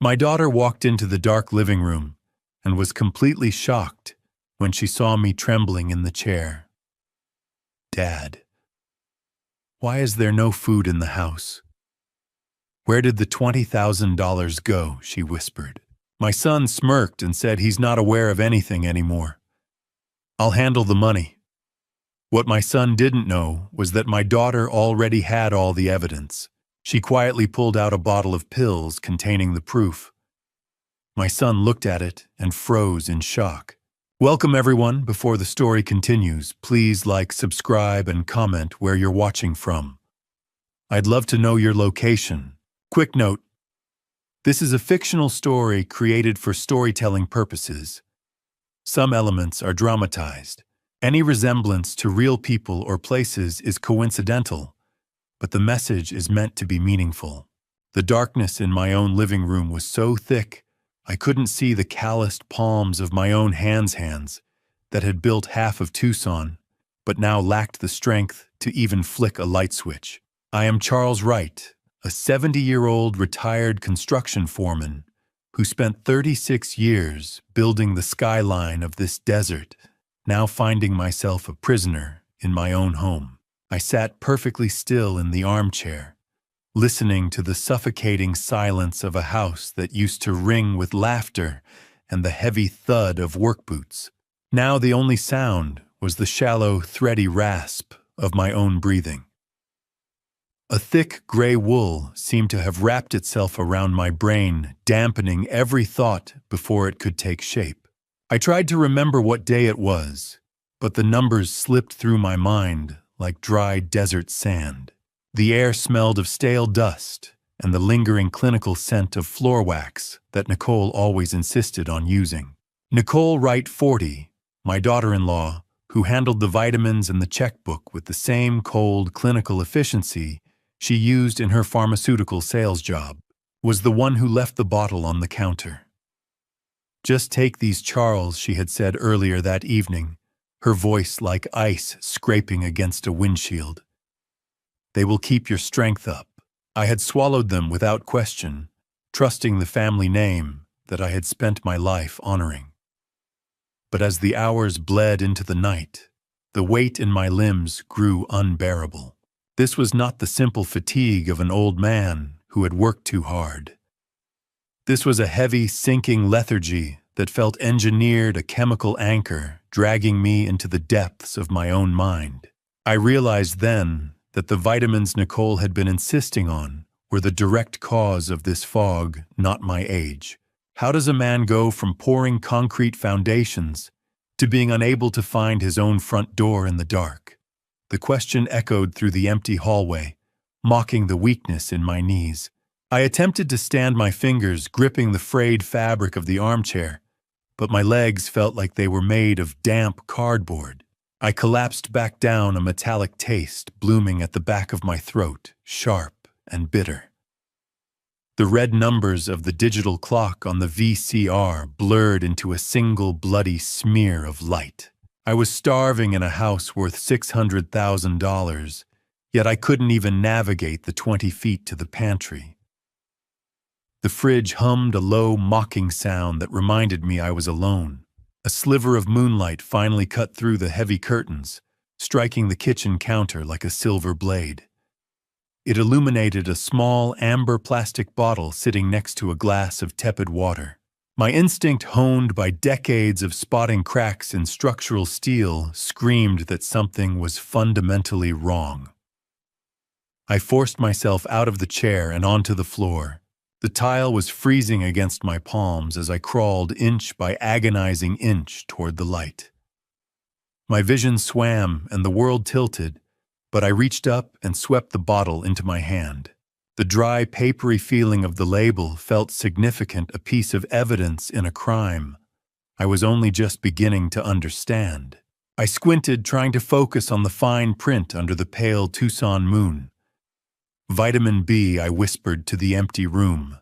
My daughter walked into the dark living room and was completely shocked when she saw me trembling in the chair. "Dad, why is there no food in the house? Where did the $20,000 go?" she whispered. My son smirked and said he's not aware of anything anymore. "I'll handle the money." What my son didn't know was that my daughter already had all the evidence. She quietly pulled out a bottle of pills containing the proof. My son looked at it and froze in shock. Welcome everyone. Before the story continues, please like, subscribe, and comment where you're watching from. I'd love to know your location. Quick note: this is a fictional story created for storytelling purposes. Some elements are dramatized. Any resemblance to real people or places is coincidental, but the message is meant to be meaningful. The darkness in my own living room was so thick, I couldn't see the calloused palms of my own hands that had built half of Tucson, but now lacked the strength to even flick a light switch. I am Charles Wright, a 70-year-old retired construction foreman who spent 36 years building the skyline of this desert, now finding myself a prisoner in my own home. I sat perfectly still in the armchair, listening to the suffocating silence of a house that used to ring with laughter and the heavy thud of work boots. Now the only sound was the shallow, thready rasp of my own breathing. A thick gray wool seemed to have wrapped itself around my brain, dampening every thought before it could take shape. I tried to remember what day it was, but the numbers slipped through my mind like dry desert sand. The air smelled of stale dust and the lingering clinical scent of floor wax that Nicole always insisted on using. Nicole Wright, 40, my daughter-in-law, who handled the vitamins and the checkbook with the same cold clinical efficiency she used in her pharmaceutical sales job, was the one who left the bottle on the counter. "Just take these, Charles," she had said earlier that evening, her voice like ice scraping against a windshield. "They will keep your strength up." I had swallowed them without question, trusting the family name that I had spent my life honoring. But as the hours bled into the night, the weight in my limbs grew unbearable. This was not the simple fatigue of an old man who had worked too hard. This was a heavy, sinking lethargy that felt engineered, a chemical anchor dragging me into the depths of my own mind. I realized then that the vitamins Nicole had been insisting on were the direct cause of this fog, not my age. How does a man go from pouring concrete foundations to being unable to find his own front door in the dark? The question echoed through the empty hallway, mocking the weakness in my knees. I attempted to stand my fingers gripping the frayed fabric of the armchair, but my legs felt like they were made of damp cardboard. I collapsed back down, a metallic taste blooming at the back of my throat, sharp and bitter. The red numbers of the digital clock on the VCR blurred into a single bloody smear of light. I was starving in a house worth $600,000, yet I couldn't even navigate the 20 feet to the pantry. The fridge hummed a low, mocking sound that reminded me I was alone. A sliver of moonlight finally cut through the heavy curtains, striking the kitchen counter like a silver blade. It illuminated a small, amber plastic bottle sitting next to a glass of tepid water. My instinct, honed by decades of spotting cracks in structural steel, screamed that something was fundamentally wrong. I forced myself out of the chair and onto the floor. The tile was freezing against my palms as I crawled inch by agonizing inch toward the light. My vision swam and the world tilted, but I reached up and swept the bottle into my hand. The dry, papery feeling of the label felt significant, a piece of evidence in a crime I was only just beginning to understand. I squinted, trying to focus on the fine print under the pale Tucson moon. "Vitamin B," I whispered to the empty room.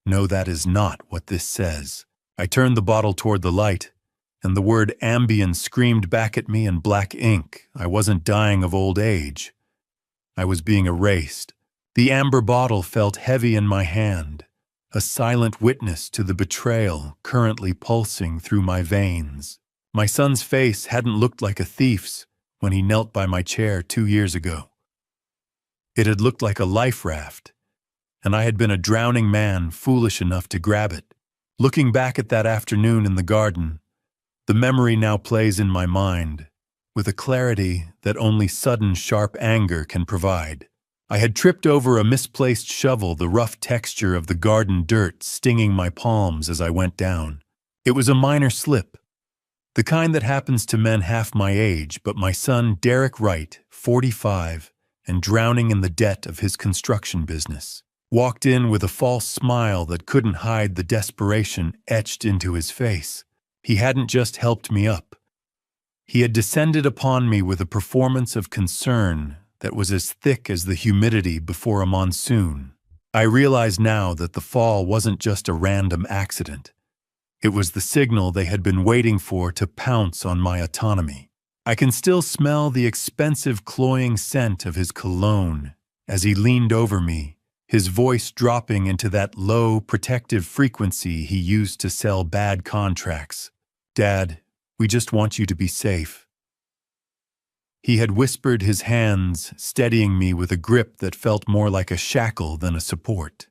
"No, that is not what this says." I turned the bottle toward the light, and the word Ambien screamed back at me in black ink. I wasn't dying of old age. I was being erased. The amber bottle felt heavy in my hand, a silent witness to the betrayal currently pulsing through my veins. My son's face hadn't looked like a thief's when he knelt by my chair 2 years ago. It had looked like a life raft, and I had been a drowning man foolish enough to grab it. Looking back at that afternoon in the garden, the memory now plays in my mind with a clarity that only sudden sharp anger can provide. I had tripped over a misplaced shovel, the rough texture of the garden dirt stinging my palms as I went down. It was a minor slip, the kind that happens to men half my age, but my son Derek Wright, 45, and drowning in the debt of his construction business, walked in with a false smile that couldn't hide the desperation etched into his face. He hadn't just helped me up. He had descended upon me with a performance of concern that was as thick as the humidity before a monsoon. I realize now that the fall wasn't just a random accident. It was the signal they had been waiting for to pounce on my autonomy. I can still smell the expensive cloying scent of his cologne as he leaned over me, his voice dropping into that low, protective frequency he used to sell bad contracts. "Dad, we just want you to be safe." He had whispered, his hands steadying me with a grip that felt more like a shackle than a support.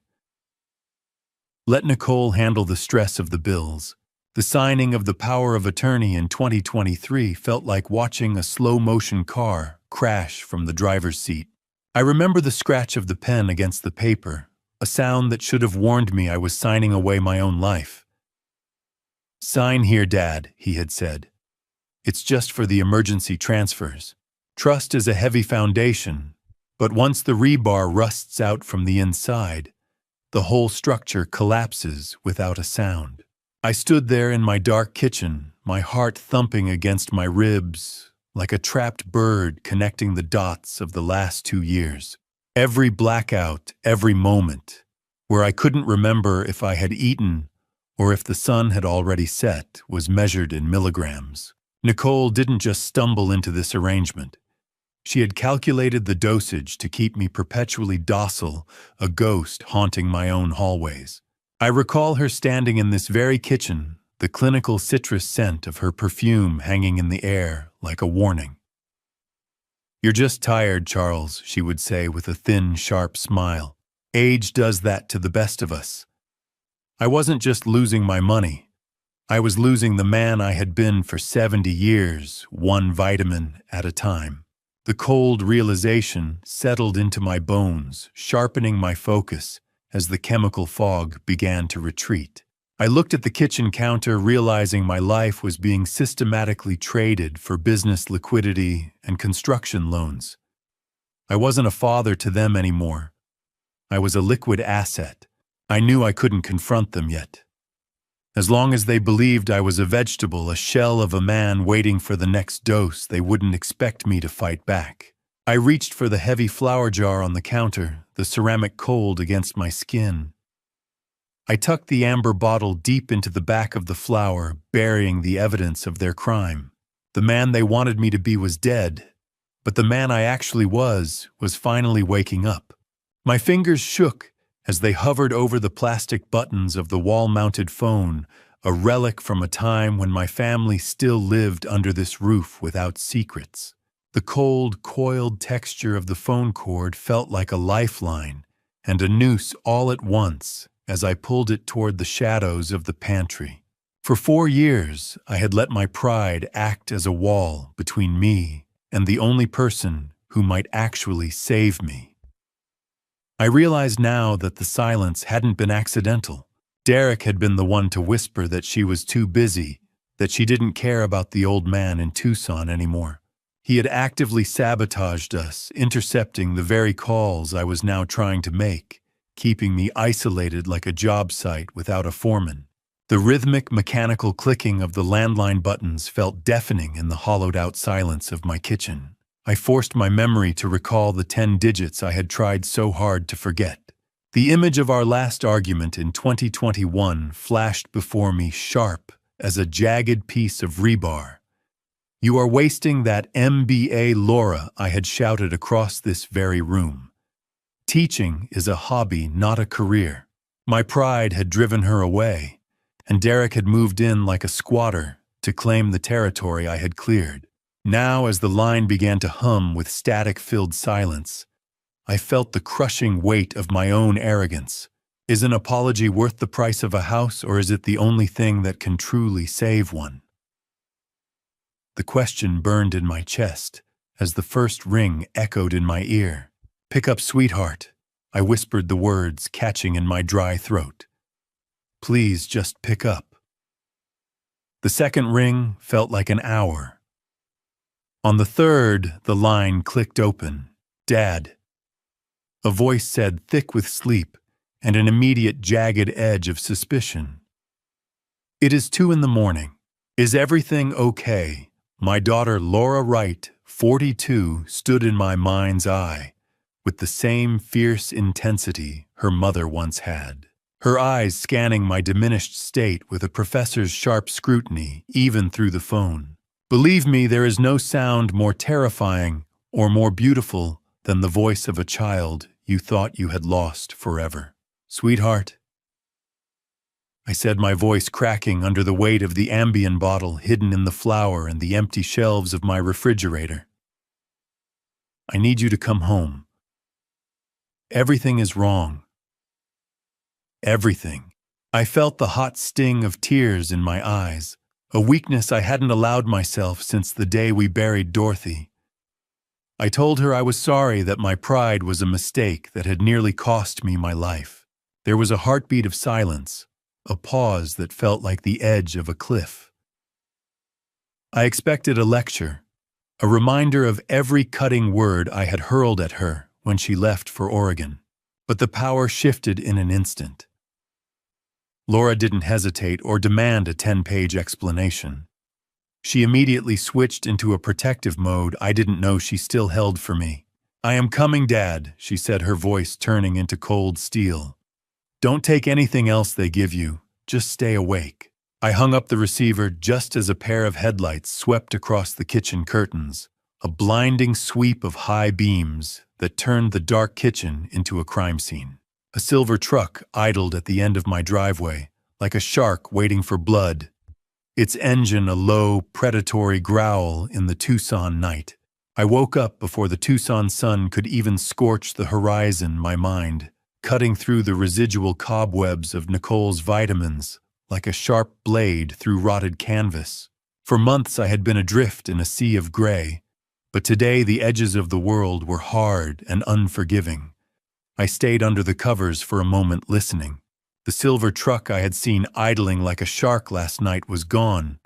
Let Nicole handle the stress of the bills. The signing of the power of attorney in 2023 felt like watching a slow-motion car crash from the driver's seat. I remember the scratch of the pen against the paper, a sound that should have warned me I was signing away my own life. "Sign here, Dad," he had said. "It's just for the emergency transfers. Trust is a heavy foundation, but once the rebar rusts out from the inside, the whole structure collapses without a sound." I stood there in my dark kitchen, my heart thumping against my ribs, like a trapped bird connecting the dots of the last 2 years. Every blackout, every moment, where I couldn't remember if I had eaten or if the sun had already set, was measured in milligrams. Nicole didn't just stumble into this arrangement. She had calculated the dosage to keep me perpetually docile, a ghost haunting my own hallways. I recall her standing in this very kitchen, the clinical citrus scent of her perfume hanging in the air like a warning. "You're just tired, Charles," she would say with a thin, sharp smile. "Age does that to the best of us." I wasn't just losing my money. I was losing the man I had been for 70 years, one vitamin at a time. The cold realization settled into my bones, sharpening my focus as the chemical fog began to retreat. I looked at the kitchen counter, realizing my life was being systematically traded for business liquidity and construction loans. I wasn't a father to them anymore. I was a liquid asset. I knew I couldn't confront them yet. As long as they believed I was a vegetable, a shell of a man waiting for the next dose, they wouldn't expect me to fight back. I reached for the heavy flour jar on the counter, the ceramic cold against my skin. I tucked the amber bottle deep into the back of the flour, burying the evidence of their crime. The man they wanted me to be was dead, but the man I actually was finally waking up. My fingers shook as they hovered over the plastic buttons of the wall-mounted phone, a relic from a time when my family still lived under this roof without secrets. The cold, coiled texture of the phone cord felt like a lifeline and a noose all at once as I pulled it toward the shadows of the pantry. For 4 years, I had let my pride act as a wall between me and the only person who might actually save me. I realized now that the silence hadn't been accidental. Derek had been the one to whisper that she was too busy, that she didn't care about the old man in Tucson anymore. He had actively sabotaged us, intercepting the very calls I was now trying to make, keeping me isolated like a job site without a foreman. The rhythmic, mechanical clicking of the landline buttons felt deafening in the hollowed-out silence of my kitchen. I forced my memory to recall the 10 digits I had tried so hard to forget. The image of our last argument in 2021 flashed before me sharp as a jagged piece of rebar. "You are wasting that MBA, Laura," I had shouted across this very room. "Teaching is a hobby, not a career." My pride had driven her away, and Derek had moved in like a squatter to claim the territory I had cleared. Now, as the line began to hum with static-filled silence, I felt the crushing weight of my own arrogance. Is an apology worth the price of a house, or is it the only thing that can truly save one? The question burned in my chest as the first ring echoed in my ear. "Pick up, sweetheart," I whispered the words, catching in my dry throat. "Please just pick up." The second ring felt like an hour. On the third, the line clicked open. "Dad." A voice said, thick with sleep and an immediate jagged edge of suspicion. "It is 2 a.m. Is everything okay?" My daughter Laura Wright, 42, stood in my mind's eye, with the same fierce intensity her mother once had. Her eyes scanning my diminished state with a professor's sharp scrutiny, even through the phone. Believe me, there is no sound more terrifying or more beautiful than the voice of a child you thought you had lost forever. "Sweetheart," I said, my voice cracking under the weight of the Ambien bottle hidden in the flour and the empty shelves of my refrigerator. "I need you to come home. Everything is wrong. Everything." I felt the hot sting of tears in my eyes, a weakness I hadn't allowed myself since the day we buried Dorothy. I told her I was sorry, that my pride was a mistake that had nearly cost me my life. There was a heartbeat of silence, a pause that felt like the edge of a cliff. I expected a lecture, a reminder of every cutting word I had hurled at her when she left for Oregon. But the power shifted in an instant. Laura didn't hesitate or demand a 10-page explanation. She immediately switched into a protective mode I didn't know she still held for me. "I am coming, Dad," she said, her voice turning into cold steel. "Don't take anything else they give you. Just stay awake." I hung up the receiver just as a pair of headlights swept across the kitchen curtains, a blinding sweep of high beams that turned the dark kitchen into a crime scene. A silver truck idled at the end of my driveway, like a shark waiting for blood, its engine a low, predatory growl in the Tucson night. I woke up before the Tucson sun could even scorch the horizon, my mind cutting through the residual cobwebs of Nicole's vitamins like a sharp blade through rotted canvas. For months I had been adrift in a sea of gray, but today the edges of the world were hard and unforgiving. I stayed under the covers for a moment, listening. The silver truck I had seen idling like a shark last night was gone,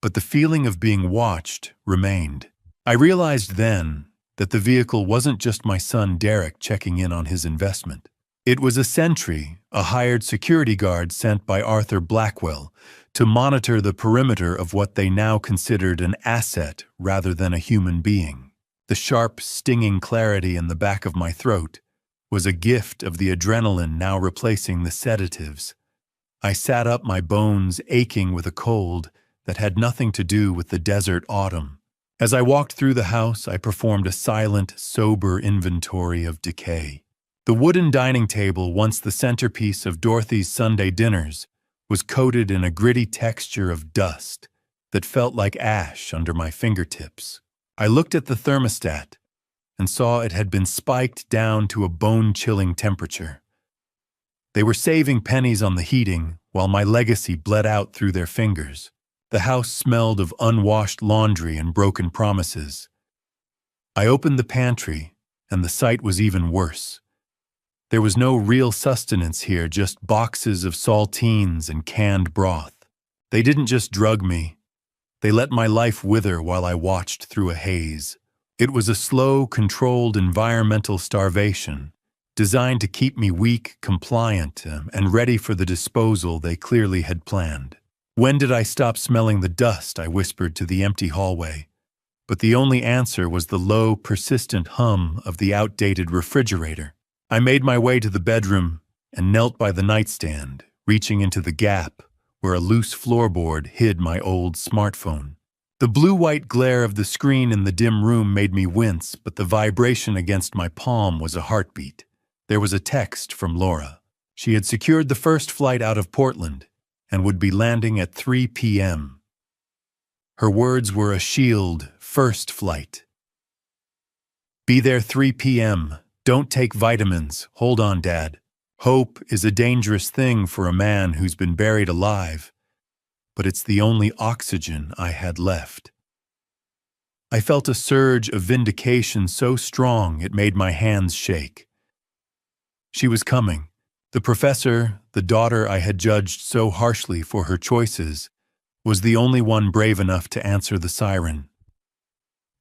but the feeling of being watched remained. I realized then that the vehicle wasn't just my son Derek checking in on his investment. It was a sentry, a hired security guard sent by Arthur Blackwell to monitor the perimeter of what they now considered an asset rather than a human being. The sharp, stinging clarity in the back of my throat was a gift of the adrenaline now replacing the sedatives. I sat up, my bones aching with a cold that had nothing to do with the desert autumn. As I walked through the house, I performed a silent, sober inventory of decay. The wooden dining table, once the centerpiece of Dorothy's Sunday dinners, was coated in a gritty texture of dust that felt like ash under my fingertips. I looked at the thermostat and saw it had been spiked down to a bone-chilling temperature. They were saving pennies on the heating while my legacy bled out through their fingers. The house smelled of unwashed laundry and broken promises. I opened the pantry, and the sight was even worse. There was no real sustenance here, just boxes of saltines and canned broth. They didn't just drug me. They let my life wither while I watched through a haze. It was a slow, controlled environmental starvation, designed to keep me weak, compliant, and ready for the disposal they clearly had planned. "When did I stop smelling the dust?" I whispered to the empty hallway. But the only answer was the low, persistent hum of the outdated refrigerator. I made my way to the bedroom and knelt by the nightstand, reaching into the gap where a loose floorboard hid my old smartphone. The blue-white glare of the screen in the dim room made me wince, but the vibration against my palm was a heartbeat. There was a text from Laura. She had secured the first flight out of Portland and would be landing at 3 p.m. Her words were a shield, first flight. Be there 3 p.m. Don't take vitamins. Hold on, Dad. Hope is a dangerous thing for a man who's been buried alive, but it's the only oxygen I had left. I felt a surge of vindication so strong it made my hands shake. She was coming. The professor, the daughter I had judged so harshly for her choices, was the only one brave enough to answer the siren.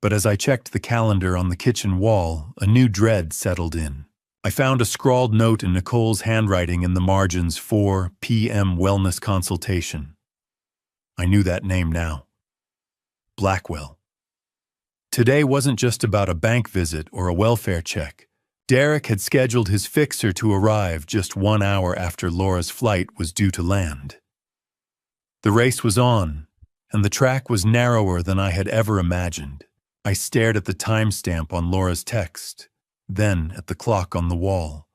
But as I checked the calendar on the kitchen wall, a new dread settled in. I found a scrawled note in Nicole's handwriting in the margins: 4 p.m. wellness consultation. I knew that name now. Blackwell. Today wasn't just about a bank visit or a welfare check. Derek had scheduled his fixer to arrive just 1 hour after Laura's flight was due to land. The race was on, and the track was narrower than I had ever imagined. I stared at the timestamp on Laura's text, then at the clock on the wall.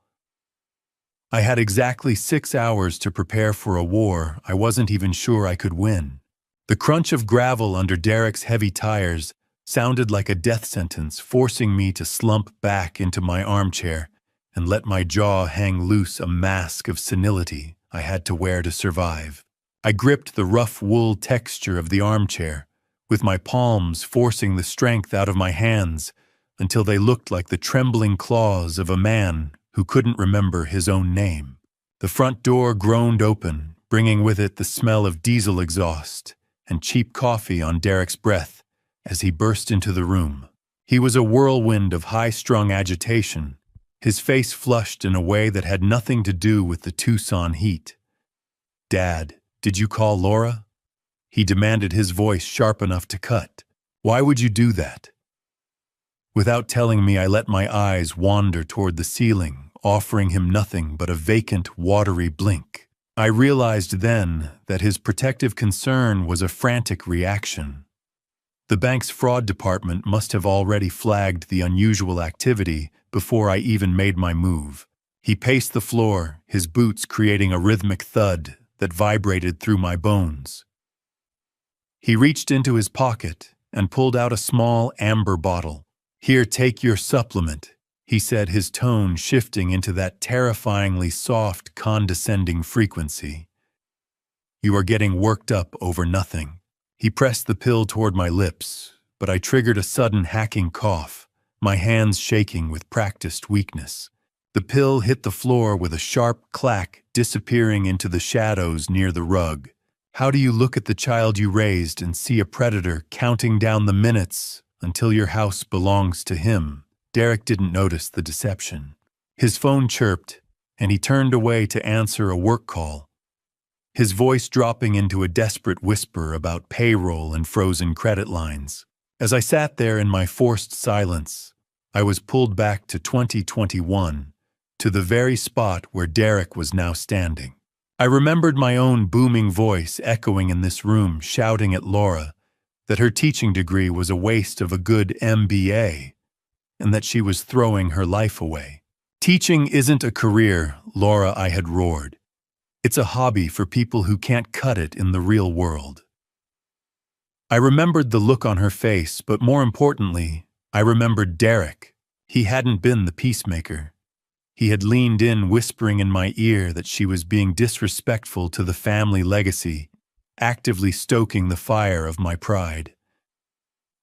I had exactly 6 hours to prepare for a war I wasn't even sure I could win. The crunch of gravel under Derek's heavy tires sounded like a death sentence, forcing me to slump back into my armchair and let my jaw hang loose, a mask of senility I had to wear to survive. I gripped the rough wool texture of the armchair, with my palms forcing the strength out of my hands until they looked like the trembling claws of a man who couldn't remember his own name. The front door groaned open, bringing with it the smell of diesel exhaust and cheap coffee on Derek's breath as he burst into the room. He was a whirlwind of high-strung agitation, his face flushed in a way that had nothing to do with the Tucson heat. "Dad, did you call Laura?" He demanded, his voice sharp enough to cut. "Why would you do that?" Without telling me, I let my eyes wander toward the ceiling, offering him nothing but a vacant, watery blink. I realized then that his protective concern was a frantic reaction. The bank's fraud department must have already flagged the unusual activity before I even made my move. He paced the floor, his boots creating a rhythmic thud that vibrated through my bones. He reached into his pocket and pulled out a small amber bottle. "Here, take your supplement," he said, his tone shifting into that terrifyingly soft, condescending frequency. "You are getting worked up over nothing." He pressed the pill toward my lips, but I triggered a sudden hacking cough, my hands shaking with practiced weakness. The pill hit the floor with a sharp clack, disappearing into the shadows near the rug. How do you look at the child you raised and see a predator counting down the minutes until your house belongs to him? Derek didn't notice the deception. His phone chirped, and he turned away to answer a work call, his voice dropping into a desperate whisper about payroll and frozen credit lines. As I sat there in my forced silence, I was pulled back to 2021, to the very spot where Derek was now standing. I remembered my own booming voice echoing in this room, shouting at Laura that her teaching degree was a waste of a good MBA, and that she was throwing her life away. "Teaching isn't a career, Laura," I had roared. "It's a hobby for people who can't cut it in the real world." I remembered the look on her face, but more importantly, I remembered Derek. He hadn't been the peacemaker. He had leaned in, whispering in my ear that she was being disrespectful to the family legacy, actively stoking the fire of my pride.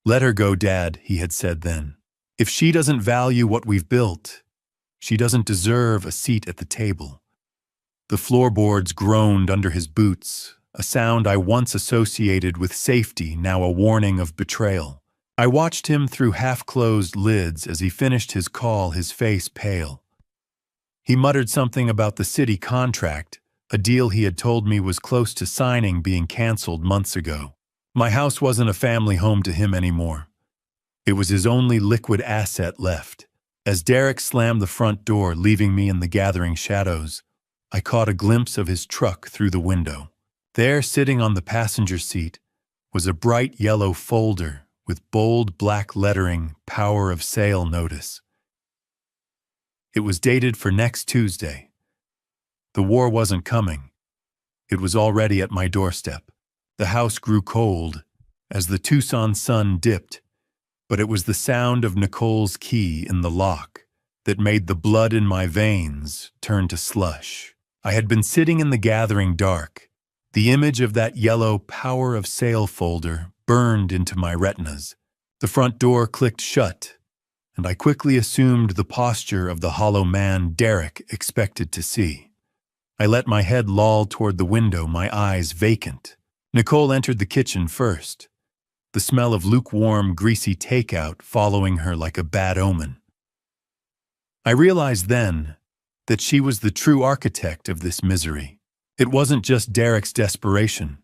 "Let her go, Dad," he had said then. "If she doesn't value what we've built, she doesn't deserve a seat at the table." The floorboards groaned under his boots, a sound I once associated with safety, now a warning of betrayal. I watched him through half-closed lids as he finished his call, his face pale. He muttered something about the city contract, a deal he had told me was close to signing being canceled months ago. My house wasn't a family home to him anymore. It was his only liquid asset left. As Derek slammed the front door, leaving me in the gathering shadows, I caught a glimpse of his truck through the window. There, sitting on the passenger seat, was a bright yellow folder with bold black lettering, "Power of Sale Notice." It was dated for next Tuesday. The war wasn't coming. It was already at my doorstep. The house grew cold as the Tucson sun dipped, but it was the sound of Nicole's key in the lock that made the blood in my veins turn to slush. I had been sitting in the gathering dark. The image of that yellow power of sale folder burned into my retinas. The front door clicked shut, and I quickly assumed the posture of the hollow man Derek expected to see. I let my head loll toward the window, my eyes vacant. Nicole entered the kitchen first, the smell of lukewarm, greasy takeout following her like a bad omen. I realized then that she was the true architect of this misery. It wasn't just Derek's desperation.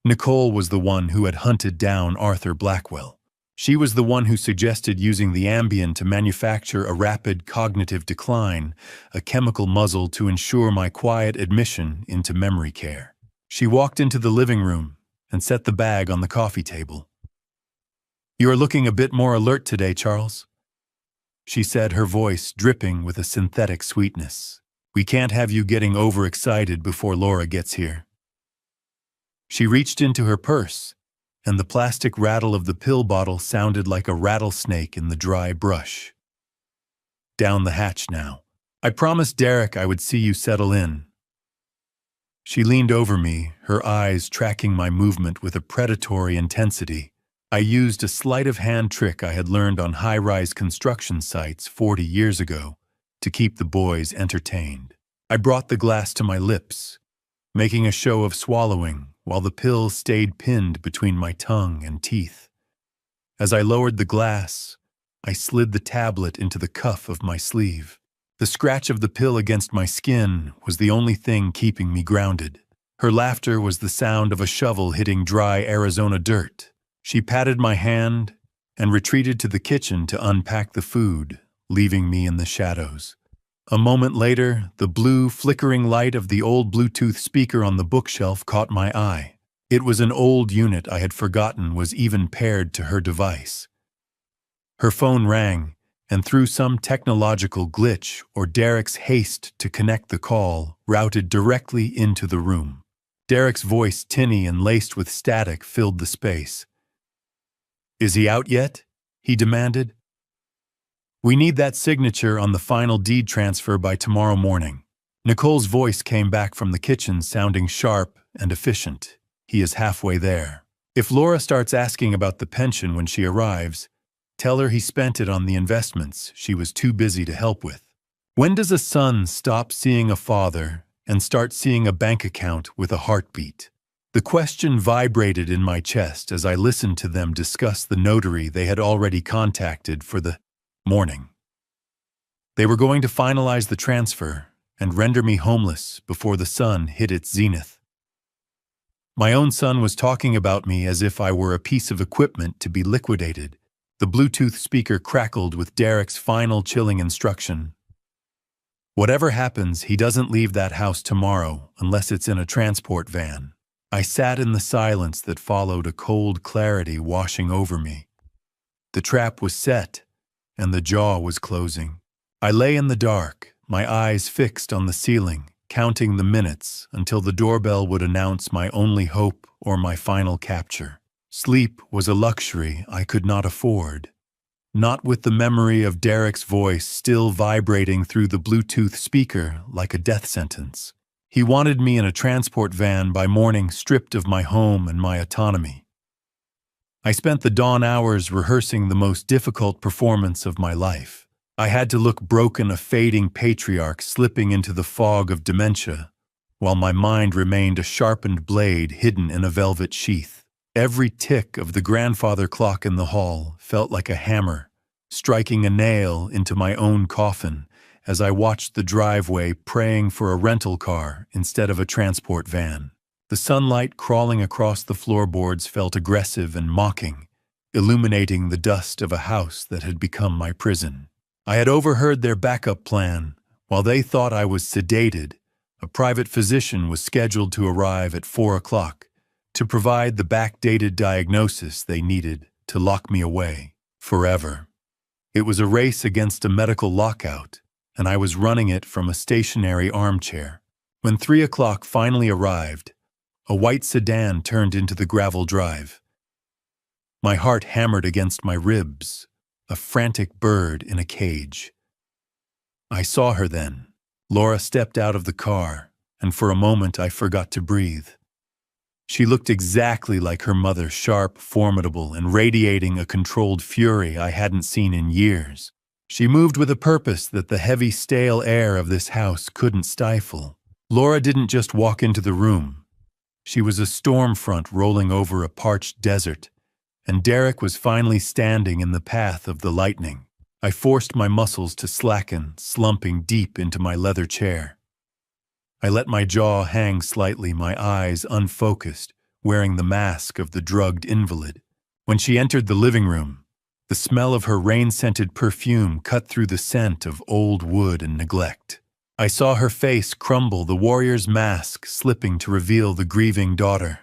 Nicole was the one who had hunted down Arthur Blackwell. She was the one who suggested using the Ambien to manufacture a rapid cognitive decline, a chemical muzzle to ensure my quiet admission into memory care. She walked into the living room and set the bag on the coffee table. "You are looking a bit more alert today, Charles," she said, her voice dripping with a synthetic sweetness. "We can't have you getting overexcited before Laura gets here." She reached into her purse, and the plastic rattle of the pill bottle sounded like a rattlesnake in the dry brush. "Down the hatch now. I promised Derek I would see you settle in." She leaned over me, her eyes tracking my movement with a predatory intensity. I used a sleight-of-hand trick I had learned on high-rise construction sites 40 years ago to keep the boys entertained. I brought the glass to my lips, making a show of swallowing while the pill stayed pinned between my tongue and teeth. As I lowered the glass, I slid the tablet into the cuff of my sleeve. The scratch of the pill against my skin was the only thing keeping me grounded. Her laughter was the sound of a shovel hitting dry Arizona dirt. She patted my hand and retreated to the kitchen to unpack the food, leaving me in the shadows. A moment later, the blue, flickering light of the old Bluetooth speaker on the bookshelf caught my eye. It was an old unit I had forgotten was even paired to her device. Her phone rang, and through some technological glitch or Derek's haste to connect the call, routed directly into the room. Derek's voice, tinny and laced with static, filled the space. "Is he out yet?" he demanded. "We need that signature on the final deed transfer by tomorrow morning." Nicole's voice came back from the kitchen, sounding sharp and efficient. "He is halfway there. If Laura starts asking about the pension when she arrives, tell her he spent it on the investments she was too busy to help with." When does a son stop seeing a father and start seeing a bank account with a heartbeat? The question vibrated in my chest as I listened to them discuss the notary they had already contacted for the morning. They were going to finalize the transfer and render me homeless before the sun hit its zenith. My own son was talking about me as if I were a piece of equipment to be liquidated. The Bluetooth speaker crackled with Derek's final chilling instruction. "Whatever happens, he doesn't leave that house tomorrow unless it's in a transport van." I sat in the silence that followed, a cold clarity washing over me. The trap was set, and the jaw was closing. I lay in the dark, my eyes fixed on the ceiling, counting the minutes until the doorbell would announce my only hope or my final capture. Sleep was a luxury I could not afford. Not with the memory of Derek's voice still vibrating through the Bluetooth speaker like a death sentence. He wanted me in a transport van by morning, stripped of my home and my autonomy. I spent the dawn hours rehearsing the most difficult performance of my life. I had to look broken, a fading patriarch slipping into the fog of dementia, while my mind remained a sharpened blade hidden in a velvet sheath. Every tick of the grandfather clock in the hall felt like a hammer, striking a nail into my own coffin as I watched the driveway, praying for a rental car instead of a transport van. The sunlight crawling across the floorboards felt aggressive and mocking, illuminating the dust of a house that had become my prison. I had overheard their backup plan. While they thought I was sedated, a private physician was scheduled to arrive at 4 o'clock to provide the backdated diagnosis they needed to lock me away forever. It was a race against a medical lockout, and I was running it from a stationary armchair. When 3 o'clock finally arrived, a white sedan turned into the gravel drive. My heart hammered against my ribs, a frantic bird in a cage. I saw her then. Laura stepped out of the car, and for a moment I forgot to breathe. She looked exactly like her mother, sharp, formidable, and radiating a controlled fury I hadn't seen in years. She moved with a purpose that the heavy, stale air of this house couldn't stifle. Laura didn't just walk into the room. She was a storm front rolling over a parched desert, and Derek was finally standing in the path of the lightning. I forced my muscles to slacken, slumping deep into my leather chair. I let my jaw hang slightly, my eyes unfocused, wearing the mask of the drugged invalid. When she entered the living room, the smell of her rain-scented perfume cut through the scent of old wood and neglect. I saw her face crumble, the warrior's mask slipping to reveal the grieving daughter.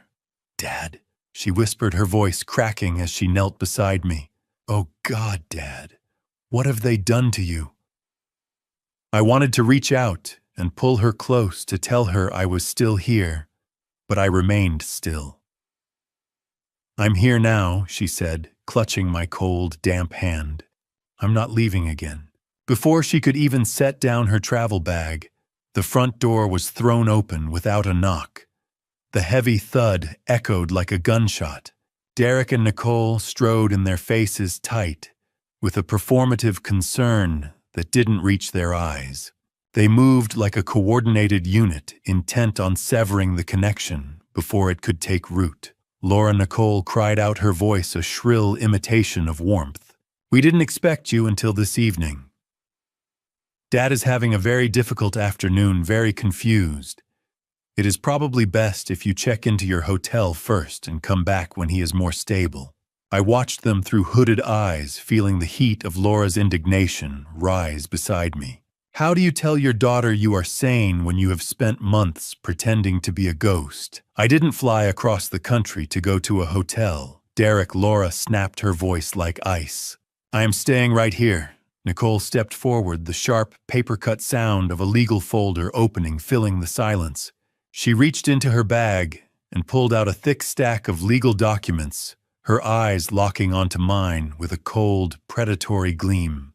"Dad," she whispered, her voice cracking as she knelt beside me. "Oh God, Dad, what have they done to you?" I wanted to reach out and pull her close to tell her I was still here, but I remained still. "I'm here now," she said, clutching my cold, damp hand. "I'm not leaving again." Before she could even set down her travel bag, the front door was thrown open without a knock. The heavy thud echoed like a gunshot. Derek and Nicole strode in their faces tight, with a performative concern that didn't reach their eyes. They moved like a coordinated unit, intent on severing the connection before it could take root. Laura Nicole cried out, her voice a shrill imitation of warmth. "We didn't expect you until this evening. Dad is having a very difficult afternoon, very confused. It is probably best if you check into your hotel first and come back when he is more stable." I watched them through hooded eyes, feeling the heat of Laura's indignation rise beside me. "How do you tell your daughter you are sane when you have spent months pretending to be a ghost?" "I didn't fly across the country to go to a hotel." Derek, Laura snapped, her voice like ice. "I am staying right here." Nicole stepped forward, the sharp, paper-cut sound of a legal folder opening filling the silence. She reached into her bag and pulled out a thick stack of legal documents, her eyes locking onto mine with a cold, predatory gleam.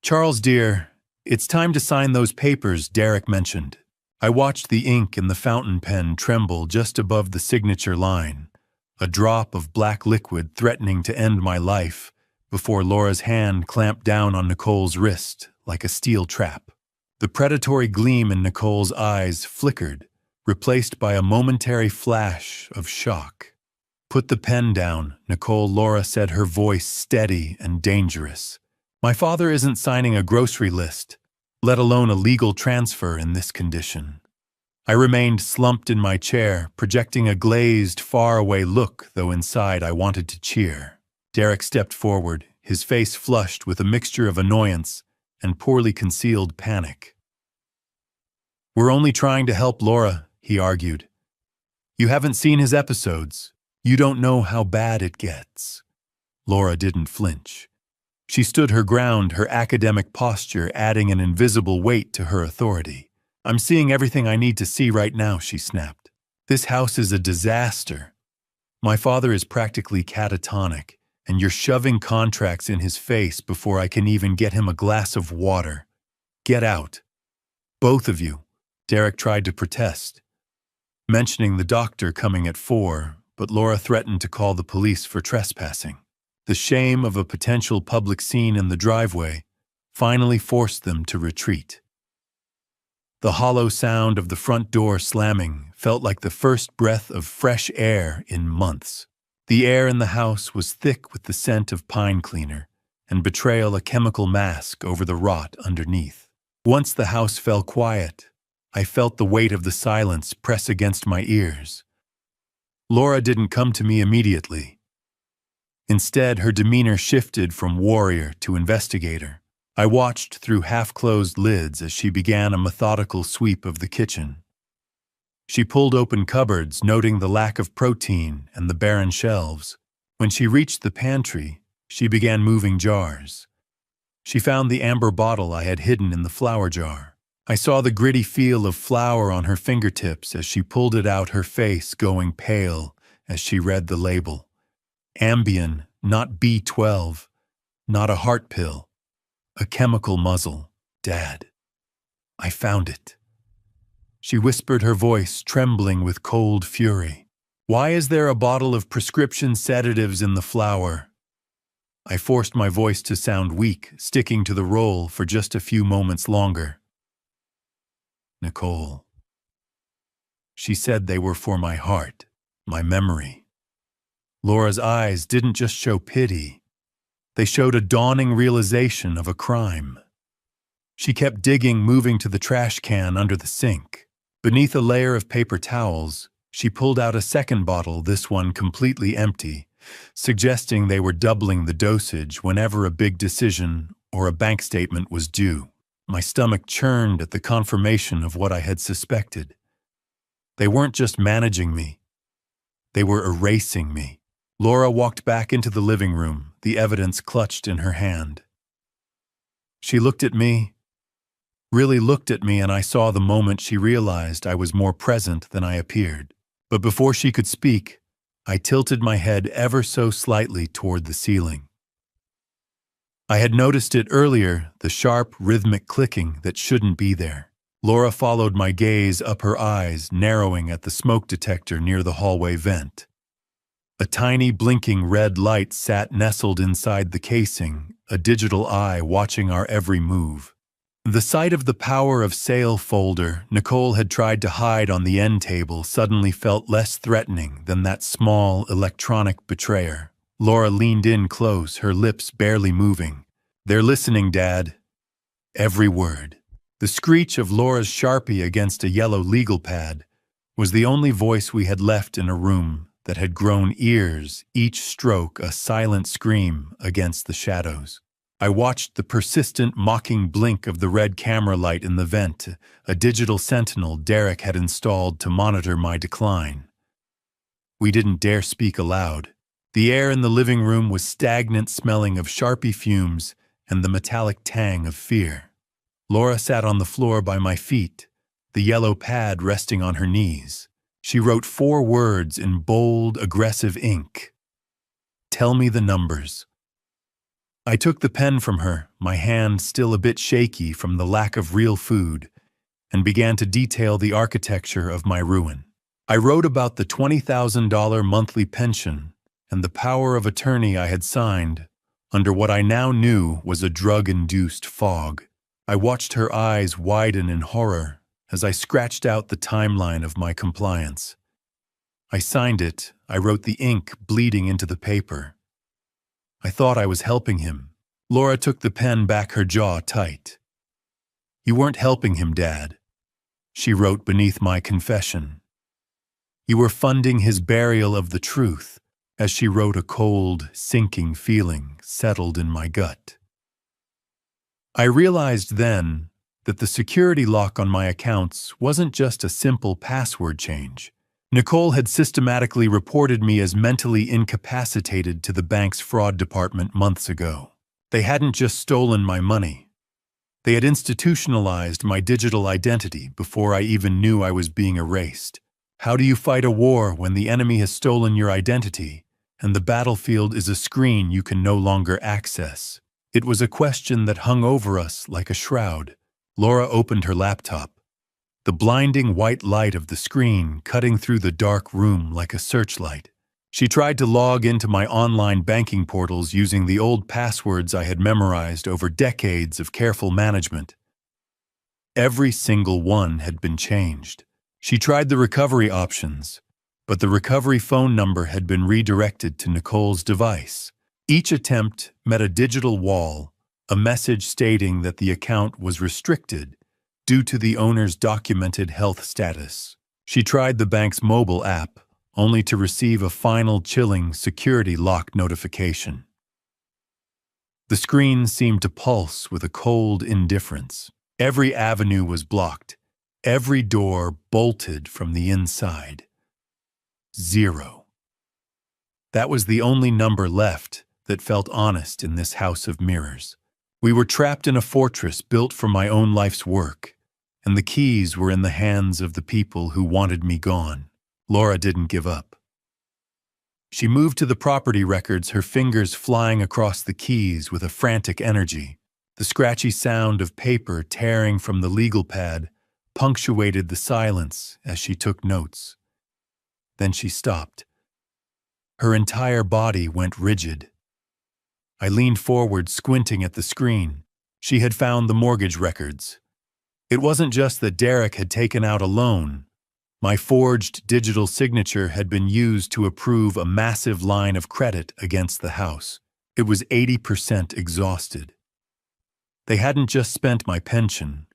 "Charles, dear, it's time to sign those papers Derek mentioned." I watched the ink in the fountain pen tremble just above the signature line, a drop of black liquid threatening to end my life, before Laura's hand clamped down on Nicole's wrist like a steel trap. The predatory gleam in Nicole's eyes flickered, replaced by a momentary flash of shock. "Put the pen down, Nicole," Laura said, her voice steady and dangerous. "My father isn't signing a grocery list, let alone a legal transfer in this condition." I remained slumped in my chair, projecting a glazed, faraway look, though inside I wanted to cheer. Derek stepped forward, his face flushed with a mixture of annoyance and poorly concealed panic. "We're only trying to help Laura," he argued. "You haven't seen his episodes. You don't know how bad it gets." Laura didn't flinch. She stood her ground, her academic posture adding an invisible weight to her authority. "I'm seeing everything I need to see right now," she snapped. "This house is a disaster. My father is practically catatonic, and you're shoving contracts in his face before I can even get him a glass of water. Get out. Both of you." Derek tried to protest, mentioning the doctor coming at 4, but Laura threatened to call the police for trespassing. The shame of a potential public scene in the driveway finally forced them to retreat. The hollow sound of the front door slamming felt like the first breath of fresh air in months. The air in the house was thick with the scent of pine cleaner, and betrayal a chemical mask over the rot underneath. Once the house fell quiet, I felt the weight of the silence press against my ears. Laura didn't come to me immediately. Instead, her demeanor shifted from warrior to investigator. I watched through half-closed lids as she began a methodical sweep of the kitchen. She pulled open cupboards, noting the lack of protein and the barren shelves. When she reached the pantry, she began moving jars. She found the amber bottle I had hidden in the flour jar. I saw the gritty feel of flour on her fingertips as she pulled it out, her face going pale as she read the label. Ambien, not B12, not a heart pill, a chemical muzzle. Dad, I found it. She whispered, her voice trembling with cold fury. Why is there a bottle of prescription sedatives in the flour? I forced my voice to sound weak, sticking to the roll for just a few moments longer. Nicole. She said they were for my heart, my memory. Laura's eyes didn't just show pity. They showed a dawning realization of a crime. She kept digging, moving to the trash can under the sink. Beneath a layer of paper towels, she pulled out a second bottle, this one completely empty, suggesting they were doubling the dosage whenever a big decision or a bank statement was due. My stomach churned at the confirmation of what I had suspected. They weren't just managing me. They were erasing me. Laura walked back into the living room, the evidence clutched in her hand. She looked at me, really looked at me, and I saw the moment she realized I was more present than I appeared. But before she could speak, I tilted my head ever so slightly toward the ceiling. I had noticed it earlier, the sharp, rhythmic clicking that shouldn't be there. Laura followed my gaze up, her eyes narrowing at the smoke detector near the hallway vent. A tiny blinking red light sat nestled inside the casing, a digital eye watching our every move. The sight of the power of sale folder Nicole had tried to hide on the end table suddenly felt less threatening than that small electronic betrayer. Laura leaned in close, her lips barely moving. They're listening, Dad. Every word. The screech of Laura's Sharpie against a yellow legal pad was the only voice we had left in a room that had grown ears, each stroke a silent scream against the shadows. I watched the persistent, mocking blink of the red camera light in the vent, a digital sentinel Derek had installed to monitor my decline. We didn't dare speak aloud. The air in the living room was stagnant, smelling of Sharpie fumes and the metallic tang of fear. Laura sat on the floor by my feet, the yellow pad resting on her knees. She wrote 4 words in bold, aggressive ink. Tell me the numbers. I took the pen from her, my hand still a bit shaky from the lack of real food, and began to detail the architecture of my ruin. I wrote about the $20,000 monthly pension and the power of attorney I had signed under what I now knew was a drug-induced fog. I watched her eyes widen in horror as I scratched out the timeline of my compliance. I signed it. I wrote the ink bleeding into the paper. I thought I was helping him. Laura took the pen back, her jaw tight. You weren't helping him, Dad, she wrote beneath my confession. You were funding his burial of the truth, as she wrote. A cold, sinking feeling settled in my gut. I realized then that the security lock on my accounts wasn't just a simple password change. Nicole had systematically reported me as mentally incapacitated to the bank's fraud department months ago. They hadn't just stolen my money. They had institutionalized my digital identity before I even knew I was being erased. How do you fight a war when the enemy has stolen your identity and the battlefield is a screen you can no longer access? It was a question that hung over us like a shroud. Laura opened her laptop. The blinding white light of the screen cutting through the dark room like a searchlight. She tried to log into my online banking portals using the old passwords I had memorized over decades of careful management. Every single one had been changed. She tried the recovery options, but the recovery phone number had been redirected to Nicole's device. Each attempt met a digital wall, a message stating that the account was restricted due to the owner's documented health status. She tried the bank's mobile app, only to receive a final chilling security lock notification. The screen seemed to pulse with a cold indifference. Every avenue was blocked, every door bolted from the inside. 0. That was the only number left that felt honest in this house of mirrors. We were trapped in a fortress built for my own life's work, and the keys were in the hands of the people who wanted me gone. Laura didn't give up. She moved to the property records, her fingers flying across the keys with a frantic energy. The scratchy sound of paper tearing from the legal pad punctuated the silence as she took notes. Then she stopped. Her entire body went rigid. I leaned forward, squinting at the screen. She had found the mortgage records. It wasn't just that Derek had taken out a loan. My forged digital signature had been used to approve a massive line of credit against the house. It was 80% exhausted. They hadn't just spent my pension.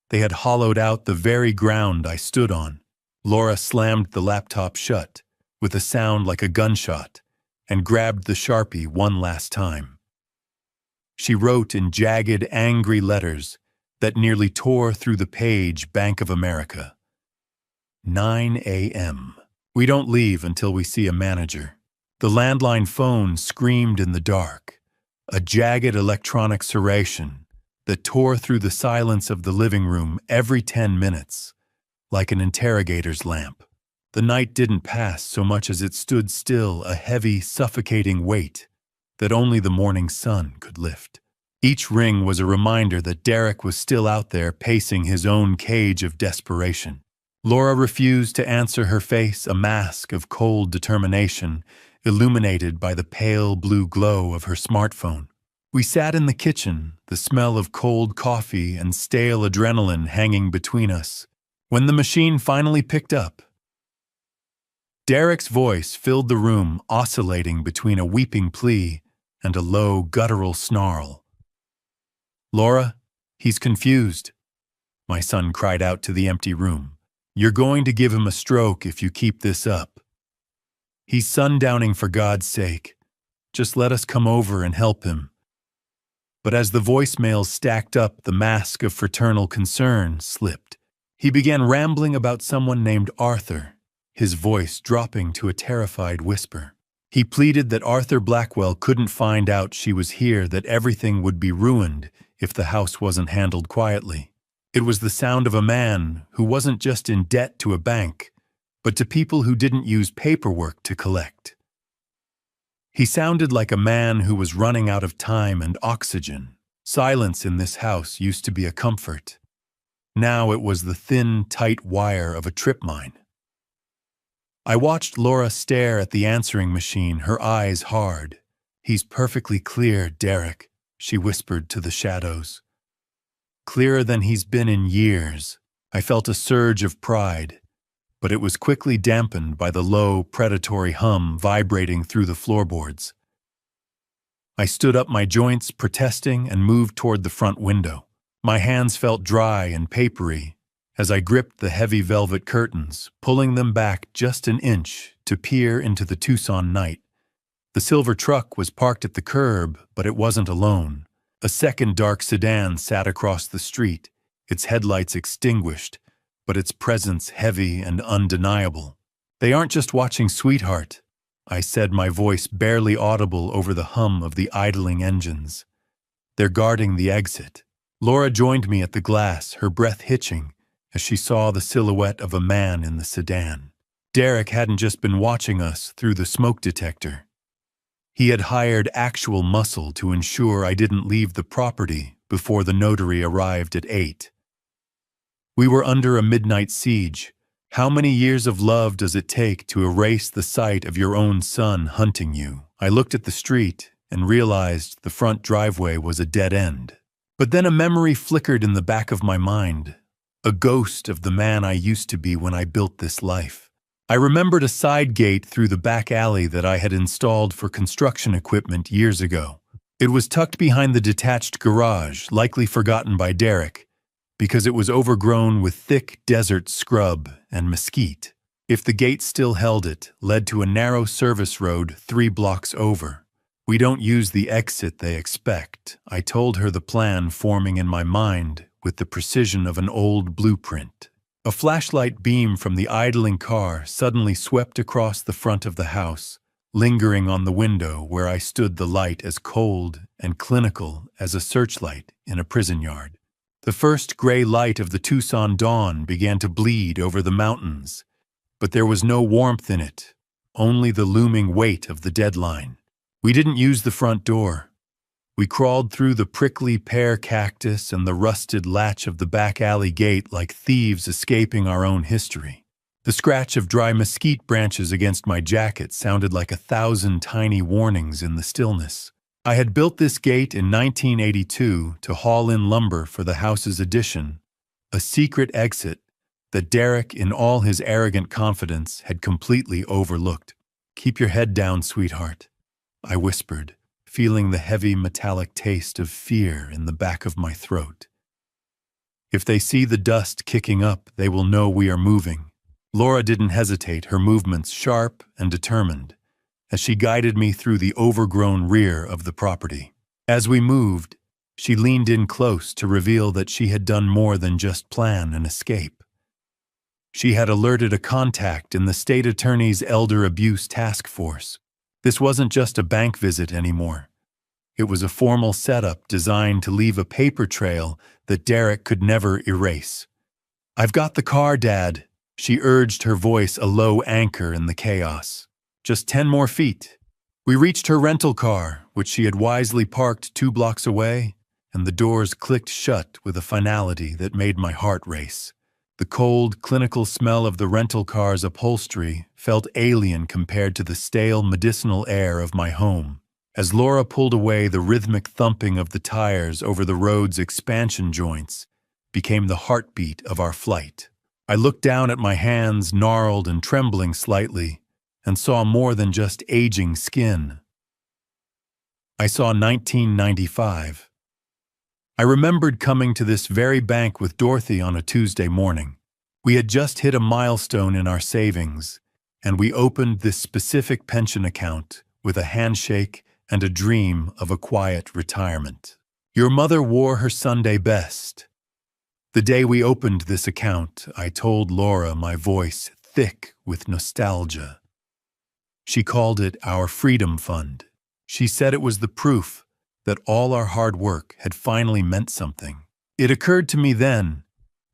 They had hollowed out the very ground I stood on. Laura slammed the laptop shut, with a sound like a gunshot, and grabbed the Sharpie one last time. She wrote in jagged, angry letters that nearly tore through the page, Bank of America. 9 a.m. We don't leave until we see a manager. The landline phone screamed in the dark, a jagged electronic serration that tore through the silence of the living room every 10 minutes, like an interrogator's lamp. The night didn't pass so much as it stood still, a heavy, suffocating weight that only the morning sun could lift. Each ring was a reminder that Derek was still out there pacing his own cage of desperation. Laura refused to answer, her face a mask of cold determination, illuminated by the pale blue glow of her smartphone. We sat in the kitchen, the smell of cold coffee and stale adrenaline hanging between us. When the machine finally picked up, Derek's voice filled the room, oscillating between a weeping plea and a low, guttural snarl. "Laura, he's confused," my son cried out to the empty room. "You're going to give him a stroke if you keep this up. He's sundowning, for God's sake. Just let us come over and help him." But as the voicemails stacked up, the mask of fraternal concern slipped. He began rambling about someone named Arthur, his voice dropping to a terrified whisper. He pleaded that Arthur Blackwell couldn't find out she was here, that everything would be ruined if the house wasn't handled quietly. It was the sound of a man who wasn't just in debt to a bank, but to people who didn't use paperwork to collect. He sounded like a man who was running out of time and oxygen. Silence in this house used to be a comfort. Now it was the thin, tight wire of a trip mine. I watched Laura stare at the answering machine, her eyes hard. "He's perfectly clear, Derek," she whispered to the shadows. "Clearer than he's been in years." I felt a surge of pride, but it was quickly dampened by the low, predatory hum vibrating through the floorboards. I stood up, my joints protesting, and moved toward the front window. My hands felt dry and papery as I gripped the heavy velvet curtains, pulling them back just an inch to peer into the Tucson night. The silver truck was parked at the curb, but it wasn't alone. A second dark sedan sat across the street, its headlights extinguished, but its presence heavy and undeniable. "They aren't just watching, sweetheart," I said, my voice barely audible over the hum of the idling engines. "They're guarding the exit." Laura joined me at the glass, her breath hitching as she saw the silhouette of a man in the sedan. Derek hadn't just been watching us through the smoke detector. He had hired actual muscle to ensure I didn't leave the property before the notary arrived at 8. We were under a midnight siege. How many years of love does it take to erase the sight of your own son hunting you? I looked at the street and realized the front driveway was a dead end. But then a memory flickered in the back of my mind, a ghost of the man I used to be when I built this life. I remembered a side gate through the back alley that I had installed for construction equipment years ago. It was tucked behind the detached garage, likely forgotten by Derek, because it was overgrown with thick desert scrub and mesquite. If the gate still held, it led to a narrow service road 3 blocks over. "We don't use the exit they expect," I told her, the plan forming in my mind with the precision of an old blueprint. A flashlight beam from the idling car suddenly swept across the front of the house, lingering on the window where I stood, the light as cold and clinical as a searchlight in a prison yard. The first gray light of the Tucson dawn began to bleed over the mountains, but there was no warmth in it, only the looming weight of the deadline. We didn't use the front door. We crawled through the prickly pear cactus and the rusted latch of the back alley gate like thieves escaping our own history. The scratch of dry mesquite branches against my jacket sounded like 1,000 tiny warnings in the stillness. I had built this gate in 1982 to haul in lumber for the house's addition, a secret exit that Derek, in all his arrogant confidence, had completely overlooked. "Keep your head down, sweetheart," I whispered, feeling the heavy metallic taste of fear in the back of my throat. "If they see the dust kicking up, they will know we are moving." Laura didn't hesitate, her movements sharp and determined, as she guided me through the overgrown rear of the property. As we moved, she leaned in close to reveal that she had done more than just plan an escape. She had alerted a contact in the state attorney's elder abuse task force. This wasn't just a bank visit anymore. It was a formal setup designed to leave a paper trail that Derek could never erase. "I've got the car, Dad," she urged, her voice a low anchor in the chaos. "Just 10 more feet." We reached her rental car, which she had wisely parked 2 blocks away, and the doors clicked shut with a finality that made my heart race. The cold, clinical smell of the rental car's upholstery felt alien compared to the stale, medicinal air of my home. As Laura pulled away, the rhythmic thumping of the tires over the road's expansion joints became the heartbeat of our flight. I looked down at my hands, gnarled and trembling slightly, and saw more than just aging skin. I saw 1995. I remembered coming to this very bank with Dorothy on a Tuesday morning. We had just hit a milestone in our savings, and we opened this specific pension account with a handshake and a dream of a quiet retirement. Your mother wore her Sunday best. The day we opened this account, I told Laura, my voice thick with nostalgia. She called it our Freedom Fund. She said it was the proof that all our hard work had finally meant something. It occurred to me then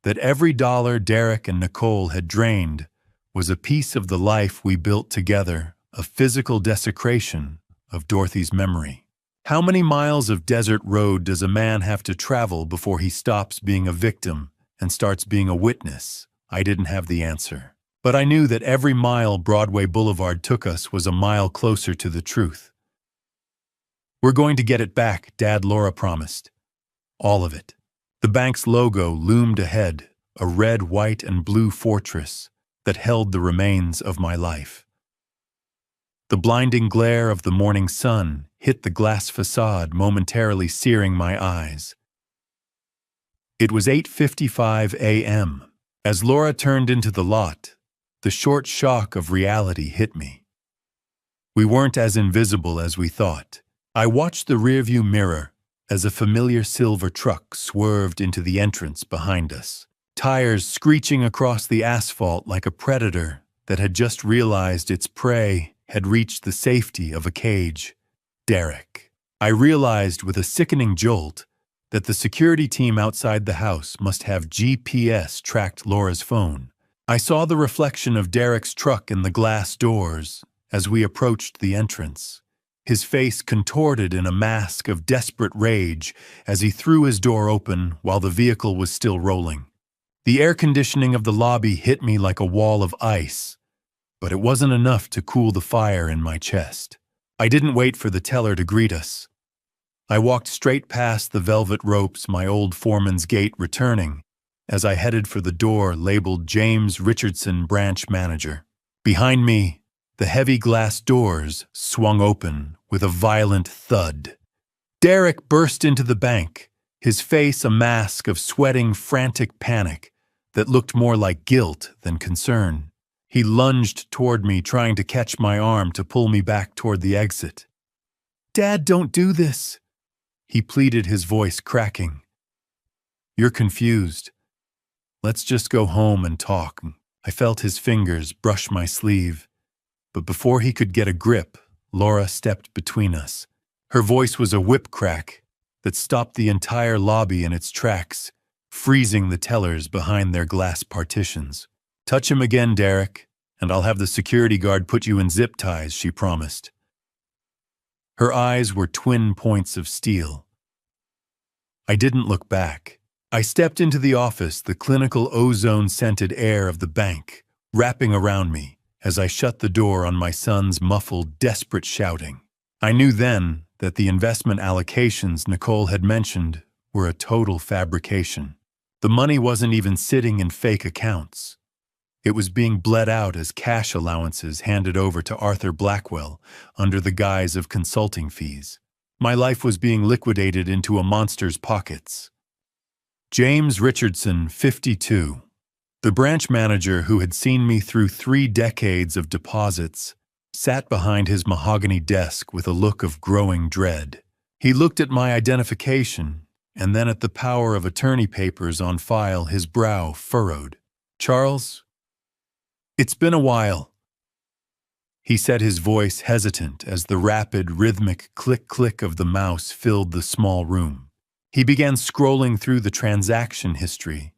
that every dollar Derek and Nicole had drained was a piece of the life we built together, a physical desecration of Dorothy's memory. How many miles of desert road does a man have to travel before he stops being a victim and starts being a witness? I didn't have the answer. But I knew that every mile Broadway Boulevard took us was a mile closer to the truth. "We're going to get it back," Dad, Laura promised. All of it. The bank's logo loomed ahead, a red, white, and blue fortress that held the remains of my life. The blinding glare of the morning sun hit the glass facade, momentarily searing my eyes. It was 8:55 a.m. As Laura turned into the lot, the short shock of reality hit me. We weren't as invisible as we thought. I watched the rearview mirror as a familiar silver truck swerved into the entrance behind us, tires screeching across the asphalt like a predator that had just realized its prey had reached the safety of a cage. Derek. I realized with a sickening jolt that the security team outside the house must have GPS-tracked Laura's phone. I saw the reflection of Derek's truck in the glass doors as we approached the entrance. His face contorted in a mask of desperate rage as he threw his door open while the vehicle was still rolling. The air conditioning of the lobby hit me like a wall of ice, but it wasn't enough to cool the fire in my chest. I didn't wait for the teller to greet us. I walked straight past the velvet ropes, my old foreman's gate returning, as I headed for the door labeled James Richardson, Branch Manager. Behind me, the heavy glass doors swung open with a violent thud. Derek burst into the bank, his face a mask of sweating, frantic panic that looked more like guilt than concern. He lunged toward me, trying to catch my arm to pull me back toward the exit. "Dad, don't do this," he pleaded, his voice cracking. "You're confused. Let's just go home and talk." I felt his fingers brush my sleeve. But before he could get a grip, Laura stepped between us. Her voice was a whip crack that stopped the entire lobby in its tracks, freezing the tellers behind their glass partitions. "Touch him again, Derek, and I'll have the security guard put you in zip ties," she promised. Her eyes were twin points of steel. I didn't look back. I stepped into the office, the clinical ozone-scented air of the bank wrapping around me as I shut the door on my son's muffled, desperate shouting. I knew then that the investment allocations Nicole had mentioned were a total fabrication. The money wasn't even sitting in fake accounts. It was being bled out as cash allowances handed over to Arthur Blackwell under the guise of consulting fees. My life was being liquidated into a monster's pockets. James Richardson, 52. The branch manager who had seen me through 3 decades of deposits sat behind his mahogany desk with a look of growing dread. He looked at my identification and then at the power of attorney papers on file, his brow furrowed. "Charles, it's been a while," he said, his voice hesitant as the rapid, rhythmic click-click of the mouse filled the small room. He began scrolling through the transaction history,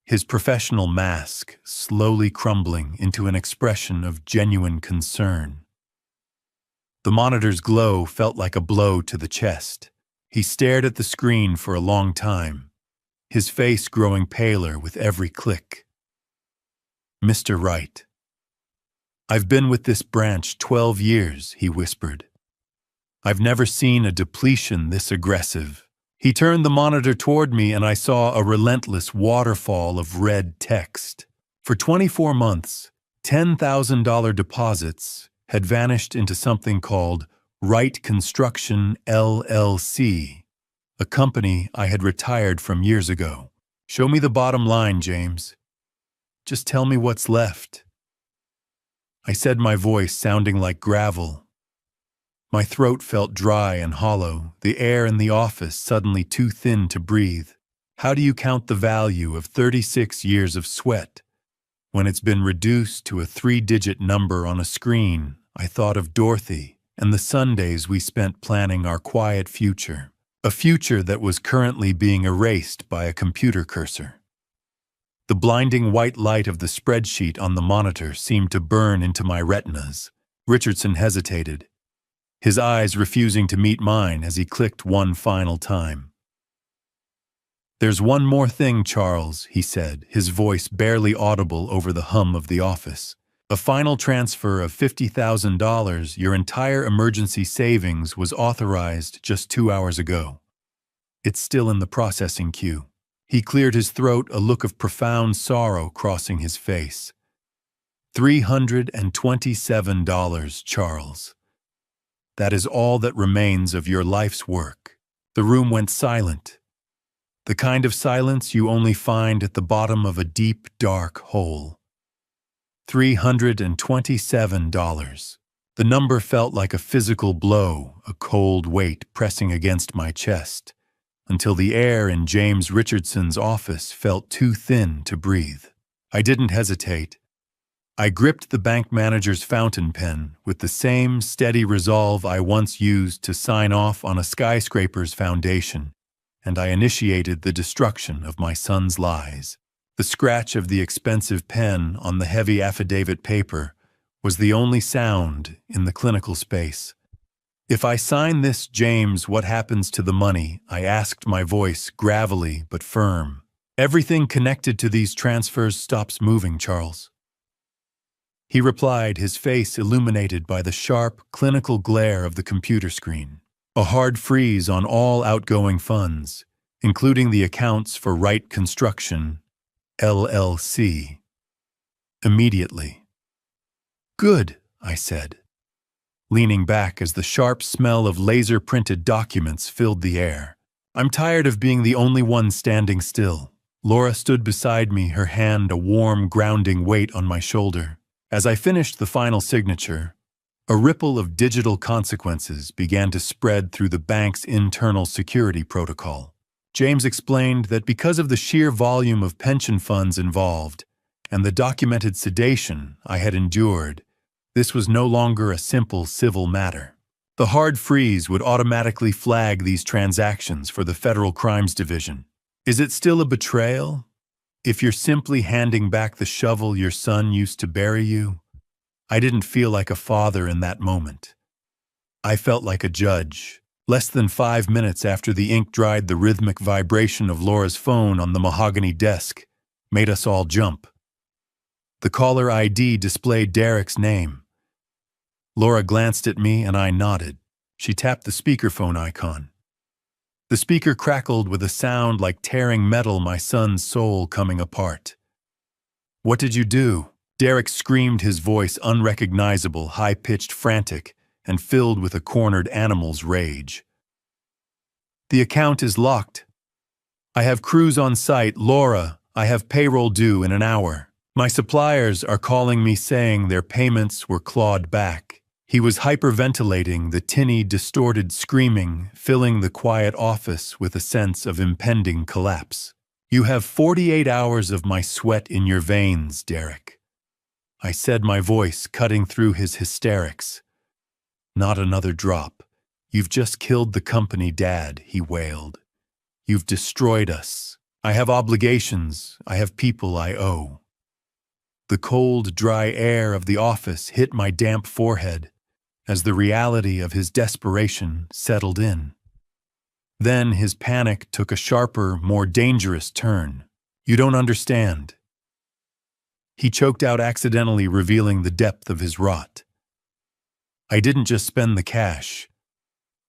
his professional mask slowly crumbling into an expression of genuine concern. The monitor's glow felt like a blow to the chest. He stared at the screen for a long time, his face growing paler with every click. "Mr. Wright, I've been with this branch 12 years, he whispered. "I've never seen a depletion this aggressive." He turned the monitor toward me and I saw a relentless waterfall of red text. For 24 months, $10,000 deposits had vanished into something called Wright Construction LLC, a company I had retired from years ago. "Show me the bottom line, James. Just tell me what's left," I said, my voice sounding like gravel. My throat felt dry and hollow, the air in the office suddenly too thin to breathe. How do you count the value of 36 years of sweat when it's been reduced to a 3-digit number on a screen? I thought of Dorothy and the Sundays we spent planning our quiet future, a future that was currently being erased by a computer cursor. The blinding white light of the spreadsheet on the monitor seemed to burn into my retinas. Richardson hesitated, his eyes refusing to meet mine as he clicked one final time. "There's one more thing, Charles," he said, his voice barely audible over the hum of the office. "A final transfer of $50,000, your entire emergency savings, was authorized just 2 hours ago. It's still in the processing queue." He cleared his throat, a look of profound sorrow crossing his face. $327, Charles. That is all that remains of your life's work." The room went silent, the kind of silence you only find at the bottom of a deep, dark hole. $327. The number felt like a physical blow, a cold weight pressing against my chest, until the air in James Richardson's office felt too thin to breathe. I didn't hesitate. I gripped the bank manager's fountain pen with the same steady resolve I once used to sign off on a skyscraper's foundation, and I initiated the destruction of my son's lies. The scratch of the expensive pen on the heavy affidavit paper was the only sound in the clinical space. "If I sign this, James, what happens to the money?" I asked, my voice gravelly but firm. "Everything connected to these transfers stops moving, Charles." He replied, his face illuminated by the sharp, clinical glare of the computer screen. "A hard freeze on all outgoing funds, including the accounts for Wright Construction LLC. Immediately." "Good," I said, leaning back as the sharp smell of laser-printed documents filled the air. "I'm tired of being the only one standing still." Laura stood beside me, her hand a warm, grounding weight on my shoulder. As I finished the final signature, a ripple of digital consequences began to spread through the bank's internal security protocol. James explained that because of the sheer volume of pension funds involved and the documented sedation I had endured, this was no longer a simple civil matter. The hard freeze would automatically flag these transactions for the Federal Crimes Division, Is it still a betrayal? If you're simply handing back the shovel your son used to bury you? I didn't feel like a father in that moment. I felt like a judge. Less than 5 minutes after the ink dried, the rhythmic vibration of Laura's phone on the mahogany desk made us all jump. The caller ID displayed Derek's name. Laura glanced at me and I nodded. She tapped the speakerphone icon. The speaker crackled with a sound like tearing metal, my son's soul coming apart. "What did you do?" Derek screamed, his voice unrecognizable, high-pitched, frantic, and filled with a cornered animal's rage. "The account is locked. I have crews on site. Laura, I have payroll due in an hour. My suppliers are calling me saying their payments were clawed back." He was hyperventilating, the tinny, distorted screaming filling the quiet office with a sense of impending collapse. "You have 48 hours of my sweat in your veins, Derek," I said, my voice cutting through his hysterics. "Not another drop. You've just killed the company, Dad," he wailed. "You've destroyed us. I have obligations. I have people I owe." The cold, dry air of the office hit my damp forehead as the reality of his desperation settled in. Then his panic took a sharper, more dangerous turn. "You don't understand." He choked out, accidentally revealing the depth of his rot. "I didn't just spend the cash.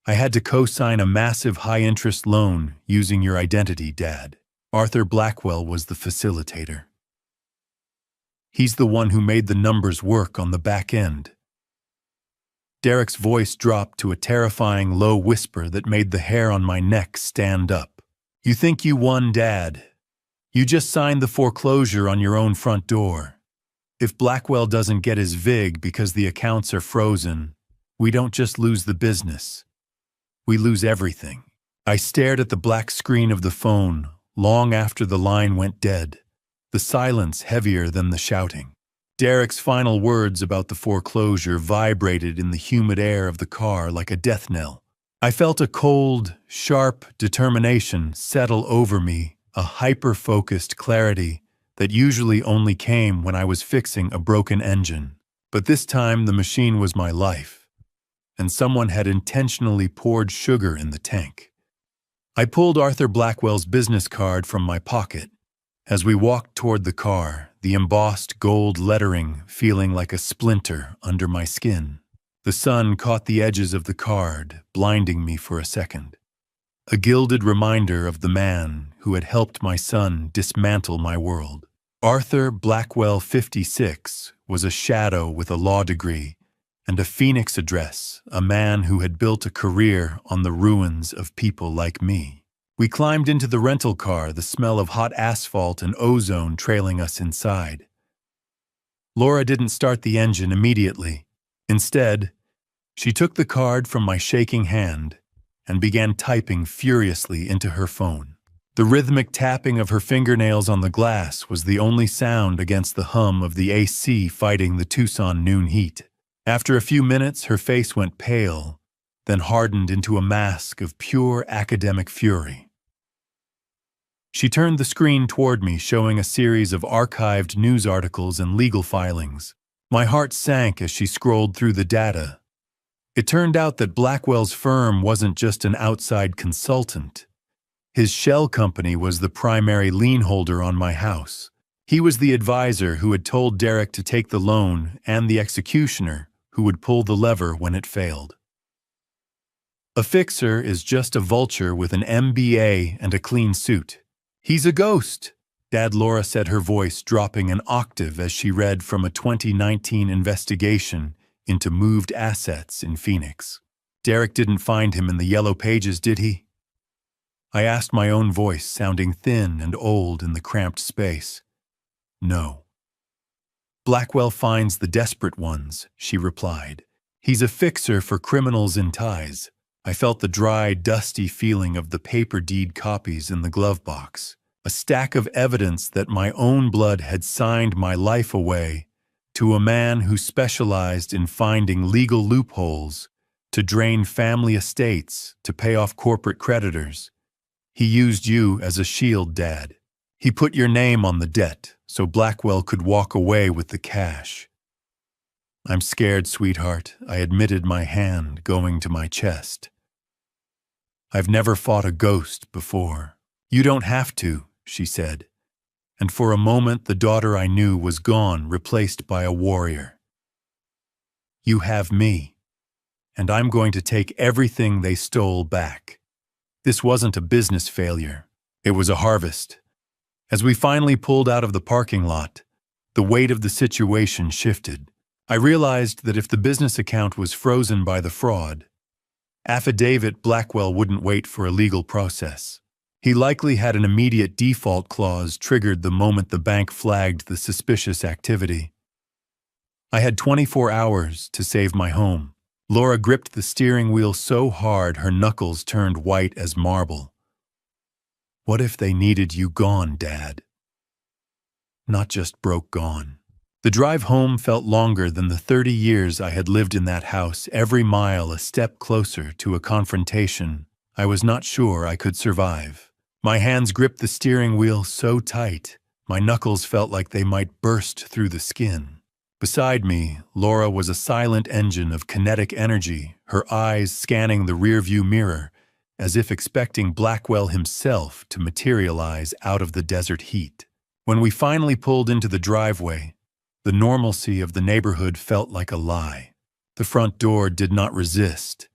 I had to co-sign a massive high-interest loan using your identity, Dad. Arthur Blackwell was the facilitator. He's the one who made the numbers work on the back end." Derek's voice dropped to a terrifying low whisper that made the hair on my neck stand up. "You think you won, Dad? You just signed the foreclosure on your own front door. If Blackwell doesn't get his VIG because the accounts are frozen, we don't just lose the business. We lose everything." I stared at the black screen of the phone long after the line went dead, the silence heavier than the shouting. Derek's final words about the foreclosure vibrated in the humid air of the car like a death knell. I felt a cold, sharp determination settle over me, a hyper-focused clarity that usually only came when I was fixing a broken engine. But this time the machine was my life, and someone had intentionally poured sugar in the tank. I pulled Arthur Blackwell's business card from my pocket. As we walked toward the car, the embossed gold lettering feeling like a splinter under my skin. The sun caught the edges of the card, blinding me for a second. A gilded reminder of the man who had helped my son dismantle my world. Arthur Blackwell, 56, was a shadow with a law degree and a Phoenix address, a man who had built a career on the ruins of people like me. We climbed into the rental car, the smell of hot asphalt and ozone trailing us inside. Laura didn't start the engine immediately. Instead, she took the card from my shaking hand and began typing furiously into her phone. The rhythmic tapping of her fingernails on the glass was the only sound against the hum of the AC fighting the Tucson noon heat. After a few minutes, her face went pale, then hardened into a mask of pure academic fury. She turned the screen toward me, showing a series of archived news articles and legal filings. My heart sank as she scrolled through the data. It turned out that Blackwell's firm wasn't just an outside consultant. His shell company was the primary lien holder on my house. He was the advisor who had told Derek to take the loan and the executioner who would pull the lever when it failed. A fixer is just a vulture with an MBA and a clean suit. "He's a ghost," Dad, Laura said, her voice dropping an octave as she read from a 2019 investigation into moved assets in Phoenix. "Derek didn't find him in the yellow pages, did he?" I asked, my own voice sounding thin and old in the cramped space. "No." "Blackwell finds the desperate ones," she replied. "He's a fixer for criminals in ties." I felt the dry, dusty feeling of the paper deed copies in the glove box, a stack of evidence that my own blood had signed my life away to a man who specialized in finding legal loopholes to drain family estates to pay off corporate creditors. He used you as a shield, Dad. He put your name on the debt so Blackwell could walk away with the cash. I'm scared, sweetheart, I admitted, my hand going to my chest. I've never fought a ghost before. You don't have to, she said. And for a moment the daughter I knew was gone, replaced by a warrior. You have me, and I'm going to take everything they stole back. This wasn't a business failure. It was a harvest. As we finally pulled out of the parking lot, the weight of the situation shifted. I realized that if the business account was frozen by the fraud, affidavit Blackwell wouldn't wait for a legal process. He likely had an immediate default clause triggered the moment the bank flagged the suspicious activity. I had 24 hours to save my home. Laura gripped the steering wheel so hard her knuckles turned white as marble. What if they needed you gone, Dad? Not just broke gone. The drive home felt longer than the 30 years I had lived in that house, every mile a step closer to a confrontation I was not sure I could survive. My hands gripped the steering wheel so tight, my knuckles felt like they might burst through the skin. Beside me, Laura was a silent engine of kinetic energy, her eyes scanning the rearview mirror, as if expecting Blackwell himself to materialize out of the desert heat. When we finally pulled into the driveway, the normalcy of the neighborhood felt like a lie. The front door did not resist.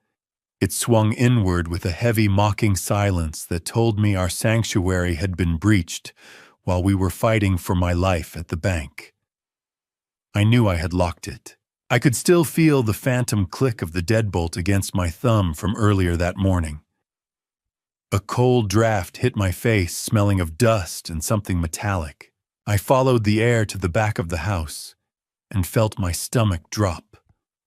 It swung inward with a heavy, mocking silence that told me our sanctuary had been breached while we were fighting for my life at the bank. I knew I had locked it. I could still feel the phantom click of the deadbolt against my thumb from earlier that morning. A cold draft hit my face, smelling of dust and something metallic. I followed the air to the back of the house and felt my stomach drop.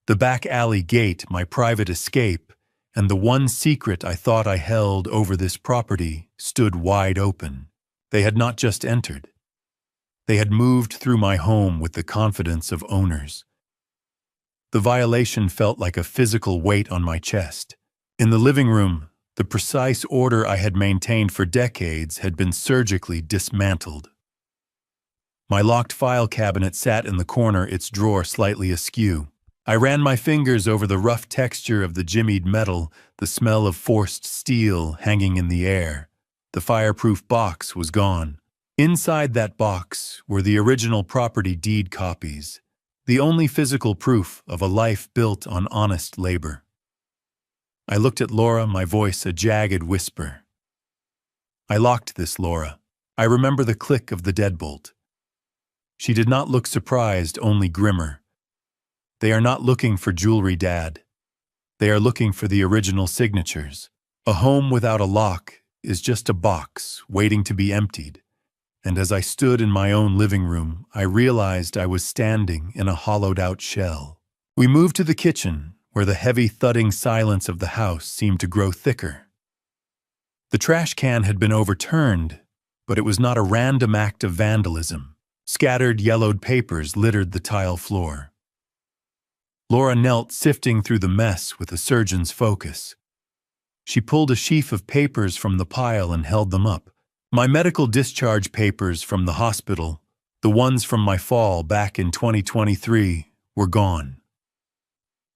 The back alley gate, my private escape, and the one secret I thought I held over this property stood wide open. They had not just entered. They had moved through my home with the confidence of owners. The violation felt like a physical weight on my chest. In the living room, the precise order I had maintained for decades had been surgically dismantled. My locked file cabinet sat in the corner, its drawer slightly askew. I ran my fingers over the rough texture of the jimmied metal, the smell of forced steel hanging in the air. The fireproof box was gone. Inside that box were the original property deed copies, the only physical proof of a life built on honest labor. I looked at Laura, my voice a jagged whisper. I locked this, Laura. I remember the click of the deadbolt. She did not look surprised, only grimmer. They are not looking for jewelry, Dad. They are looking for the original signatures. A home without a lock is just a box waiting to be emptied. And as I stood in my own living room, I realized I was standing in a hollowed-out shell. We moved to the kitchen, where the heavy thudding silence of the house seemed to grow thicker. The trash can had been overturned, but it was not a random act of vandalism. Scattered yellowed papers littered the tile floor. Laura knelt, sifting through the mess with a surgeon's focus. She pulled a sheaf of papers from the pile and held them up. My medical discharge papers from the hospital, the ones from my fall back in 2023, were gone.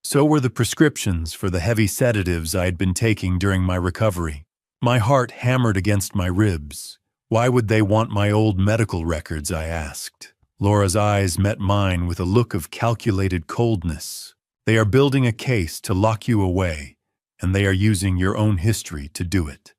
So were the prescriptions for the heavy sedatives I had been taking during my recovery. My heart hammered against my ribs. Why would they want my old medical records, I asked. Laura's eyes met mine with a look of calculated coldness. They are building a case to lock you away, and they are using your own history to do it.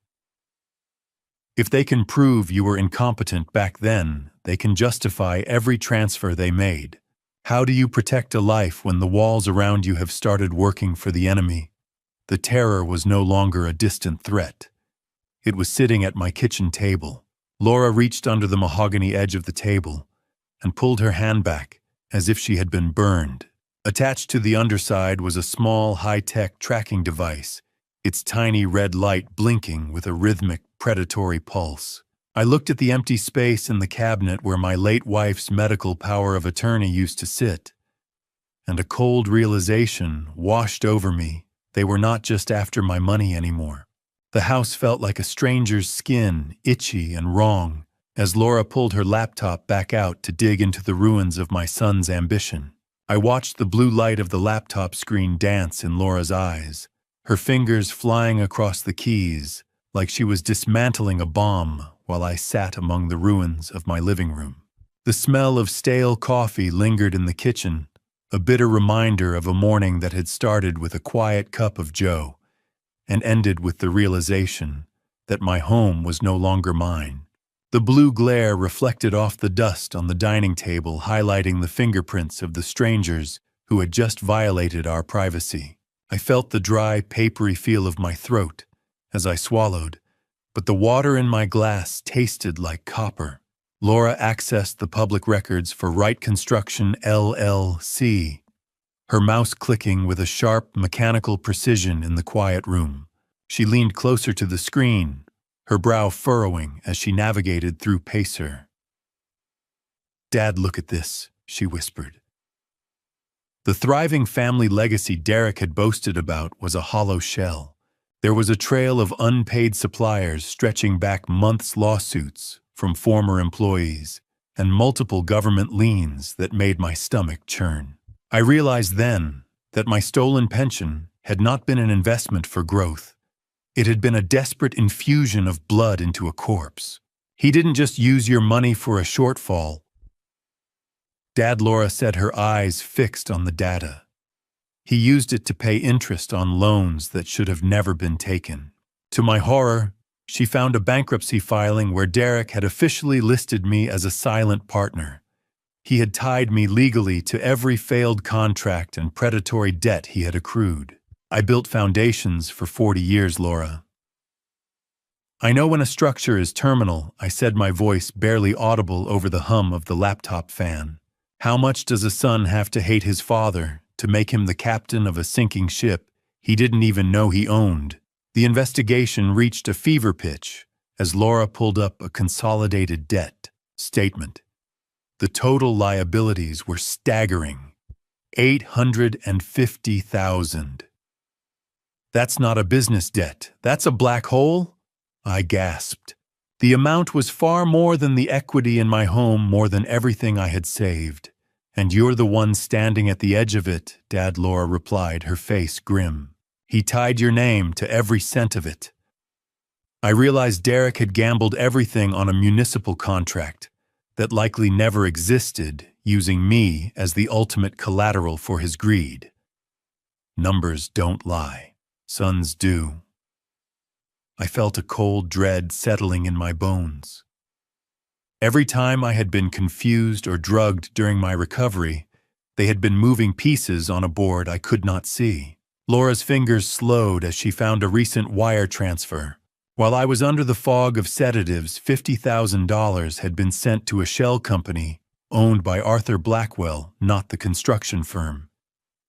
If they can prove you were incompetent back then, they can justify every transfer they made. How do you protect a life when the walls around you have started working for the enemy? The terror was no longer a distant threat. It was sitting at my kitchen table. Laura reached under the mahogany edge of the table and pulled her hand back as if she had been burned. Attached to the underside was a small, high-tech tracking device, its tiny red light blinking with a rhythmic, predatory pulse. I looked at the empty space in the cabinet where my late wife's medical power of attorney used to sit, and a cold realization washed over me. They were not just after my money anymore. The house felt like a stranger's skin, itchy and wrong, as Laura pulled her laptop back out to dig into the ruins of my son's ambition. I watched the blue light of the laptop screen dance in Laura's eyes, her fingers flying across the keys, like she was dismantling a bomb while I sat among the ruins of my living room. The smell of stale coffee lingered in the kitchen, a bitter reminder of a morning that had started with a quiet cup of joe and ended with the realization that my home was no longer mine. The blue glare reflected off the dust on the dining table, highlighting the fingerprints of the strangers who had just violated our privacy. I felt the dry, papery feel of my throat as I swallowed, but the water in my glass tasted like copper. Laura accessed the public records for Wright Construction LLC, her mouse clicking with a sharp, mechanical precision in the quiet room. She leaned closer to the screen, her brow furrowing as she navigated through Pacer. "Dad, look at this," she whispered. The thriving family legacy Derek had boasted about was a hollow shell. There was a trail of unpaid suppliers stretching back months' lawsuits from former employees and multiple government liens that made my stomach churn. I realized then that my stolen pension had not been an investment for growth. It had been a desperate infusion of blood into a corpse. He didn't just use your money for a shortfall. Dad, Laura said, her eyes fixed on the data. He used it to pay interest on loans that should have never been taken. To my horror, she found a bankruptcy filing where Derek had officially listed me as a silent partner. He had tied me legally to every failed contract and predatory debt he had accrued. I built foundations for 40 years, Laura. I know when a structure is terminal, I said, my voice barely audible over the hum of the laptop fan. How much does a son have to hate his father to make him the captain of a sinking ship he didn't even know he owned? The investigation reached a fever pitch as Laura pulled up a consolidated debt statement. The total liabilities were staggering. $850,000. That's not a business debt. That's a black hole? I gasped. The amount was far more than the equity in my home, more than everything I had saved. And you're the one standing at the edge of it, Dad, Laura replied, her face grim. He tied your name to every cent of it. I realized Derek had gambled everything on a municipal contract that likely never existed, using me as the ultimate collateral for his greed. Numbers don't lie. Sons do. I felt a cold dread settling in my bones. Every time I had been confused or drugged during my recovery, they had been moving pieces on a board I could not see. Laura's fingers slowed as she found a recent wire transfer. While I was under the fog of sedatives, $50,000 had been sent to a shell company owned by Arthur Blackwell, not the construction firm.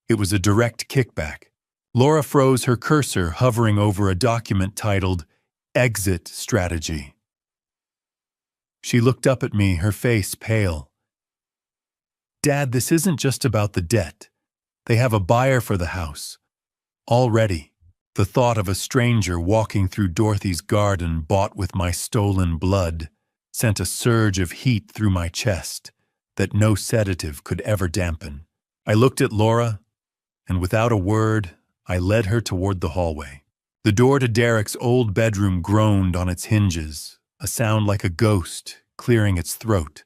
It was a direct kickback. Laura froze, her cursor hovering over a document titled Exit Strategy. She looked up at me, her face pale. Dad, this isn't just about the debt. They have a buyer for the house. Already. The thought of a stranger walking through Dorothy's garden bought with my stolen blood sent a surge of heat through my chest that no sedative could ever dampen. I looked at Laura, and without a word, I led her toward the hallway. The door to Derek's old bedroom groaned on its hinges, a sound like a ghost clearing its throat,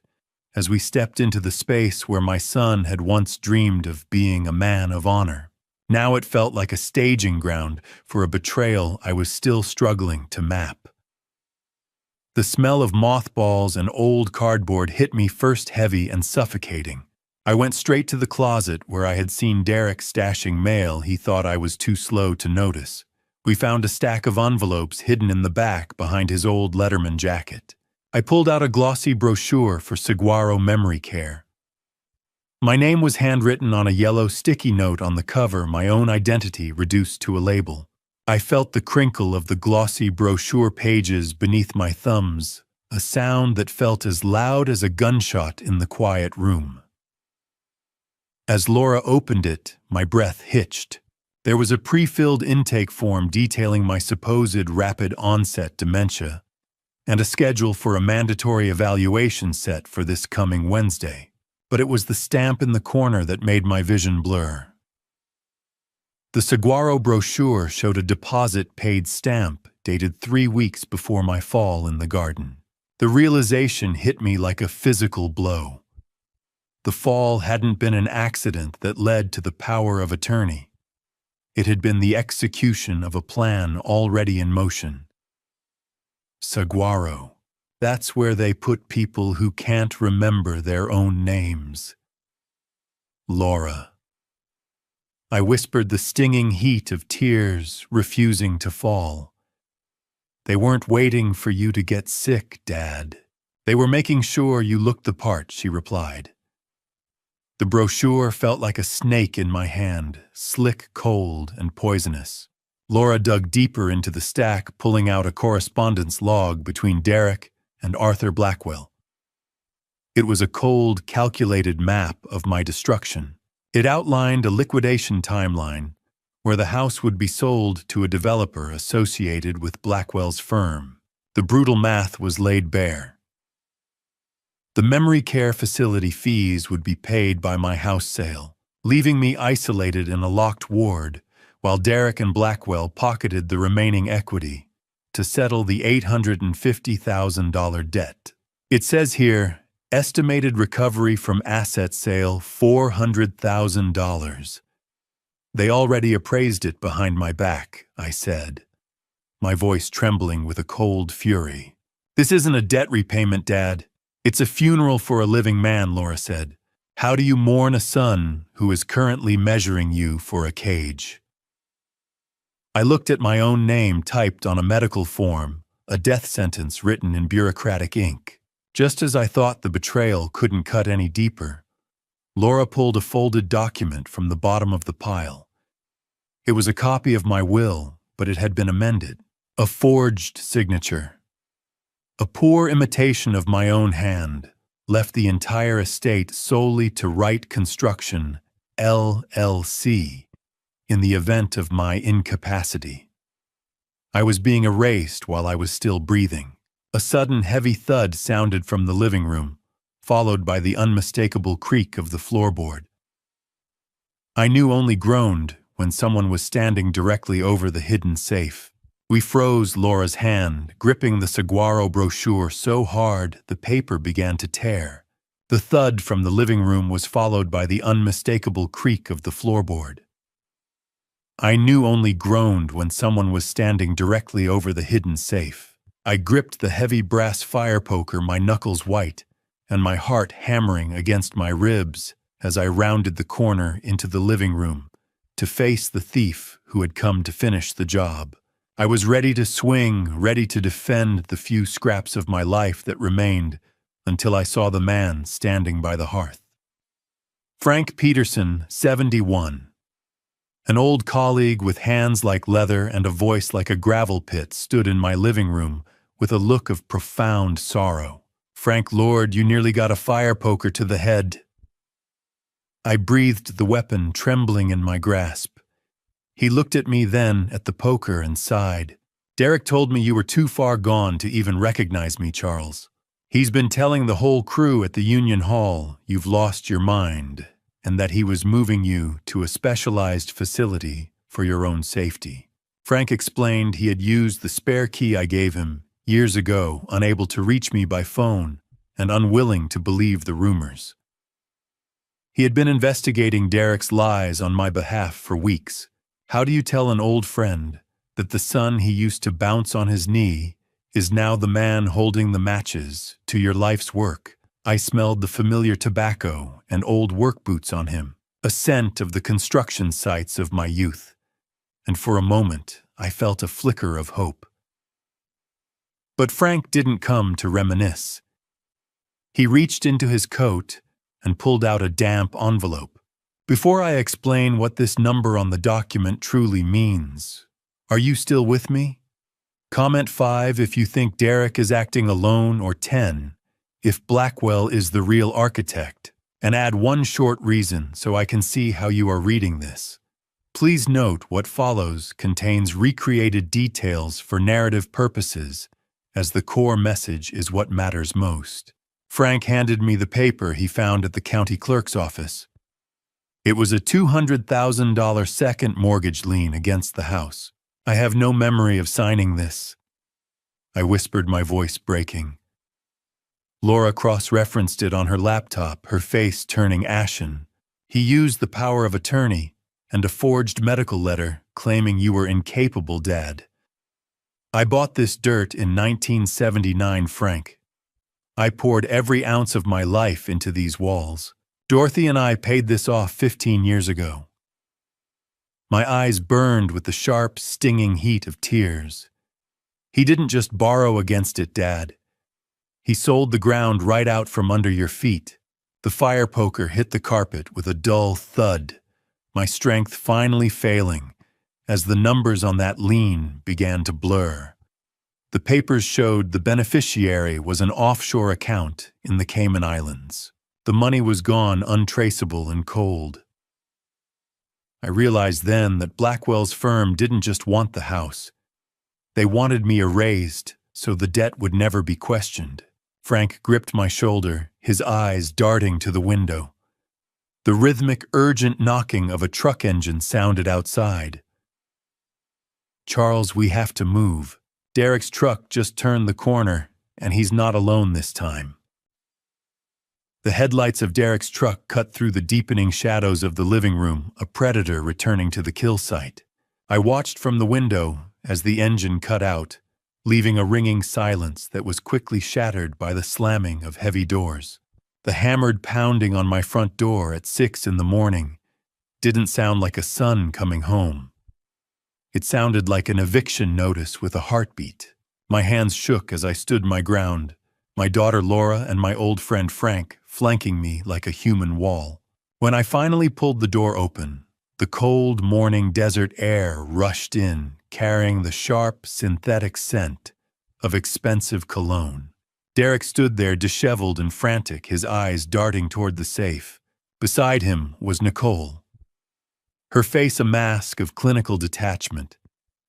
as we stepped into the space where my son had once dreamed of being a man of honor. Now it felt like a staging ground for a betrayal I was still struggling to map. The smell of mothballs and old cardboard hit me first heavy and suffocating. I went straight to the closet where I had seen Derek stashing mail he thought I was too slow to notice. We found a stack of envelopes hidden in the back behind his old Letterman jacket. I pulled out a glossy brochure for Saguaro Memory Care. My name was handwritten on a yellow sticky note on the cover, my own identity reduced to a label. I felt the crinkle of the glossy brochure pages beneath my thumbs, a sound that felt as loud as a gunshot in the quiet room. As Laura opened it, my breath hitched. There was a pre-filled intake form detailing my supposed rapid onset dementia, and a schedule for a mandatory evaluation set for this coming Wednesday. But it was the stamp in the corner that made my vision blur. The saguaro brochure showed a deposit-paid stamp dated 3 weeks before my fall in the garden. The realization hit me like a physical blow. The fall hadn't been an accident that led to the power of attorney. It had been the execution of a plan already in motion. Saguaro. That's where they put people who can't remember their own names. Laura. I whispered the stinging heat of tears refusing to fall. They weren't waiting for you to get sick, Dad. They were making sure you looked the part, she replied. The brochure felt like a snake in my hand, slick, cold, and poisonous. Laura dug deeper into the stack, pulling out a correspondence log between Derek and Arthur Blackwell. It was a cold, calculated map of my destruction. It outlined a liquidation timeline where the house would be sold to a developer associated with Blackwell's firm. The brutal math was laid bare. The memory care facility fees would be paid by my house sale, leaving me isolated in a locked ward while Derek and Blackwell pocketed the remaining equity to settle the $850,000 debt. It says here, estimated recovery from asset sale $400,000. They already appraised it behind my back, I said, my voice trembling with a cold fury. This isn't a debt repayment, Dad. It's a funeral for a living man, Laura said. How do you mourn a son who is currently measuring you for a cage? I looked at my own name typed on a medical form, a death sentence written in bureaucratic ink. Just as I thought the betrayal couldn't cut any deeper, Laura pulled a folded document from the bottom of the pile. It was a copy of my will, but it had been amended. A forged signature. A poor imitation of my own hand left the entire estate solely to Wright Construction, LLC, in the event of my incapacity. I was being erased while I was still breathing. A sudden heavy thud sounded from the living room, followed by the unmistakable creak of the floorboard. I knew only groaned when someone was standing directly over the hidden safe. We froze Laura's hand, gripping the saguaro brochure so hard the paper began to tear. The thud from the living room was followed by the unmistakable creak of the floorboard. I knew only groaned when someone was standing directly over the hidden safe. I gripped the heavy brass fire poker, my knuckles white, and my heart hammering against my ribs as I rounded the corner into the living room to face the thief who had come to finish the job. I was ready to swing, ready to defend the few scraps of my life that remained until I saw the man standing by the hearth. Frank Peterson, 71. An old colleague with hands like leather and a voice like a gravel pit stood in my living room with a look of profound sorrow. Frank, Lord, you nearly got a fire poker to the head. I breathed the weapon trembling in my grasp. He looked at me then at the poker and sighed. Derek told me you were too far gone to even recognize me, Charles. He's been telling the whole crew at the Union Hall you've lost your mind and that he was moving you to a specialized facility for your own safety. Frank explained he had used the spare key I gave him years ago, unable to reach me by phone and unwilling to believe the rumors. He had been investigating Derek's lies on my behalf for weeks. How do you tell an old friend that the son he used to bounce on his knee is now the man holding the matches to your life's work? I smelled the familiar tobacco and old work boots on him, a scent of the construction sites of my youth, and for a moment I felt a flicker of hope. But Frank didn't come to reminisce. He reached into his coat and pulled out a damp envelope. Before I explain what this number on the document truly means, are you still with me? Comment 5 if you think Derek is acting alone, or 10 if Blackwell is the real architect, and add one short reason so I can see how you are reading this. Please note what follows contains recreated details for narrative purposes, as the core message is what matters most. Frank handed me the paper he found at the county clerk's office. It was a $200,000 second mortgage lien against the house. I have no memory of signing this, I whispered, my voice breaking. Laura cross-referenced it on her laptop, her face turning ashen. He used the power of attorney and a forged medical letter claiming you were incapable, Dad. I bought this dirt in 1979, Frank. I poured every ounce of my life into these walls. Dorothy and I paid this off 15 years ago. My eyes burned with the sharp, stinging heat of tears. He didn't just borrow against it, Dad. He sold the ground right out from under your feet. The fire poker hit the carpet with a dull thud, my strength finally failing as the numbers on that lien began to blur. The papers showed the beneficiary was an offshore account in the Cayman Islands. The money was gone, untraceable and cold. I realized then that Blackwell's firm didn't just want the house. They wanted me erased so the debt would never be questioned. Frank gripped my shoulder, his eyes darting to the window. The rhythmic, urgent knocking of a truck engine sounded outside. Charles, we have to move. Derek's truck just turned the corner, and he's not alone this time. The headlights of Derek's truck cut through the deepening shadows of the living room, a predator returning to the kill site. I watched from the window as the engine cut out, leaving a ringing silence that was quickly shattered by the slamming of heavy doors. The hammered pounding on my front door at 6 in the morning didn't sound like a son coming home. It sounded like an eviction notice with a heartbeat. My hands shook as I stood my ground, my daughter Laura and my old friend Frank flanking me like a human wall. When I finally pulled the door open, the cold morning desert air rushed in, carrying the sharp, synthetic scent of expensive cologne. Derek stood there disheveled and frantic, his eyes darting toward the safe. Beside him was Nicole, her face a mask of clinical detachment,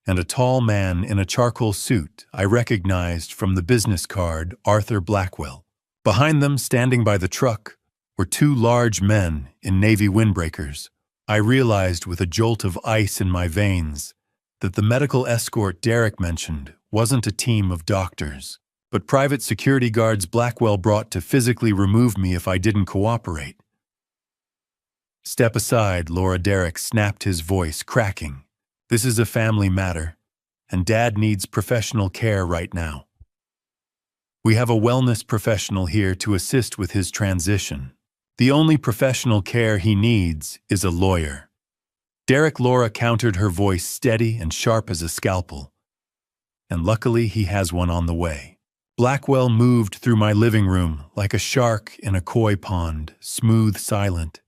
and a tall man in a charcoal suit I recognized from the business card, Arthur Blackwell. Behind them, standing by the truck, were two large men in navy windbreakers. I realized with a jolt of ice in my veins that the medical escort Derek mentioned wasn't a team of doctors, but private security guards Blackwell brought to physically remove me if I didn't cooperate. Step aside, Laura. Derek snapped, his voice cracking. This is a family matter, and Dad needs professional care right now. We have a wellness professional here to assist with his transition. The only professional care he needs is a lawyer. Derek. Laura countered, her voice steady and sharp as a scalpel. And luckily he has one on the way. Blackwell moved through my living room like a shark in a koi pond, smooth, silent,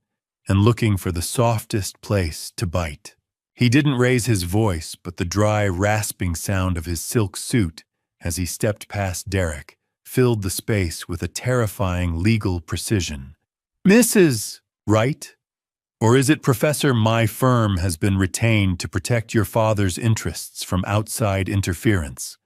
and looking for the softest place to bite. He didn't raise his voice, but the dry, rasping sound of his silk suit as he stepped past Derek filled the space with a terrifying legal precision. Mrs. Right? Or is it Professor, my firm has been retained to protect your father's interests from outside interference?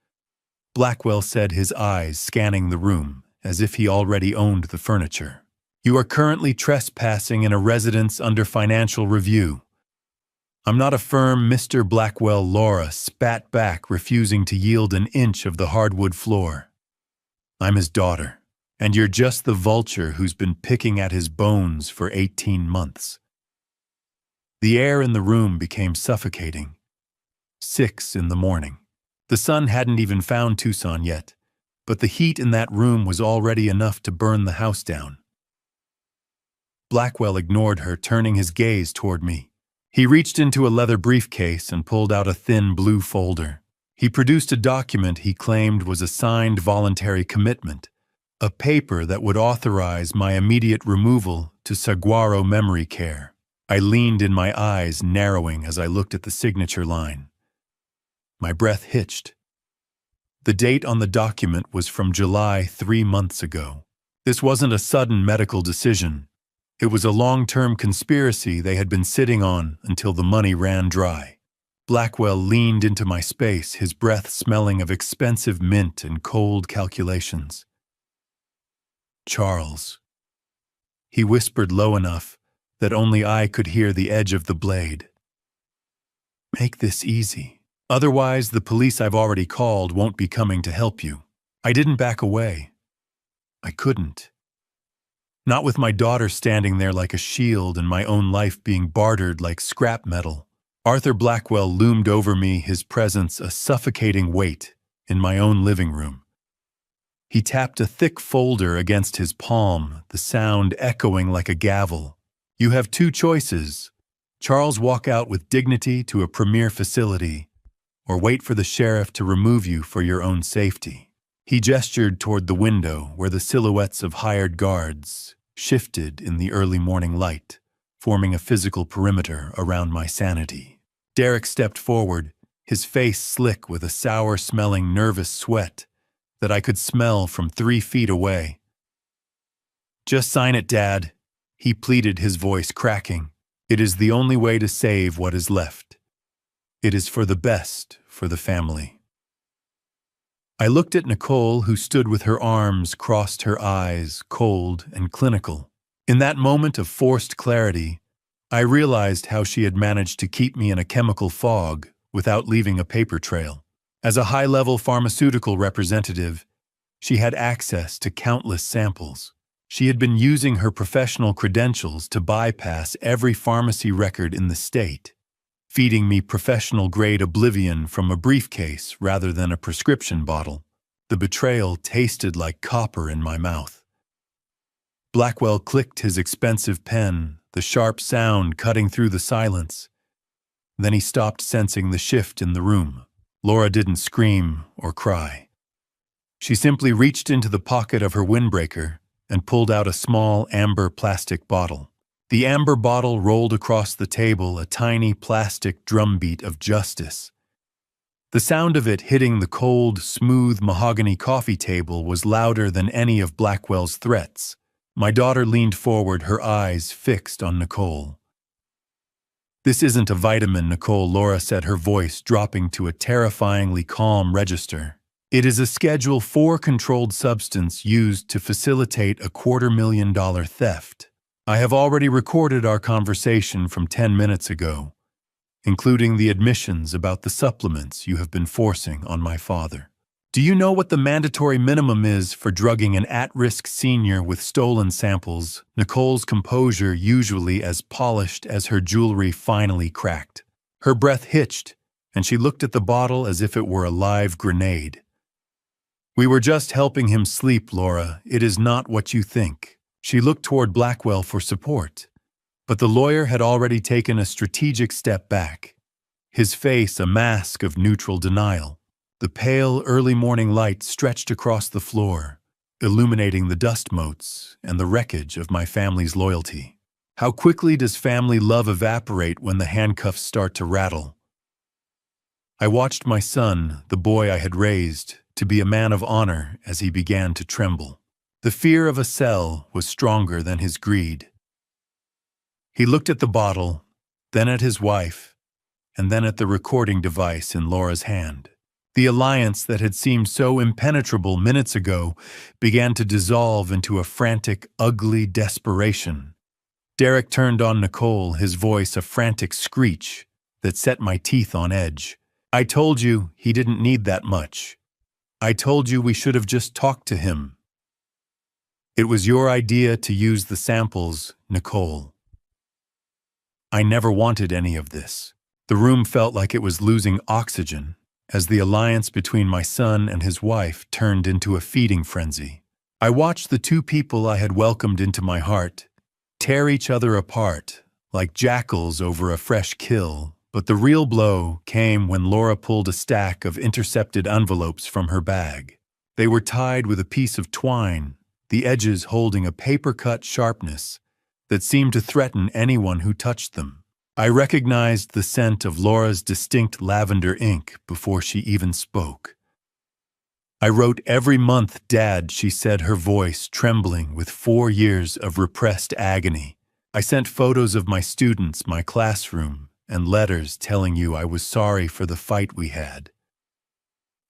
Blackwell said, his eyes scanning the room as if he already owned the furniture. You are currently trespassing in a residence under financial review. I'm not a firm, Mr. Blackwell. Laura spat back, refusing to yield an inch of the hardwood floor. I'm his daughter, and you're just the vulture who's been picking at his bones for 18 months. The air in the room became suffocating. 6 in the morning. The sun hadn't even found Tucson yet, but the heat in that room was already enough to burn the house down. Blackwell ignored her, turning his gaze toward me. He reached into a leather briefcase and pulled out a thin blue folder. He produced a document he claimed was a signed voluntary commitment, a paper that would authorize my immediate removal to Saguaro Memory Care. I leaned in, my eyes narrowing as I looked at the signature line. My breath hitched. The date on the document was from July 3 months ago. This wasn't a sudden medical decision. It was a long-term conspiracy they had been sitting on until the money ran dry. Blackwell leaned into my space, his breath smelling of expensive mint and cold calculations. "Charles," he whispered low enough that only I could hear the edge of the blade. "Make this easy. Otherwise, the police I've already called won't be coming to help you." I didn't back away. I couldn't. Not with my daughter standing there like a shield and my own life being bartered like scrap metal. Arthur Blackwell loomed over me, his presence a suffocating weight, in my own living room. He tapped a thick folder against his palm, the sound echoing like a gavel. "You have two choices. Charles, walk out with dignity to a premier facility, or wait for the sheriff to remove you for your own safety." He gestured toward the window where the silhouettes of hired guards shifted in the early morning light, forming a physical perimeter around my sanity. Derek stepped forward, his face slick with a sour-smelling nervous sweat that I could smell from 3 feet away. "Just sign it, Dad," he pleaded, his voice cracking. "It is the only way to save what is left. It is for the best for the family." I looked at Nicole, who stood with her arms crossed, her eyes cold and clinical. In that moment of forced clarity, I realized how she had managed to keep me in a chemical fog without leaving a paper trail. As a high-level pharmaceutical representative, she had access to countless samples. She had been using her professional credentials to bypass every pharmacy record in the state, feeding me professional-grade oblivion from a briefcase rather than a prescription bottle. The betrayal tasted like copper in my mouth. Blackwell clicked his expensive pen, the sharp sound cutting through the silence. Then he stopped, sensing the shift in the room. Laura didn't scream or cry. She simply reached into the pocket of her windbreaker and pulled out a small amber plastic bottle. The amber bottle rolled across the table, a tiny plastic drumbeat of justice. The sound of it hitting the cold, smooth mahogany coffee table was louder than any of Blackwell's threats. My daughter leaned forward, her eyes fixed on Nicole. "This isn't a vitamin, Nicole," Laura said, her voice dropping to a terrifyingly calm register. "It is a Schedule 4 controlled substance used to facilitate a $250,000 theft. I have already recorded our conversation from 10 minutes ago, including the admissions about the supplements you have been forcing on my father. Do you know what the mandatory minimum is for drugging an at-risk senior with stolen samples?" Nicole's composure, usually as polished as her jewelry, finally cracked. Her breath hitched, and she looked at the bottle as if it were a live grenade. "We were just helping him sleep, Laura. It is not what you think." She looked toward Blackwell for support, but the lawyer had already taken a strategic step back, his face a mask of neutral denial. The pale, early morning light stretched across the floor, illuminating the dust motes and the wreckage of my family's loyalty. How quickly does family love evaporate when the handcuffs start to rattle? I watched my son, the boy I had raised, to be a man of honor, as he began to tremble. The fear of a cell was stronger than his greed. He looked at the bottle, then at his wife, and then at the recording device in Laura's hand. The alliance that had seemed so impenetrable minutes ago began to dissolve into a frantic, ugly desperation. Derek turned on Nicole, his voice a frantic screech that set my teeth on edge. "I told you he didn't need that much. I told you we should have just talked to him. It was your idea to use the samples, Nicole. I never wanted any of this." The room felt like it was losing oxygen as the alliance between my son and his wife turned into a feeding frenzy. I watched the two people I had welcomed into my heart tear each other apart like jackals over a fresh kill, but the real blow came when Laura pulled a stack of intercepted envelopes from her bag. They were tied with a piece of twine, the edges holding a paper-cut sharpness that seemed to threaten anyone who touched them. I recognized the scent of Laura's distinct lavender ink before she even spoke. "I wrote every month, Dad," she said, her voice trembling with 4 years of repressed agony. I sent photos of my students, my classroom, and letters telling you I was sorry for the fight we had.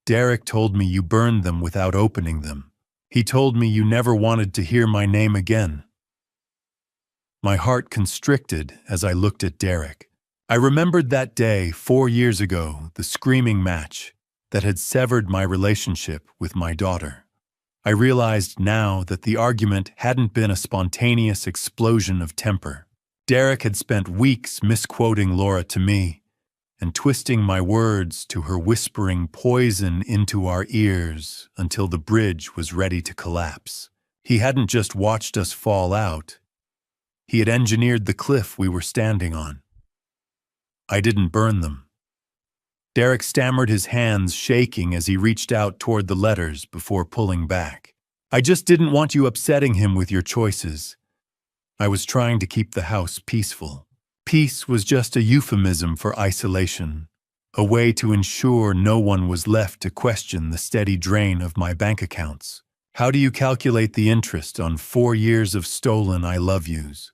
Derek told me you burned them without opening them. He told me you never wanted to hear my name again. My heart constricted as I looked at Derek. I remembered that day 4 years ago, the screaming match that had severed my relationship with my daughter. I realized now that the argument hadn't been a spontaneous explosion of temper. Derek had spent weeks misquoting Laura to me and twisting my words to her, whispering poison into our ears until the bridge was ready to collapse. He hadn't just watched us fall out. He had engineered the cliff we were standing on. I didn't burn them. Derek stammered, his hands shaking as he reached out toward the letters before pulling back. I just didn't want you upsetting him with your choices. I was trying to keep the house peaceful. Peace was just a euphemism for isolation, a way to ensure no one was left to question the steady drain of my bank accounts. How do you calculate the interest on 4 years of stolen I love yous?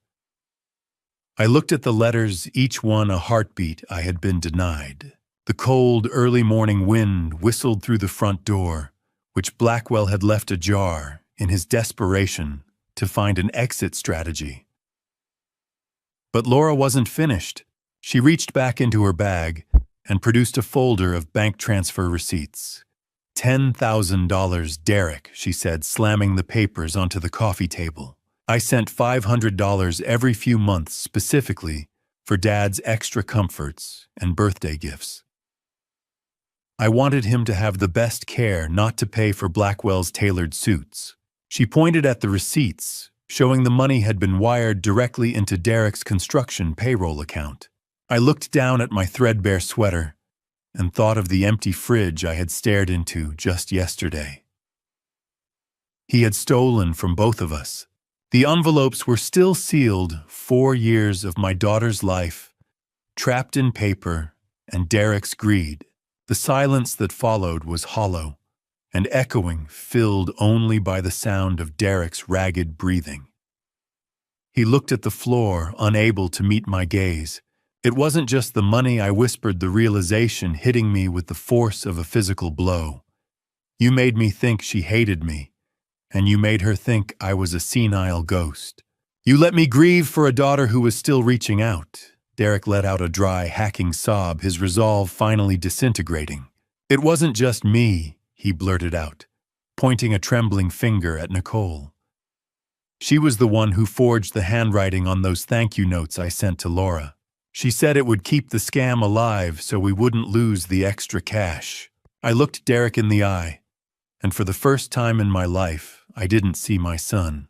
I looked at the letters, each one a heartbeat I had been denied. The cold, early morning wind whistled through the front door, which Blackwell had left ajar in his desperation to find an exit strategy. But Laura wasn't finished. She reached back into her bag and produced a folder of bank transfer receipts. $10,000, Derek, she said, slamming the papers onto the coffee table. I sent $500 every few months specifically for Dad's extra comforts and birthday gifts. I wanted him to have the best care, not to pay for Blackwell's tailored suits. She pointed at the receipts, showing the money had been wired directly into Derek's construction payroll account. I looked down at my threadbare sweater and thought of the empty fridge I had stared into just yesterday. He had stolen from both of us. The envelopes were still sealed, 4 years of my daughter's life, trapped in paper and Derek's greed. The silence that followed was hollow and echoing, filled only by the sound of Derek's ragged breathing. He looked at the floor, unable to meet my gaze. It wasn't just the money, I whispered, the realization hitting me with the force of a physical blow. You made me think she hated me, and you made her think I was a senile ghost. You let me grieve for a daughter who was still reaching out. Derek let out a dry, hacking sob, his resolve finally disintegrating. It wasn't just me, he blurted out, pointing a trembling finger at Nicole. She was the one who forged the handwriting on those thank you notes I sent to Laura. She said it would keep the scam alive so we wouldn't lose the extra cash. I looked Derek in the eye, and for the first time in my life, I didn't see my son.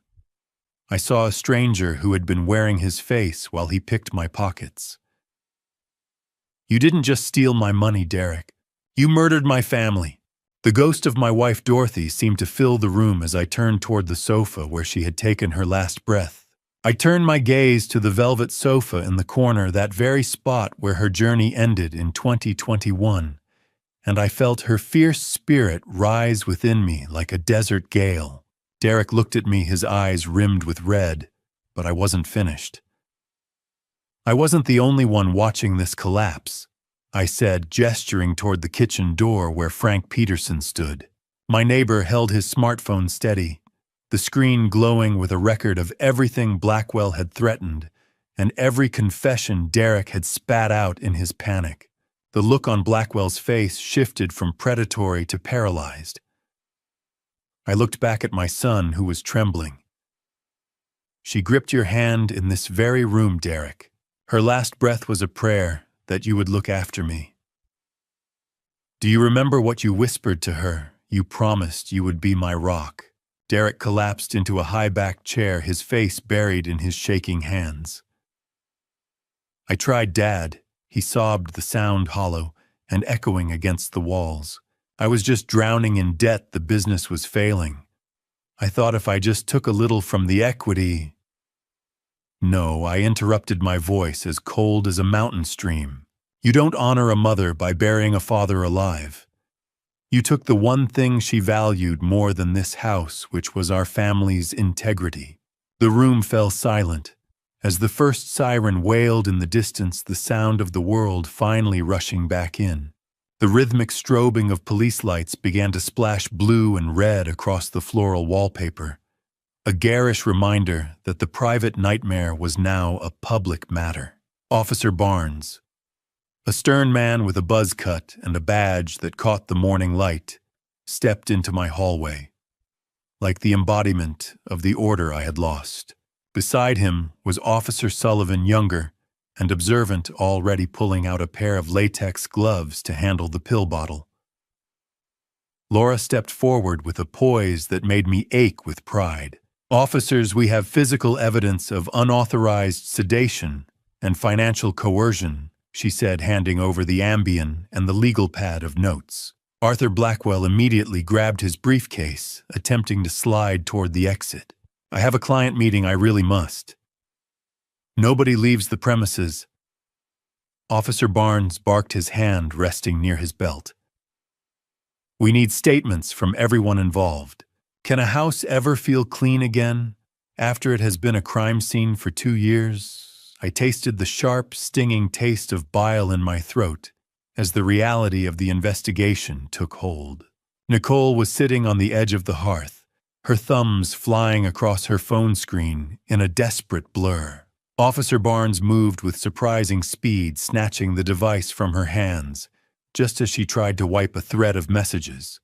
I saw a stranger who had been wearing his face while he picked my pockets. You didn't just steal my money, Derek. You murdered my family. The ghost of my wife Dorothy seemed to fill the room as I turned toward the sofa where she had taken her last breath. I turned my gaze to the velvet sofa in the corner, that very spot where her journey ended in 2021, and I felt her fierce spirit rise within me like a desert gale. Derek looked at me, his eyes rimmed with red, but I wasn't finished. I wasn't the only one watching this collapse, I said, gesturing toward the kitchen door where Frank Peterson stood. My neighbor held his smartphone steady, the screen glowing with a record of everything Blackwell had threatened and every confession Derek had spat out in his panic. The look on Blackwell's face shifted from predatory to paralyzed. I looked back at my son, who was trembling. She gripped your hand in this very room, Derek. Her last breath was a prayer that you would look after me. Do you remember what you whispered to her? You promised you would be my rock. Derek collapsed into a high-backed chair, his face buried in his shaking hands. I tried, Dad, he sobbed, the sound hollow and echoing against the walls. I was just drowning in debt, the business was failing. I thought if I just took a little from the equity... No, I interrupted, my voice as cold as a mountain stream. You don't honor a mother by burying a father alive. You took the one thing she valued more than this house, which was our family's integrity. The room fell silent, As the first siren wailed in the distance, the sound of the world finally rushing back in. The rhythmic strobing of police lights began to splash blue and red across the floral wallpaper, a garish reminder that the private nightmare was now a public matter. Officer Barnes, a stern man with a buzz cut and a badge that caught the morning light, stepped into my hallway, like the embodiment of the order I had lost. Beside him was Officer Sullivan, younger and observant, already pulling out a pair of latex gloves to handle the pill bottle. Laura stepped forward with a poise that made me ache with pride. "Officers, we have physical evidence of unauthorized sedation and financial coercion," she said, handing over the Ambien and the legal pad of notes. Arthur Blackwell immediately grabbed his briefcase, attempting to slide toward the exit. "I have a client meeting, I really must." "Nobody leaves the premises." Officer Barnes barked, his hand resting near his belt. "We need statements from everyone involved. Can a house ever feel clean again after it has been a crime scene for 2 years?" I tasted the sharp, stinging taste of bile in my throat as the reality of the investigation took hold. Nicole was sitting on the edge of the hearth, her thumbs flying across her phone screen in a desperate blur. Officer Barnes moved with surprising speed, snatching the device from her hands, just as she tried to wipe a thread of messages.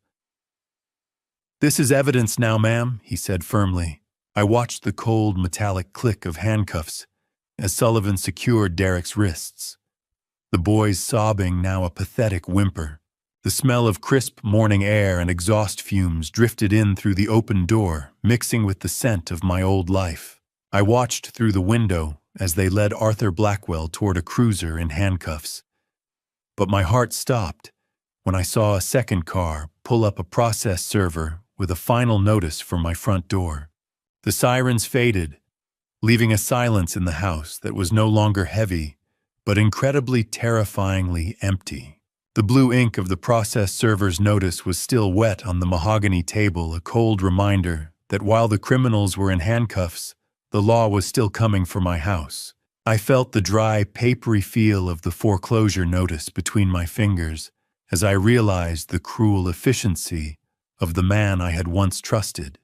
"This is evidence now, ma'am," he said firmly. I watched the cold, metallic click of handcuffs as Sullivan secured Derek's wrists. The boy's sobbing now a pathetic whimper. The smell of crisp morning air and exhaust fumes drifted in through the open door, mixing with the scent of my old life. I watched through the window as they led Arthur Blackwell toward a cruiser in handcuffs. But my heart stopped when I saw a second car pull up a process server with a final notice from my front door. The sirens faded, leaving a silence in the house that was no longer heavy, but incredibly terrifyingly empty. The blue ink of the process server's notice was still wet on the mahogany table, a cold reminder that while the criminals were in handcuffs, the law was still coming for my house. I felt the dry, papery feel of the foreclosure notice between my fingers as I realized the cruel efficiency of the man I had once trusted.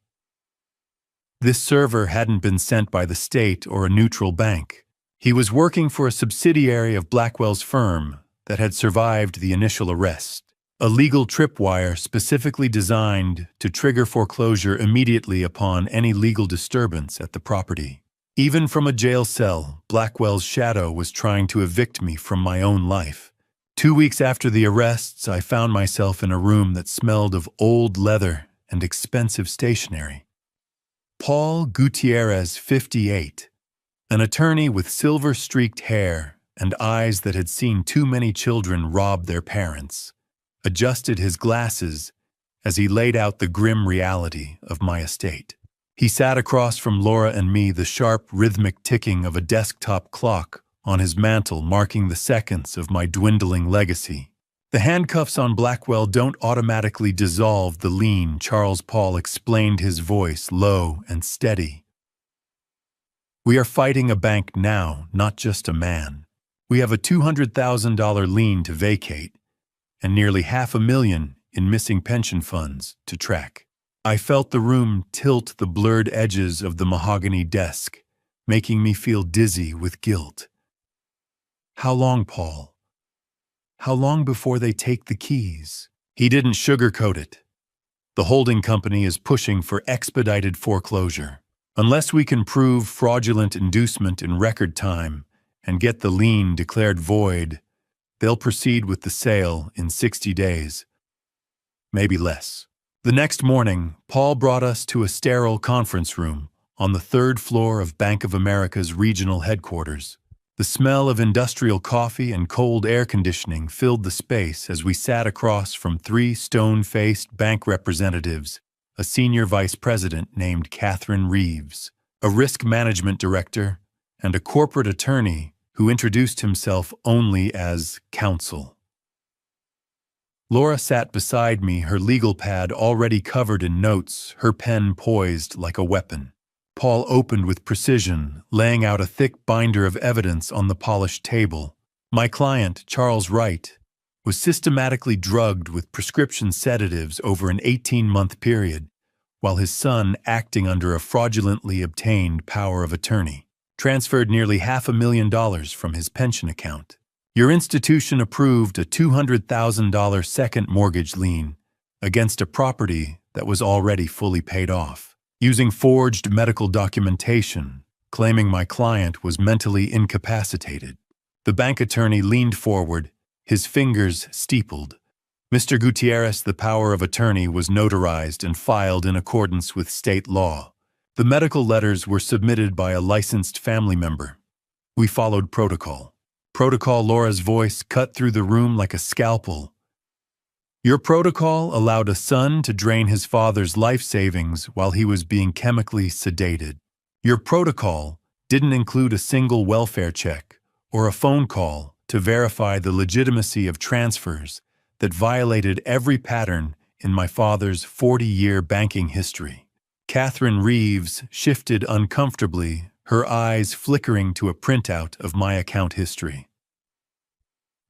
This server hadn't been sent by the state or a neutral bank. He was working for a subsidiary of Blackwell's firm that had survived the initial arrest, a legal tripwire specifically designed to trigger foreclosure immediately upon any legal disturbance at the property. Even from a jail cell, Blackwell's shadow was trying to evict me from my own life. 2 weeks after the arrests, I found myself in a room that smelled of old leather and expensive stationery. Paul Gutierrez, 58, an attorney with silver-streaked hair and eyes that had seen too many children rob their parents, adjusted his glasses as he laid out the grim reality of my estate. He sat across from Laura and me, the sharp, rhythmic ticking of a desktop clock on his mantle marking the seconds of my dwindling legacy. "The handcuffs on Blackwell don't automatically dissolve the lien," Charles Paul explained, his voice low and steady. "We are fighting a bank now, not just a man. We have a $200,000 lien to vacate and nearly $500,000 in missing pension funds to track." I felt the room tilt the blurred edges of the mahogany desk, making me feel dizzy with guilt. "How long, Paul? How long before they take the keys?" He didn't sugarcoat it. "The holding company is pushing for expedited foreclosure. Unless we can prove fraudulent inducement in record time and get the lien declared void, they'll proceed with the sale in 60 days. Maybe less." The next morning, Paul brought us to a sterile conference room on the 3rd floor of Bank of America's regional headquarters. The smell of industrial coffee and cold air conditioning filled the space as we sat across from 3 stone-faced bank representatives, a senior vice president named Catherine Reeves, a risk management director, and a corporate attorney who introduced himself only as counsel. Laura sat beside me, her legal pad already covered in notes, her pen poised like a weapon. Paul opened with precision, laying out a thick binder of evidence on the polished table. My client, Charles Wright, was systematically drugged with prescription sedatives over an 18-month period, while his son, acting under a fraudulently obtained power of attorney, transferred nearly $500,000 from his pension account. Your institution approved a $200,000 second mortgage lien against a property that was already fully paid off, using forged medical documentation, claiming my client was mentally incapacitated. The bank attorney leaned forward, his fingers steepled. Mr. Gutierrez, the power of attorney was notarized and filed in accordance with state law. The medical letters were submitted by a licensed family member. We followed protocol. Laura's voice cut through the room like a scalpel. Your protocol allowed a son to drain his father's life savings while he was being chemically sedated. Your protocol didn't include a single welfare check or a phone call to verify the legitimacy of transfers that violated every pattern in my father's 40-year banking history. Catherine Reeves shifted uncomfortably, her eyes flickering to a printout of my account history.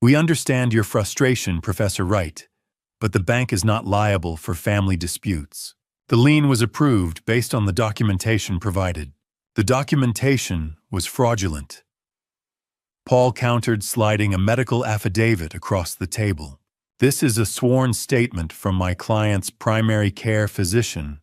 We understand your frustration, Professor Wright, but the bank is not liable for family disputes. The lien was approved based on the documentation provided. The documentation was fraudulent. Paul countered, sliding a medical affidavit across the table. This is a sworn statement from my client's primary care physician,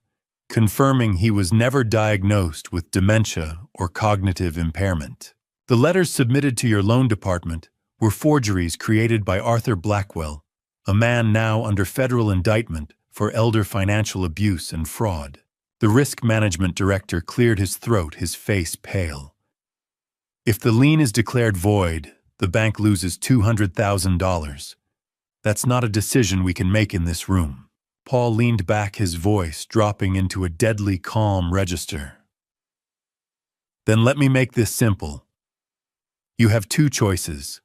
confirming he was never diagnosed with dementia or cognitive impairment. The letters submitted to your loan department were forgeries created by Arthur Blackwell, a man now under federal indictment for elder financial abuse and fraud. The risk management director cleared his throat, his face pale. If the lien is declared void, the bank loses $200,000. That's not a decision we can make in this room. Paul leaned back, his voice dropping into a deadly calm register. Then let me make this simple. You have two choices.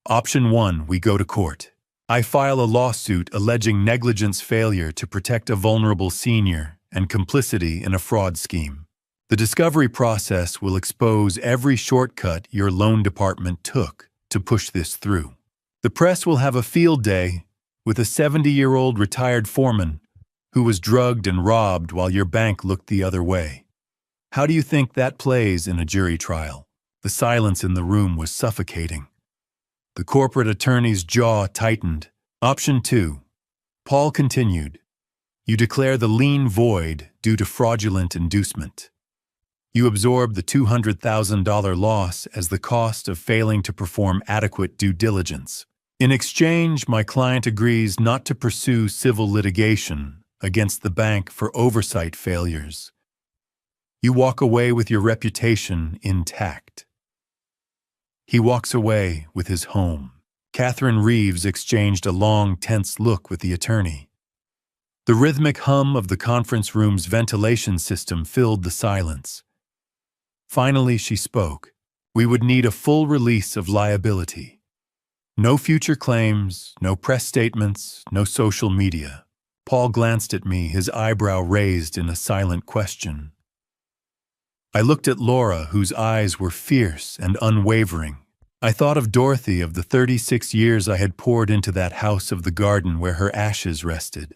Option 1, we go to court. I file a lawsuit alleging negligence, failure to protect a vulnerable senior, and complicity in a fraud scheme. The discovery process will expose every shortcut your loan department took to push this through. The press will have a field day with a 70-year-old retired foreman who was drugged and robbed while your bank looked the other way. How do you think that plays in a jury trial? The silence in the room was suffocating. The corporate attorney's jaw tightened. Option 2. Paul continued. You declare the lien void due to fraudulent inducement. You absorb the $200,000 loss as the cost of failing to perform adequate due diligence. In exchange, my client agrees not to pursue civil litigation against the bank for oversight failures. You walk away with your reputation intact. He walks away with his home. Catherine Reeves exchanged a long, tense look with the attorney. The rhythmic hum of the conference room's ventilation system filled the silence. Finally, she spoke. We would need a full release of liability. No future claims, no press statements, no social media. Paul glanced at me, his eyebrow raised in a silent question. I looked at Laura, whose eyes were fierce and unwavering. I thought of Dorothy, of the 36 years I had poured into that house of the garden where her ashes rested.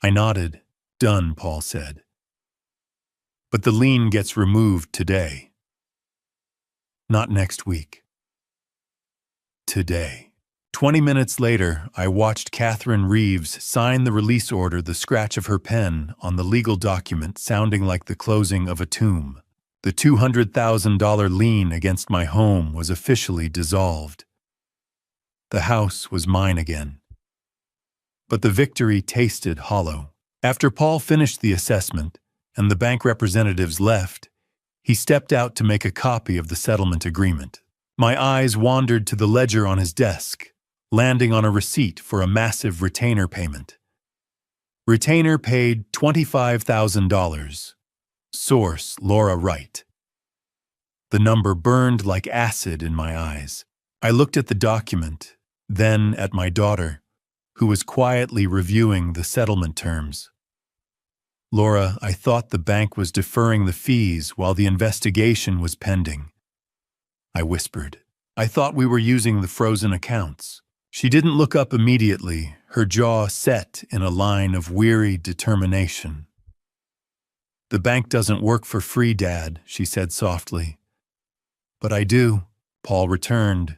I nodded. Done, Paul said. But the lien gets removed today. Not next week. Today. 20 minutes later, I watched Catherine Reeves sign the release order, the scratch of her pen on the legal document sounding like the closing of a tomb. The $200,000 lien against my home was officially dissolved. The house was mine again. But the victory tasted hollow. After Paul finished the assessment and the bank representatives left, he stepped out to make a copy of the settlement agreement. My eyes wandered to the ledger on his desk, landing on a receipt for a massive retainer payment. Retainer paid $25,000. Source, Laura Wright. The number burned like acid in my eyes. I looked at the document, then at my daughter, who was quietly reviewing the settlement terms. Laura, I thought the bank was deferring the fees while the investigation was pending. I whispered. I thought we were using the frozen accounts. She didn't look up immediately, her jaw set in a line of weary determination. The bank doesn't work for free, Dad, she said softly. But I do, Paul returned,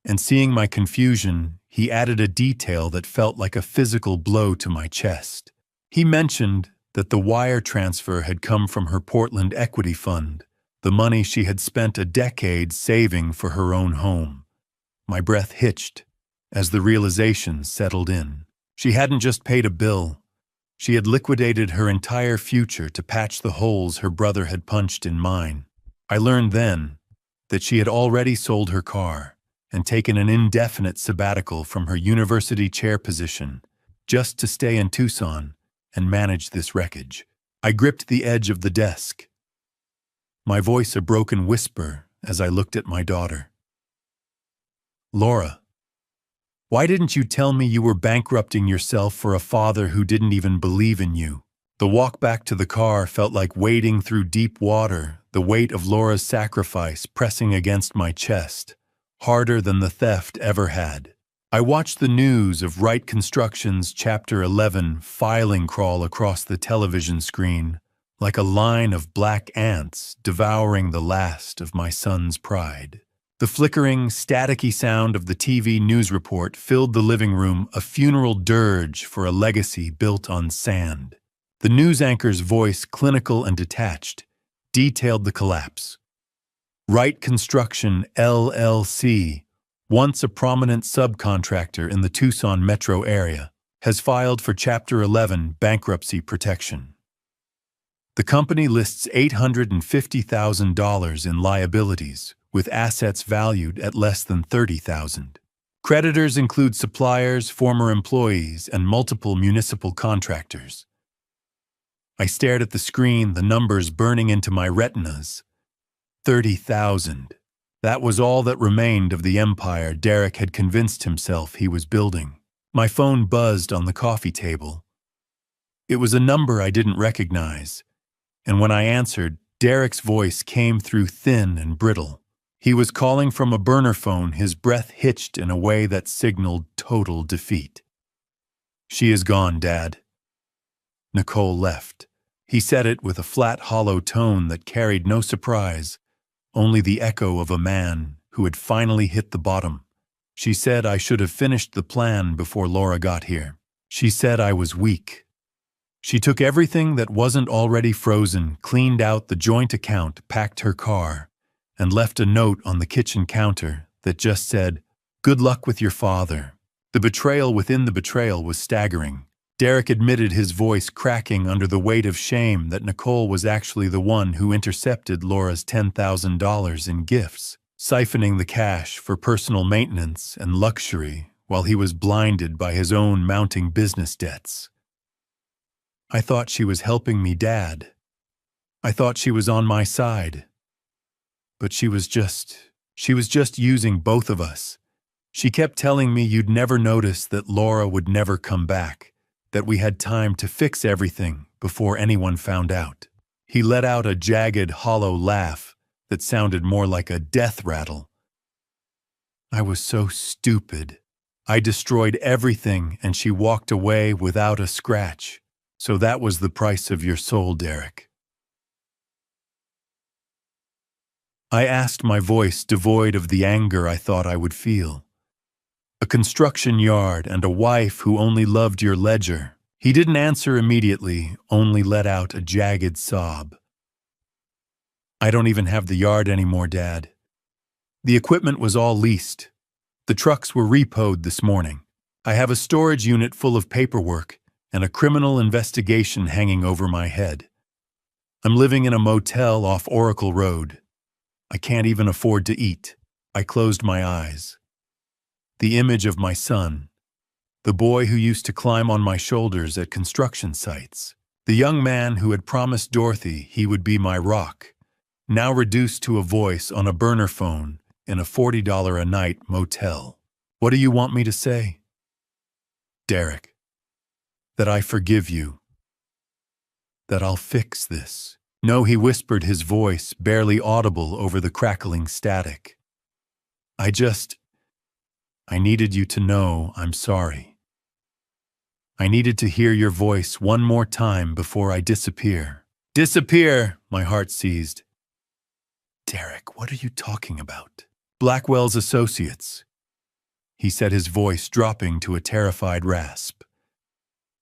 and seeing my confusion, he added a detail that felt like a physical blow to my chest. He mentioned that the wire transfer had come from her Portland equity fund, the money she had spent a decade saving for her own home. My breath hitched as the realization settled in. She hadn't just paid a bill. She had liquidated her entire future to patch the holes her brother had punched in mine. I learned then that she had already sold her car and taken an indefinite sabbatical from her university chair position just to stay in Tucson and manage this wreckage. I gripped the edge of the desk, my voice a broken whisper as I looked at my daughter. Laura, why didn't you tell me you were bankrupting yourself for a father who didn't even believe in you? The walk back to the car felt like wading through deep water, the weight of Laura's sacrifice pressing against my chest, harder than the theft ever had. I watched the news of Wright Construction's Chapter 11 filing crawl across the television screen, like a line of black ants devouring the last of my son's pride. The flickering, staticky sound of the TV news report filled the living room, a funeral dirge for a legacy built on sand. The news anchor's voice, clinical and detached, detailed the collapse. Wright Construction, LLC, once a prominent subcontractor in the Tucson metro area, has filed for Chapter 11 bankruptcy protection. The company lists $850,000 in liabilities, with assets valued at less than $30,000. Creditors include suppliers, former employees, and multiple municipal contractors. I stared at the screen, the numbers burning into my retinas. 30,000. That was all that remained of the empire Derek had convinced himself he was building. My phone buzzed on the coffee table. It was a number I didn't recognize, and when I answered, Derek's voice came through thin and brittle. He was calling from a burner phone, his breath hitched in a way that signaled total defeat. She is gone, Dad. Nicole left. He said it with a flat, hollow tone that carried no surprise, only the echo of a man who had finally hit the bottom. She said I should have finished the plan before Laura got here. She said I was weak. She took everything that wasn't already frozen, cleaned out the joint account, packed her car, and left a note on the kitchen counter that just said, "Good luck with your father." The betrayal within the betrayal was staggering. Derek admitted, his voice cracking under the weight of shame, that Nicole was actually the one who intercepted Laura's $10,000 in gifts, siphoning the cash for personal maintenance and luxury while he was blinded by his own mounting business debts. I thought she was helping me, Dad. I thought she was on my side. But she was just using both of us. She kept telling me you'd never notice that Laura would never come back, that we had time to fix everything before anyone found out. He let out a jagged, hollow laugh that sounded more like a death rattle. I was so stupid. I destroyed everything and she walked away without a scratch. So that was the price of your soul, Derek. I asked, my voice devoid of the anger I thought I would feel. A construction yard and a wife who only loved your ledger. He didn't answer immediately, only let out a jagged sob. I don't even have the yard anymore, Dad. The equipment was all leased. The trucks were repoed this morning. I have a storage unit full of paperwork and a criminal investigation hanging over my head. I'm living in a motel off Oracle Road. I can't even afford to eat. I closed my eyes. The image of my son, the boy who used to climb on my shoulders at construction sites, the young man who had promised Dorothy he would be my rock, now reduced to a voice on a burner phone in a $40 a night motel. What do you want me to say? Derek, that I forgive you. that I'll fix this. No, he whispered, his voice barely audible over the crackling static. I needed you to know I'm sorry. I needed to hear your voice one more time before I disappear. Disappear, my heart seized. Derek, what are you talking about? Blackwell's associates, he said, his voice dropping to a terrified rasp.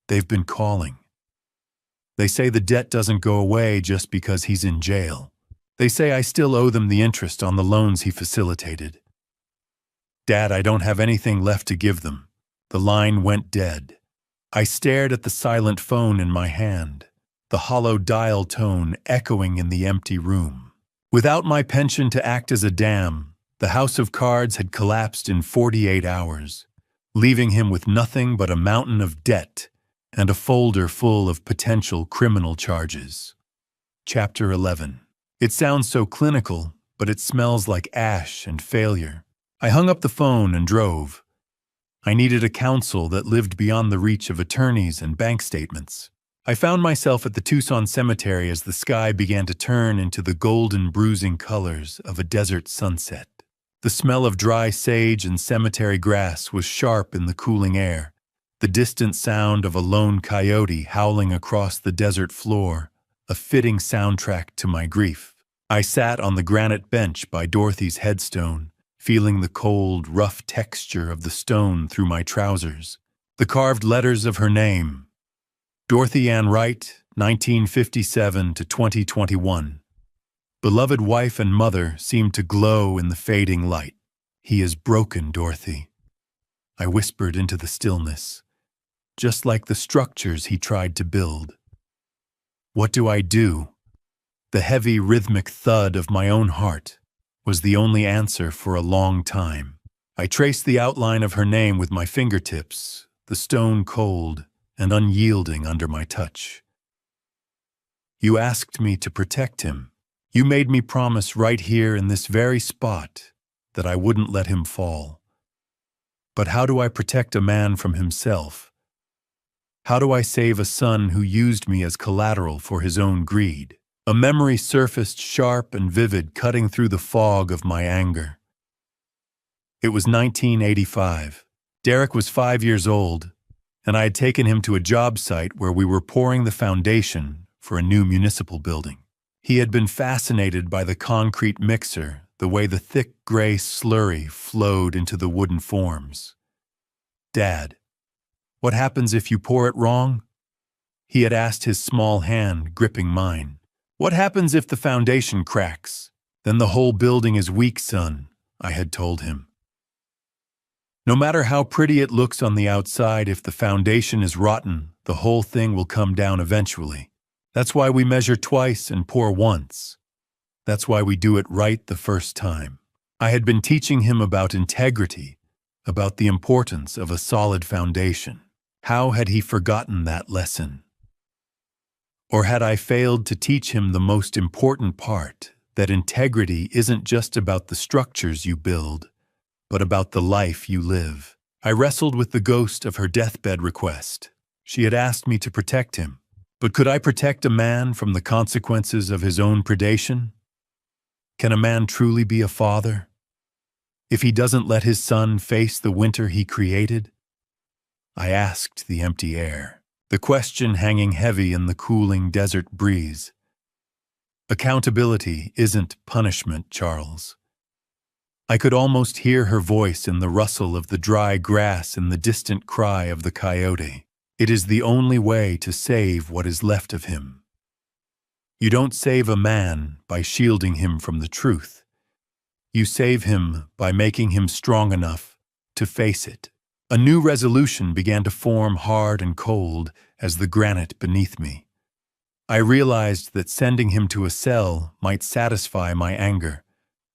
They've been calling. They say the debt doesn't go away just because he's in jail. They say I still owe them the interest on the loans he facilitated. Dad, I don't have anything left to give them. The line went dead. I stared at the silent phone in my hand, the hollow dial tone echoing in the empty room. Without my pension to act as a dam, the house of cards had collapsed in 48 hours, leaving him with nothing but a mountain of debt and a folder full of potential criminal charges. Chapter 11. It sounds so clinical, but it smells like ash and failure. I hung up the phone and drove. I needed a counsel that lived beyond the reach of attorneys and bank statements. I found myself at the Tucson cemetery as the sky began to turn into the golden bruising colors of a desert sunset. The smell of dry sage and cemetery grass was sharp in the cooling air, the distant sound of a lone coyote howling across the desert floor, a fitting soundtrack to my grief. I sat on the granite bench by Dorothy's headstone, feeling the cold, rough texture of the stone through my trousers, the carved letters of her name. Dorothy Ann Wright, 1957 to 2021. Beloved wife and mother seemed to glow in the fading light. He is broken, Dorothy, I whispered into the stillness, just like the structures he tried to build. What do I do? The heavy rhythmic thud of my own heart was the only answer for a long time. I traced the outline of her name with my fingertips, the stone cold and unyielding under my touch. You asked me to protect him. You made me promise right here in this very spot that I wouldn't let him fall. But how do I protect a man from himself? How do I save a son who used me as collateral for his own greed? A memory surfaced sharp and vivid, cutting through the fog of my anger. It was 1985. Derek was 5 years old, and I had taken him to a job site where we were pouring the foundation for a new municipal building. He had been fascinated by the concrete mixer, the way the thick gray slurry flowed into the wooden forms. Dad, what happens if you pour it wrong? He had asked, his small hand gripping mine. What happens if the foundation cracks? Then the whole building is weak, son, I had told him. No matter how pretty it looks on the outside, if the foundation is rotten, the whole thing will come down eventually. That's why we measure twice and pour once. That's why we do it right the first time. I had been teaching him about integrity, about the importance of a solid foundation. How had he forgotten that lesson? Or had I failed to teach him the most important part, that integrity isn't just about the structures you build, but about the life you live? I wrestled with the ghost of her deathbed request. She had asked me to protect him. But could I protect a man from the consequences of his own predation? Can a man truly be a father if he doesn't let his son face the winter he created? I asked the empty air, the question hanging heavy in the cooling desert breeze. Accountability isn't punishment, Charles. I could almost hear her voice in the rustle of the dry grass and the distant cry of the coyote. It is the only way to save what is left of him. You don't save a man by shielding him from the truth. You save him by making him strong enough to face it. A new resolution began to form, hard and cold as the granite beneath me. I realized that sending him to a cell might satisfy my anger,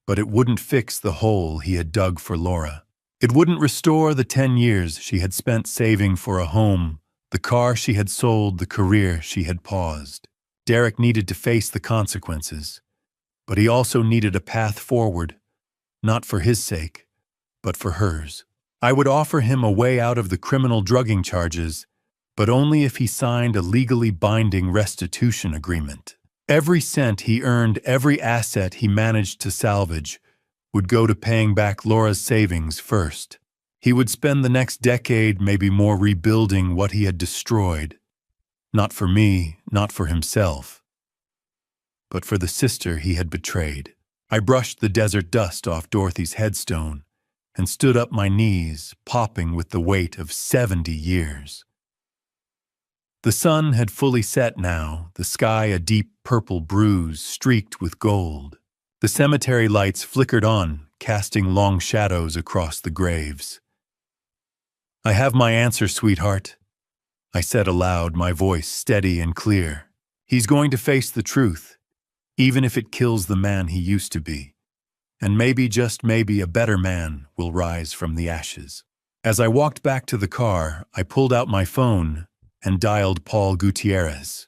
but it wouldn't fix the hole he had dug for Laura. It wouldn't restore the 10 years she had spent saving for a home, the car she had sold, the career she had paused. Derek needed to face the consequences, but he also needed a path forward, not for his sake, but for hers. I would offer him a way out of the criminal drugging charges but only if he signed a legally binding restitution agreement. Every cent he earned, every asset he managed to salvage, would go to paying back Laura's savings first. He would spend the next decade, maybe more, rebuilding what he had destroyed. Not for me, not for himself, but for the sister he had betrayed. I brushed the desert dust off Dorothy's headstone and stood up, my knees popping with the weight of 70 years. The sun had fully set now, the sky a deep purple bruise streaked with gold. The cemetery lights flickered on, casting long shadows across the graves. "I have my answer, sweetheart," I said aloud, my voice steady and clear. "He's going to face the truth, even if it kills the man he used to be. And maybe, just maybe, a better man will rise from the ashes." As I walked back to the car, I pulled out my phone and dialed Paul Gutierrez.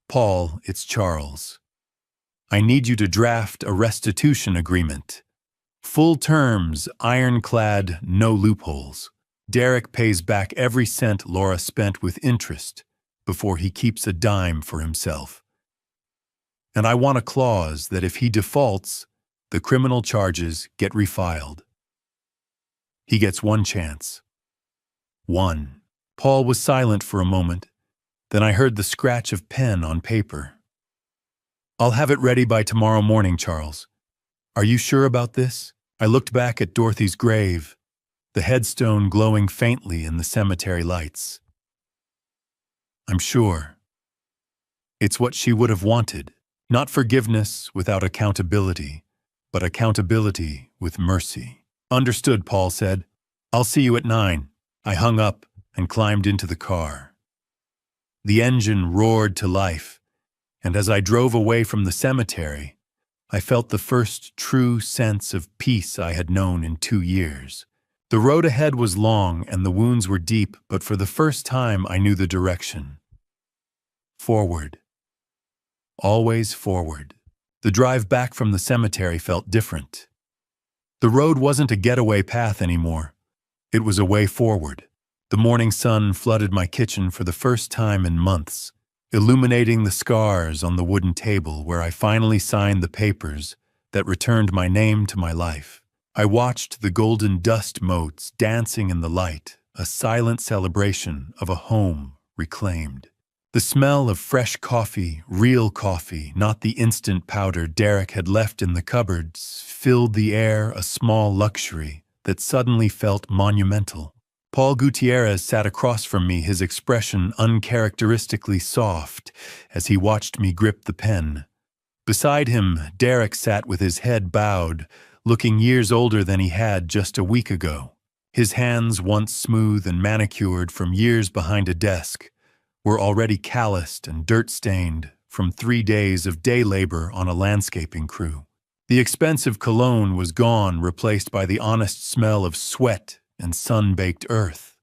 "Paul, it's Charles. I need you to draft a restitution agreement. Full terms, ironclad, no loopholes. Derek pays back every cent Laura spent with interest before he keeps a dime for himself. And I want a clause that if he defaults, the criminal charges get refiled. He gets one chance. One." Paul was silent for a moment. Then I heard the scratch of pen on paper. "I'll have it ready by tomorrow morning, Charles. Are you sure about this?" I looked back at Dorothy's grave, the headstone glowing faintly in the cemetery lights. "I'm sure. It's what she would have wanted. Not forgiveness without accountability, but accountability with mercy." "Understood," Paul said. "I'll see you at 9. I hung up and climbed into the car. The engine roared to life, and as I drove away from the cemetery, I felt the first true sense of peace I had known in 2 years. The road ahead was long and the wounds were deep, but for the first time I knew the direction. Forward. Always forward. The drive back from the cemetery felt different. The road wasn't a getaway path anymore. It was a way forward. The morning sun flooded my kitchen for the first time in months, illuminating the scars on the wooden table where I finally signed the papers that returned my name to my life. I watched the golden dust motes dancing in the light, a silent celebration of a home reclaimed. The smell of fresh coffee, real coffee, not the instant powder Derek had left in the cupboards, filled the air, a small luxury that suddenly felt monumental. Paul Gutierrez sat across from me, his expression uncharacteristically soft as he watched me grip the pen. Beside him, Derek sat with his head bowed, looking years older than he had just a week ago. His hands, once smooth and manicured from years behind a desk, were already calloused and dirt-stained from 3 days of day labor on a landscaping crew. The expensive cologne was gone, replaced by the honest smell of sweat and sun-baked earth.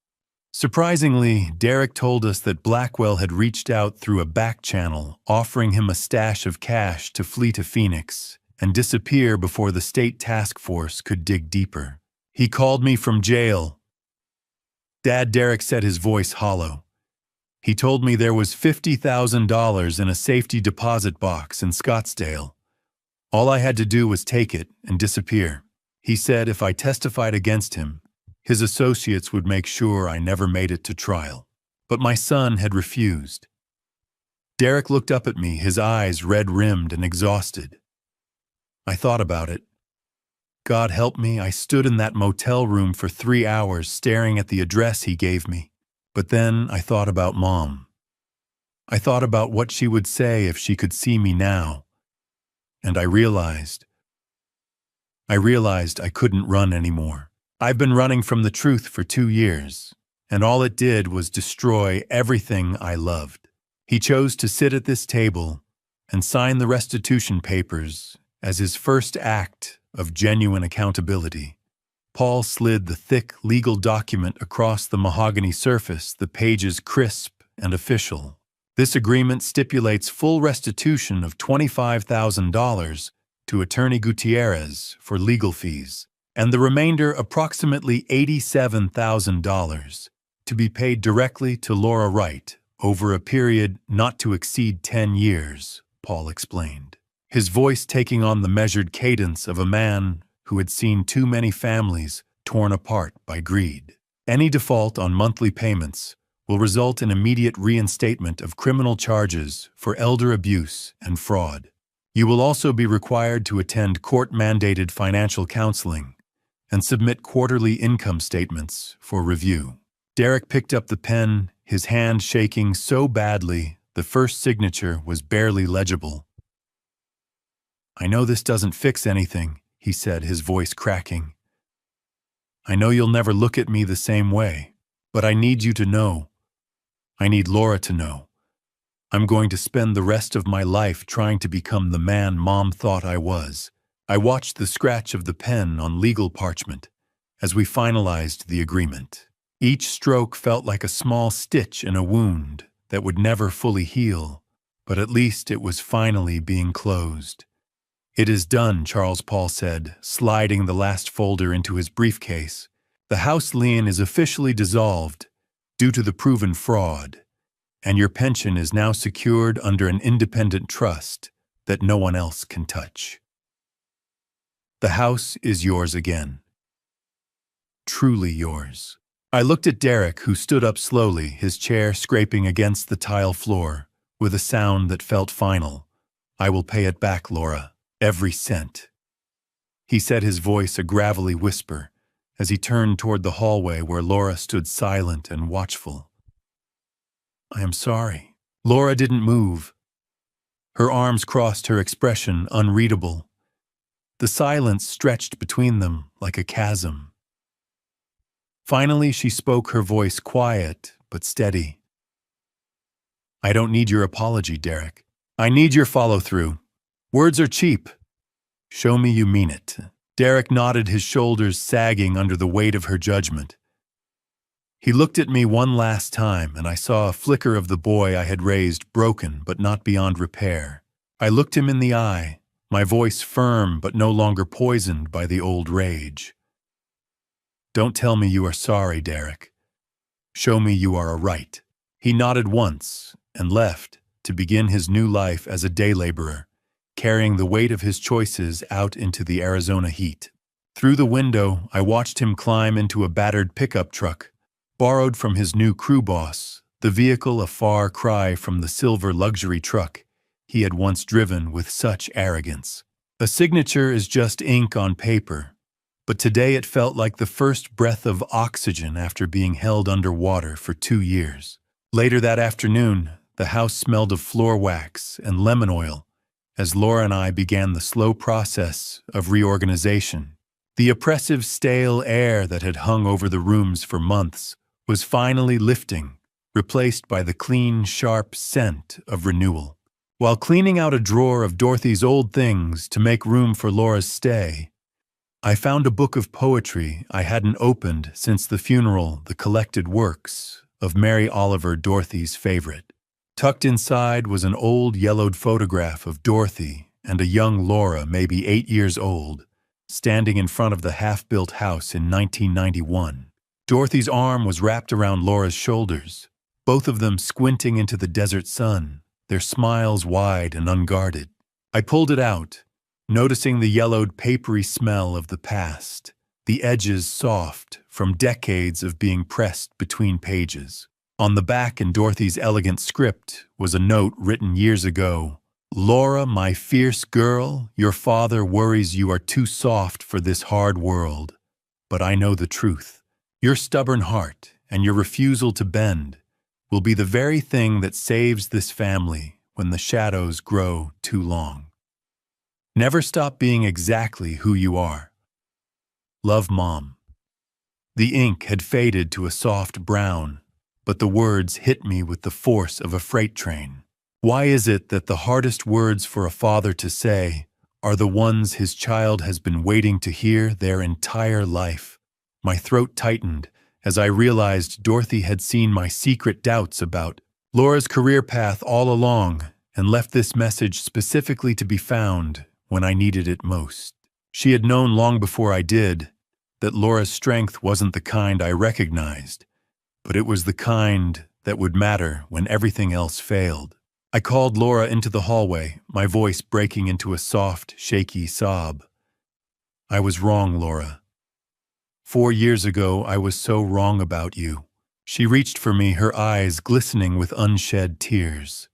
Surprisingly, Derek told us that Blackwell had reached out through a back channel, offering him a stash of cash to flee to Phoenix and disappear before the state task force could dig deeper. "He called me from jail." Dad, Derek said, his voice hollow. "He told me there was $50,000 in a safety deposit box in Scottsdale. All I had to do was take it and disappear. He said if I testified against him, his associates would make sure I never made it to trial. But my son had refused." Derek looked up at me, his eyes red-rimmed and exhausted. I thought about it. God help me, I stood in that motel room for 3 hours staring at the address he gave me. But then I thought about Mom. I thought about what she would say if she could see me now. And I realized I couldn't run anymore. I've been running from the truth for 2 years, and all it did was destroy everything I loved. He chose to sit at this table and sign the restitution papers as his first act of genuine accountability. Paul slid the thick legal document across the mahogany surface, the pages crisp and official. This agreement stipulates full restitution of $25,000 to Attorney Gutierrez for legal fees, and the remainder, approximately $87,000, to be paid directly to Laura Wright over a period not to exceed 10 years, Paul explained, his voice taking on the measured cadence of a man who had seen too many families torn apart by greed. Any default on monthly payments will result in immediate reinstatement of criminal charges for elder abuse and fraud. You will also be required to attend court-mandated financial counseling and submit quarterly income statements for review. Derek picked up the pen, his hand shaking so badly the first signature was barely legible. "I know this doesn't fix anything," he said, his voice cracking. "I know you'll never look at me the same way, but I need you to know. I need Laura to know. I'm going to spend the rest of my life trying to become the man Mom thought I was." I watched the scratch of the pen on legal parchment as we finalized the agreement. Each stroke felt like a small stitch in a wound that would never fully heal, but at least it was finally being closed. "It is done," Charles Paul said, sliding the last folder into his briefcase. "The house lien is officially dissolved due to the proven fraud, and your pension is now secured under an independent trust that no one else can touch. The house is yours again. Truly yours." I looked at Derek, who stood up slowly, his chair scraping against the tile floor, with a sound that felt final. "I will pay it back, Laura. Every cent." He said, his voice a gravelly whisper, as he turned toward the hallway where Laura stood silent and watchful. "I am sorry." Laura didn't move. Her arms crossed, her expression unreadable. The silence stretched between them like a chasm. Finally, she spoke, her voice quiet but steady. "I don't need your apology, Derek. I need your follow-through. Words are cheap. Show me you mean it." Derek nodded, his shoulders sagging under the weight of her judgment. He looked at me one last time, and I saw a flicker of the boy I had raised, broken but not beyond repair. I looked him in the eye, my voice firm but no longer poisoned by the old rage. "Don't tell me you are sorry, Derek. Show me you are right." He nodded once and left to begin his new life as a day laborer, carrying the weight of his choices out into the Arizona heat. Through the window, I watched him climb into a battered pickup truck, borrowed from his new crew boss, the vehicle a far cry from the silver luxury truck he had once driven with such arrogance. A signature is just ink on paper, but today it felt like the first breath of oxygen after being held underwater for 2 years. Later that afternoon, the house smelled of floor wax and lemon oil as Laura and I began the slow process of reorganization. The oppressive stale air that had hung over the rooms for months was finally lifting, replaced by the clean, sharp scent of renewal. While cleaning out a drawer of Dorothy's old things to make room for Laura's stay, I found a book of poetry I hadn't opened since the funeral, the collected works of Mary Oliver, Dorothy's favorite. Tucked inside was an old yellowed photograph of Dorothy and a young Laura, maybe 8 years old, standing in front of the half-built house in 1991. Dorothy's arm was wrapped around Laura's shoulders, both of them squinting into the desert sun, their smiles wide and unguarded. I pulled it out, noticing the yellowed, papery smell of the past, the edges soft from decades of being pressed between pages. On the back, in Dorothy's elegant script, was a note written years ago. "Laura, my fierce girl, your father worries you are too soft for this hard world. But I know the truth. Your stubborn heart and your refusal to bend will be the very thing that saves this family when the shadows grow too long. Never stop being exactly who you are. Love, Mom." The ink had faded to a soft brown, but the words hit me with the force of a freight train. Why is it that the hardest words for a father to say are the ones his child has been waiting to hear their entire life? My throat tightened as I realized Dorothy had seen my secret doubts about Laura's career path all along and left this message specifically to be found when I needed it most. She had known long before I did that Laura's strength wasn't the kind I recognized, but it was the kind that would matter when everything else failed. I called Laura into the hallway, my voice breaking into a soft, shaky sob. I was wrong, Laura. 4 years ago, I was so wrong about you. She reached for me, her eyes glistening with unshed tears.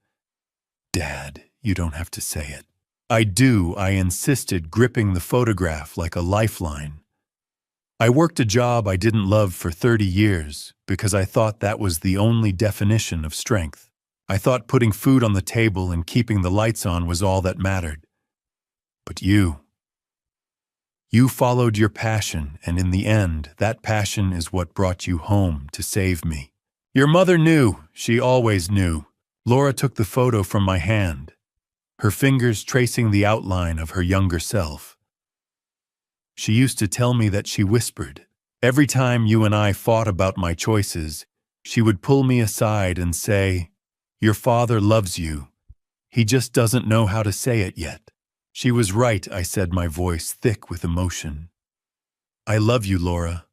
Dad, you don't have to say it. I do, I insisted, gripping the photograph like a lifeline. I worked a job I didn't love for 30 years because I thought that was the only definition of strength. I thought putting food on the table and keeping the lights on was all that mattered. But you followed your passion, and in the end, that passion is what brought you home to save me. Your mother knew, she always knew. Laura took the photo from my hand, her fingers tracing the outline of her younger self. She used to tell me that she whispered. Every time you and I fought about my choices, she would pull me aside and say, "Your father loves you. He just doesn't know how to say it yet." She was right, I said, my voice thick with emotion. I love you, Laura.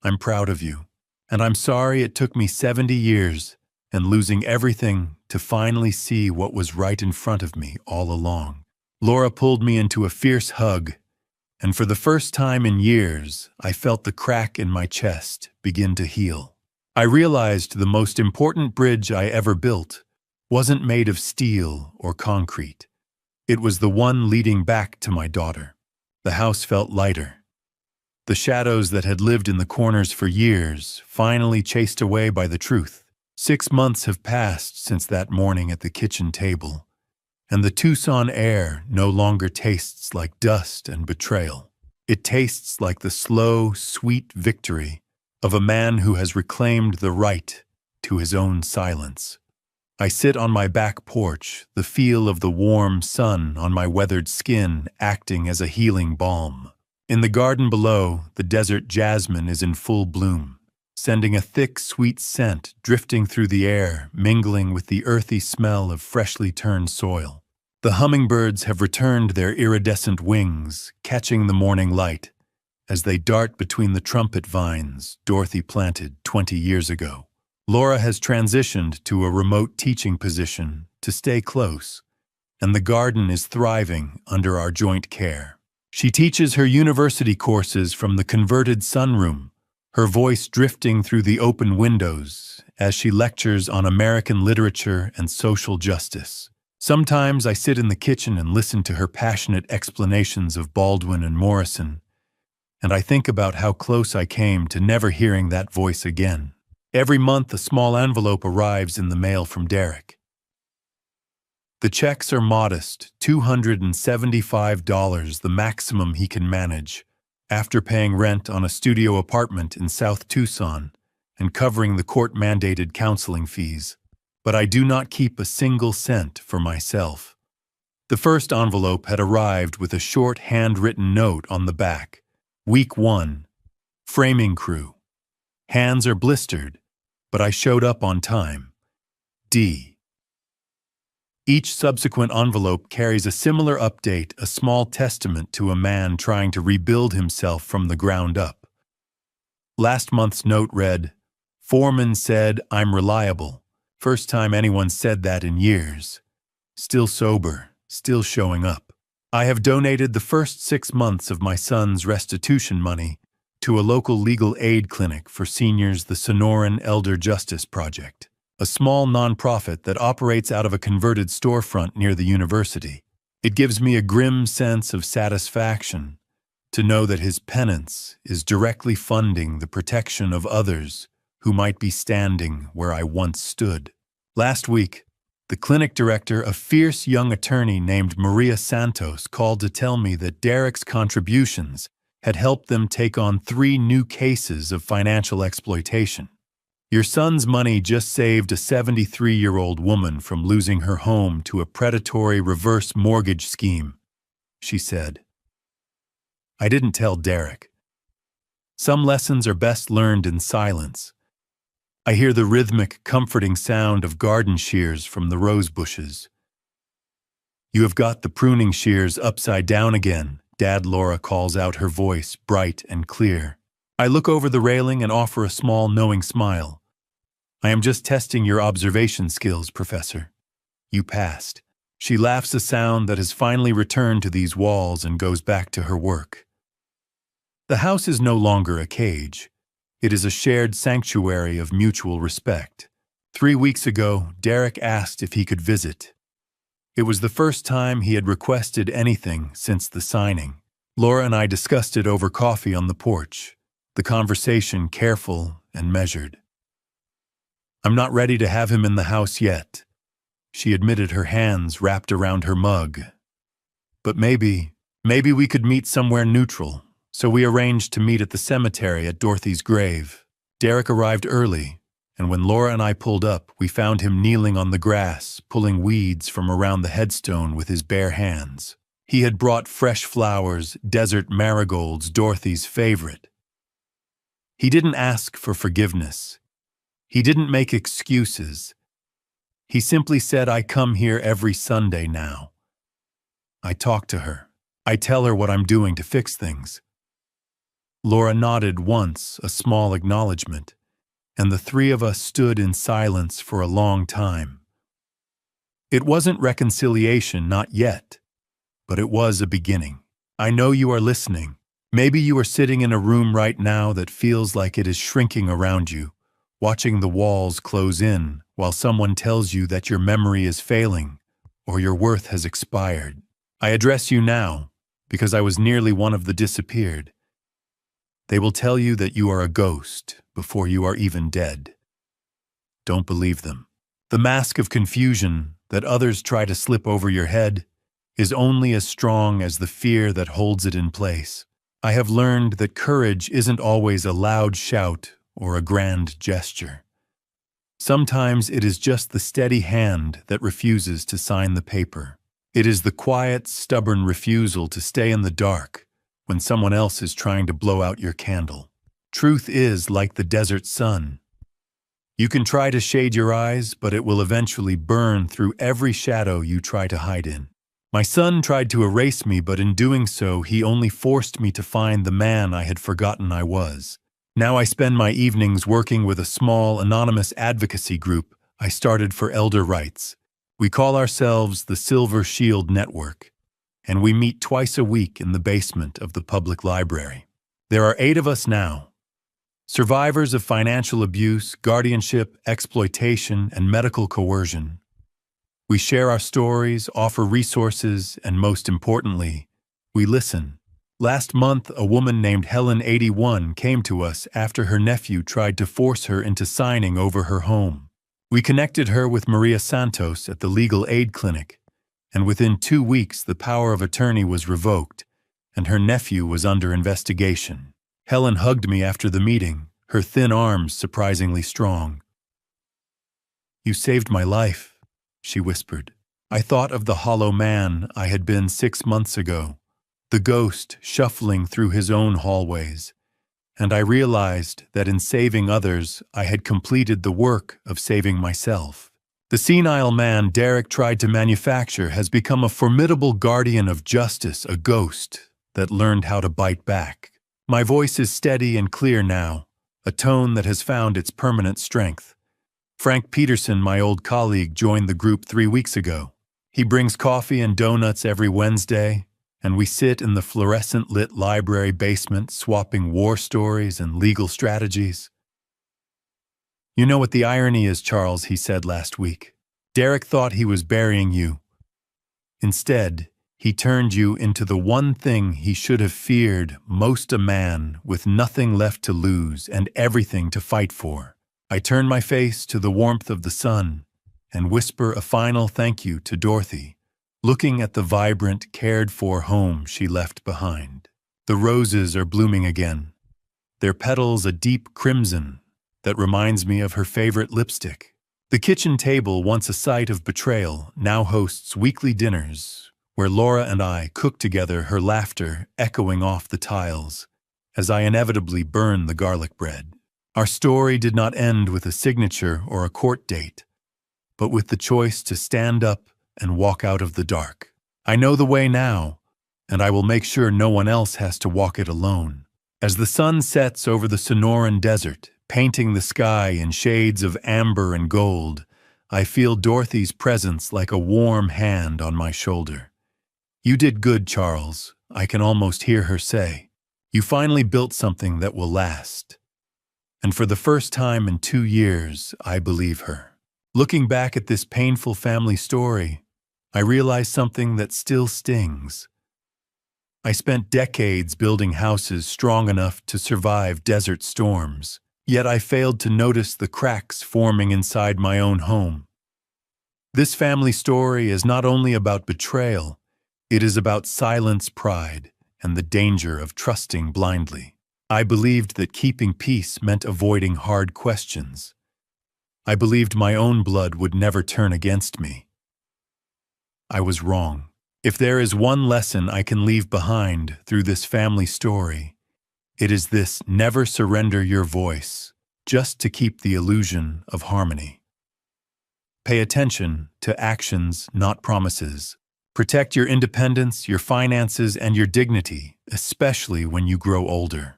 I'm proud of you. And I'm sorry it took me 70 years and losing everything to finally see what was right in front of me all along. Laura pulled me into a fierce hug, and for the first time in years, I felt the crack in my chest begin to heal. I realized the most important bridge I ever built wasn't made of steel or concrete. It was the one leading back to my daughter. The house felt lighter. The shadows that had lived in the corners for years finally chased away by the truth. 6 months have passed since that morning at the kitchen table, and the Tucson air no longer tastes like dust and betrayal. It tastes like the slow, sweet victory of a man who has reclaimed the right to his own silence. I sit on my back porch, the feel of the warm sun on my weathered skin acting as a healing balm. In the garden below, the desert jasmine is in full bloom, sending a thick, sweet scent drifting through the air, mingling with the earthy smell of freshly turned soil. The hummingbirds have returned their iridescent wings, catching the morning light, as they dart between the trumpet vines Dorothy planted 20 years ago. Laura has transitioned to a remote teaching position to stay close, and the garden is thriving under our joint care. She teaches her university courses from the converted sunroom, her voice drifting through the open windows as she lectures on American literature and social justice. Sometimes I sit in the kitchen and listen to her passionate explanations of Baldwin and Morrison, and I think about how close I came to never hearing that voice again. Every month, a small envelope arrives in the mail from Derek. The checks are modest, $275, the maximum he can manage, after paying rent on a studio apartment in South Tucson and covering the court-mandated counseling fees. But I do not keep a single cent for myself. The first envelope had arrived with a short handwritten note on the back. Week 1. Framing crew. Hands are blistered, but I showed up on time. D. Each subsequent envelope carries a similar update, a small testament to a man trying to rebuild himself from the ground up. Last month's note read, "Foreman said I'm reliable. First time anyone said that in years. Still sober, still showing up. I have donated the first 6 months of my son's restitution money to a local legal aid clinic for seniors, the Sonoran Elder Justice Project, a small nonprofit that operates out of a converted storefront near the university. It gives me a grim sense of satisfaction to know that his penance is directly funding the protection of others who might be standing where I once stood. Last week, the clinic director, a fierce young attorney named Maria Santos, called to tell me that Derek's contributions had helped them take on 3 new cases of financial exploitation. Your son's money just saved a 73-year-old woman from losing her home to a predatory reverse mortgage scheme, she said. I didn't tell Derek. Some lessons are best learned in silence. I hear the rhythmic, comforting sound of garden shears from the rose bushes. You have got the pruning shears upside down again, Dad, Laura calls out, her voice bright and clear. I look over the railing and offer a small, knowing smile. I am just testing your observation skills, Professor. You passed. She laughs a sound that has finally returned to these walls and goes back to her work. The house is no longer a cage. It is a shared sanctuary of mutual respect. 3 weeks ago, Derek asked if he could visit. It was the first time he had requested anything since the signing. Laura and I discussed it over coffee on the porch, the conversation careful and measured. I'm not ready to have him in the house yet. She admitted, her hands wrapped around her mug. But maybe we could meet somewhere neutral, so we arranged to meet at the cemetery at Dorothy's grave. Derek arrived early, and when Laura and I pulled up, we found him kneeling on the grass, pulling weeds from around the headstone with his bare hands. He had brought fresh flowers, desert marigolds, Dorothy's favorite. He didn't ask for forgiveness. He didn't make excuses. He simply said, I come here every Sunday now. I talk to her. I tell her what I'm doing to fix things. Laura nodded once, a small acknowledgement, and the three of us stood in silence for a long time. It wasn't reconciliation, not yet, but it was a beginning. I know you are listening. Maybe you are sitting in a room right now that feels like it is shrinking around you, watching the walls close in while someone tells you that your memory is failing or your worth has expired. I address you now because I was nearly one of the disappeared. They will tell you that you are a ghost before you are even dead. Don't believe them. The mask of confusion that others try to slip over your head is only as strong as the fear that holds it in place. I have learned that courage isn't always a loud shout or a grand gesture. Sometimes it is just the steady hand that refuses to sign the paper. It is the quiet, stubborn refusal to stay in the dark when someone else is trying to blow out your candle. Truth is like the desert sun. You can try to shade your eyes, but it will eventually burn through every shadow you try to hide in. My son tried to erase me, but in doing so, he only forced me to find the man I had forgotten I was. Now I spend my evenings working with a small, anonymous advocacy group I started for elder rights. We call ourselves the Silver Shield Network, and we meet twice a week in the basement of the public library. There are 8 of us now. Survivors of financial abuse, guardianship, exploitation, and medical coercion. We share our stories, offer resources, and most importantly, we listen. Last month, a woman named Helen, 81, came to us after her nephew tried to force her into signing over her home. We connected her with Maria Santos at the legal aid clinic, and within 2 weeks the power of attorney was revoked, and her nephew was under investigation. Helen hugged me after the meeting, her thin arms surprisingly strong. "You saved my life," she whispered. I thought of the hollow man I had been 6 months ago, the ghost shuffling through his own hallways, and I realized that in saving others, I had completed the work of saving myself. The senile man Derek tried to manufacture has become a formidable guardian of justice, a ghost that learned how to bite back. My voice is steady and clear now, a tone that has found its permanent strength. Frank Peterson, my old colleague, joined the group 3 weeks ago. He brings coffee and donuts every Wednesday, and we sit in the fluorescent-lit library basement swapping war stories and legal strategies. "You know what the irony is, Charles," he said last week. "Derek thought he was burying you. Instead, he turned you into the one thing he should have feared most, a man with nothing left to lose and everything to fight for." I turn my face to the warmth of the sun and whisper a final thank you to Dorothy, looking at the vibrant, cared-for home she left behind. The roses are blooming again, their petals a deep crimson that reminds me of her favorite lipstick. The kitchen table, once a site of betrayal, now hosts weekly dinners where Laura and I cook together, her laughter echoing off the tiles as I inevitably burn the garlic bread. Our story did not end with a signature or a court date, but with the choice to stand up and walk out of the dark. I know the way now, and I will make sure no one else has to walk it alone. As the sun sets over the Sonoran Desert, Painting the sky in shades of amber and gold, I feel Dorothy's presence like a warm hand on my shoulder. "You did good, Charles," I can almost hear her say. "You finally built something that will last." And for the first time in 2 years, I believe her. Looking back at this painful family story, I realize something that still stings. I spent decades building houses strong enough to survive desert storms, yet I failed to notice the cracks forming inside my own home. This family story is not only about betrayal, it is about silence, pride, and the danger of trusting blindly. I believed that keeping peace meant avoiding hard questions. I believed my own blood would never turn against me. I was wrong. If there is one lesson I can leave behind through this family story, it is this: never surrender your voice, just to keep the illusion of harmony. Pay attention to actions, not promises. Protect your independence, your finances, and your dignity, especially when you grow older.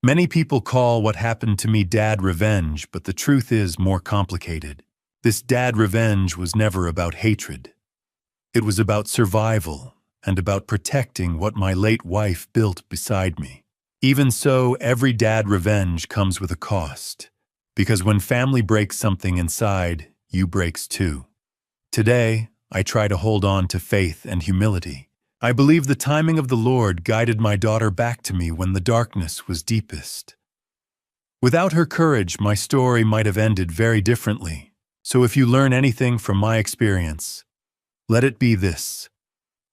Many people call what happened to me dad revenge, but the truth is more complicated. This dad revenge was never about hatred. It was about survival and about protecting what my late wife built beside me. Even so, every dad revenge comes with a cost, because when family breaks something inside, you breaks too. Today, I try to hold on to faith and humility. I believe the timing of the Lord guided my daughter back to me when the darkness was deepest. Without her courage, my story might have ended very differently. So if you learn anything from my experience, let it be this: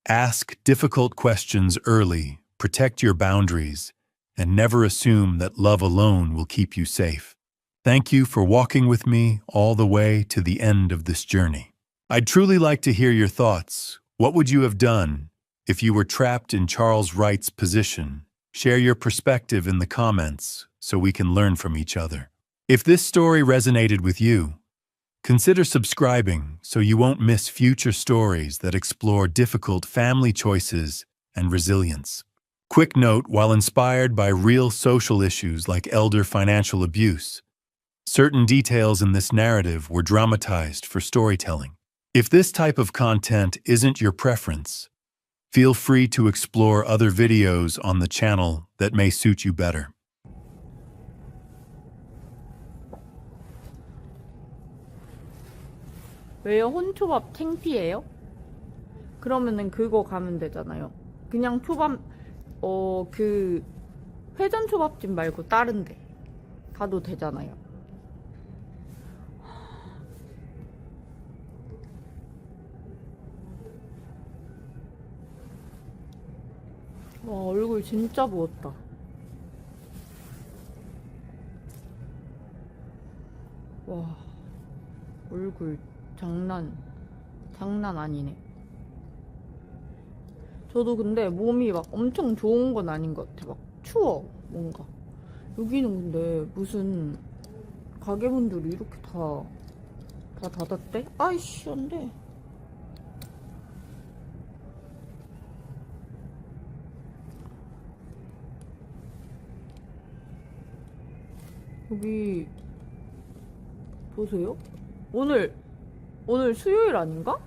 ask difficult questions early, protect your boundaries, and never assume that love alone will keep you safe. Thank you for walking with me all the way to the end of this journey. I'd truly like to hear your thoughts. What would you have done if you were trapped in Charles Wright's position? Share your perspective in the comments so we can learn from each other. If this story resonated with you, consider subscribing so you won't miss future stories that explore difficult family choices and resilience. Quick note: while inspired by real social issues like elder financial abuse, certain details in this narrative were dramatized for storytelling. If this type of content isn't your preference, feel free to explore other videos on the channel that may suit you better. 왜요? 혼초밥 창피해요? 그러면은 그거 가면 되잖아요. 그냥 초밥, 그 회전 초밥집 말고 다른 데 가도 되잖아요. 와, 얼굴 진짜 부었다. 와, 얼굴 장난 아니네. 저도 근데 몸이 막 엄청 좋은 건 아닌 것 같아. 막 추워, 뭔가. 여기는 근데 무슨 가게문들이 이렇게 다 닫았대? 아이씨, 안 돼. 여기 보세요. 오늘 수요일 아닌가?